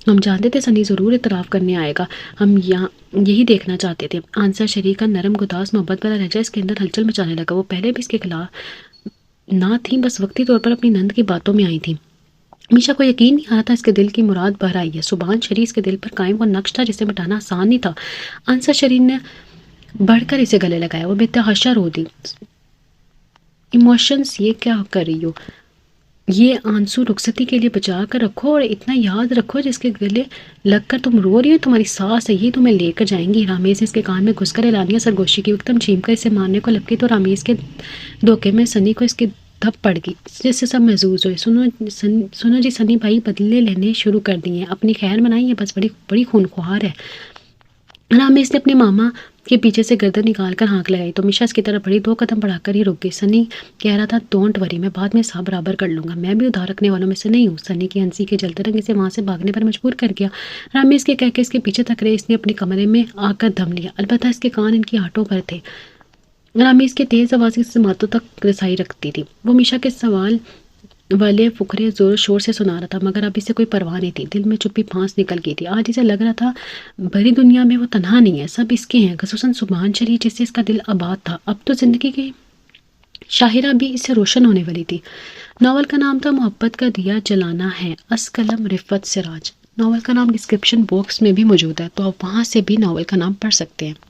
ہم جانتے تھے سنی ضرور اعتراف کرنے آئے گا، ہم یہی دیکھنا چاہتے تھے۔ آنسا شریف کا نرم گداز محبت والا لہجہ اس کے اندر ہلچل مچانے لگا۔ وہ پہلے بھی اس کے خلاف نہ تھیں، بس وقتی طور پر اپنی نند کی باتوں میں آئی تھیں۔ میشا کو یقین نہیں آ رہا تھا اس کے دل کی مراد بہر آئی ہے۔ سبحان شریف اس کے دل پر قائم وہ نقش تھا جسے مٹانا آسان نہیں تھا۔ آنسا شریف نے بڑھ کر اسے گلے لگایا، وہ بے تحاشا رو دی۔ ایموشنز، یہ کیا کر رہی ہو؟ یہ آنسو رخصتی کے لیے بچا کر رکھو، اور اتنا یاد رکھو جس کے گلے لگ کر تم رو رہی ہو تمہاری ساس ہے، یہ تمہیں لے کر جائیں گی۔ رامیز نے اس کے کان میں گھس کر اعلانیہ سرگوشی کی، ایک دم چھین کر اسے مارنے کو لپکی تو رامیز کے دھوکے میں سنی کو اس کی دھپ پڑ گئی، جس سے سب محظوظ ہوئے۔ سنو جی، سنی بھائی بدلے لینے شروع کر دی ہیں، اپنی خیر منائی ہے، بس بڑی خونخوار ہے۔ رامیز نے اپنے ماما کے پیچھے سے گردن نکال کر ہانک لگائی تو میشا اس کی طرف بڑی، 2 قدم بڑھا کر ہی رک گئی۔ سنی کہہ رہا تھا، ڈونٹ وری، میں بعد میں حساب برابر کر لوں گا، میں بھی ادھار رکھنے والوں میں سے نہیں ہوں۔ سنی کی ہنسی کے جلتے رنگ اسے وہاں سے بھاگنے پر مجبور کر گیا۔ رامیز کے کہہ کے اس کے پیچھے تک رہے، اس نے اپنے کمرے میں آ کر دم لیا، البتہ اس کے کان ان کی آہٹوں پر تھے۔ رامیز کے تیز آواز اس سماعتوں تک رسائی رکھتی تھی۔ وہ میشا کے سوال والے فقرے زور شور سے سنا رہا تھا، مگر اب اسے کوئی پرواہ نہیں تھی۔ دل میں چپی پھانس نکل گئی تھی۔ آج اسے لگ رہا تھا بڑی دنیا میں وہ تنہا نہیں ہے، سب اس کے ہیں، خصوصاً سبحان شریف جس سے اس کا دل آباد تھا۔ اب تو زندگی کی شاہرہ بھی اس سے روشن ہونے والی تھی۔ ناول کا نام تھا محبت کا دیا جلانا ہے، از قلم رفعت سراج۔ ناول کا نام ڈسکرپشن باکس میں بھی موجود ہے، تو آپ وہاں سے بھی ناول کا نام پڑھ سکتے ہیں۔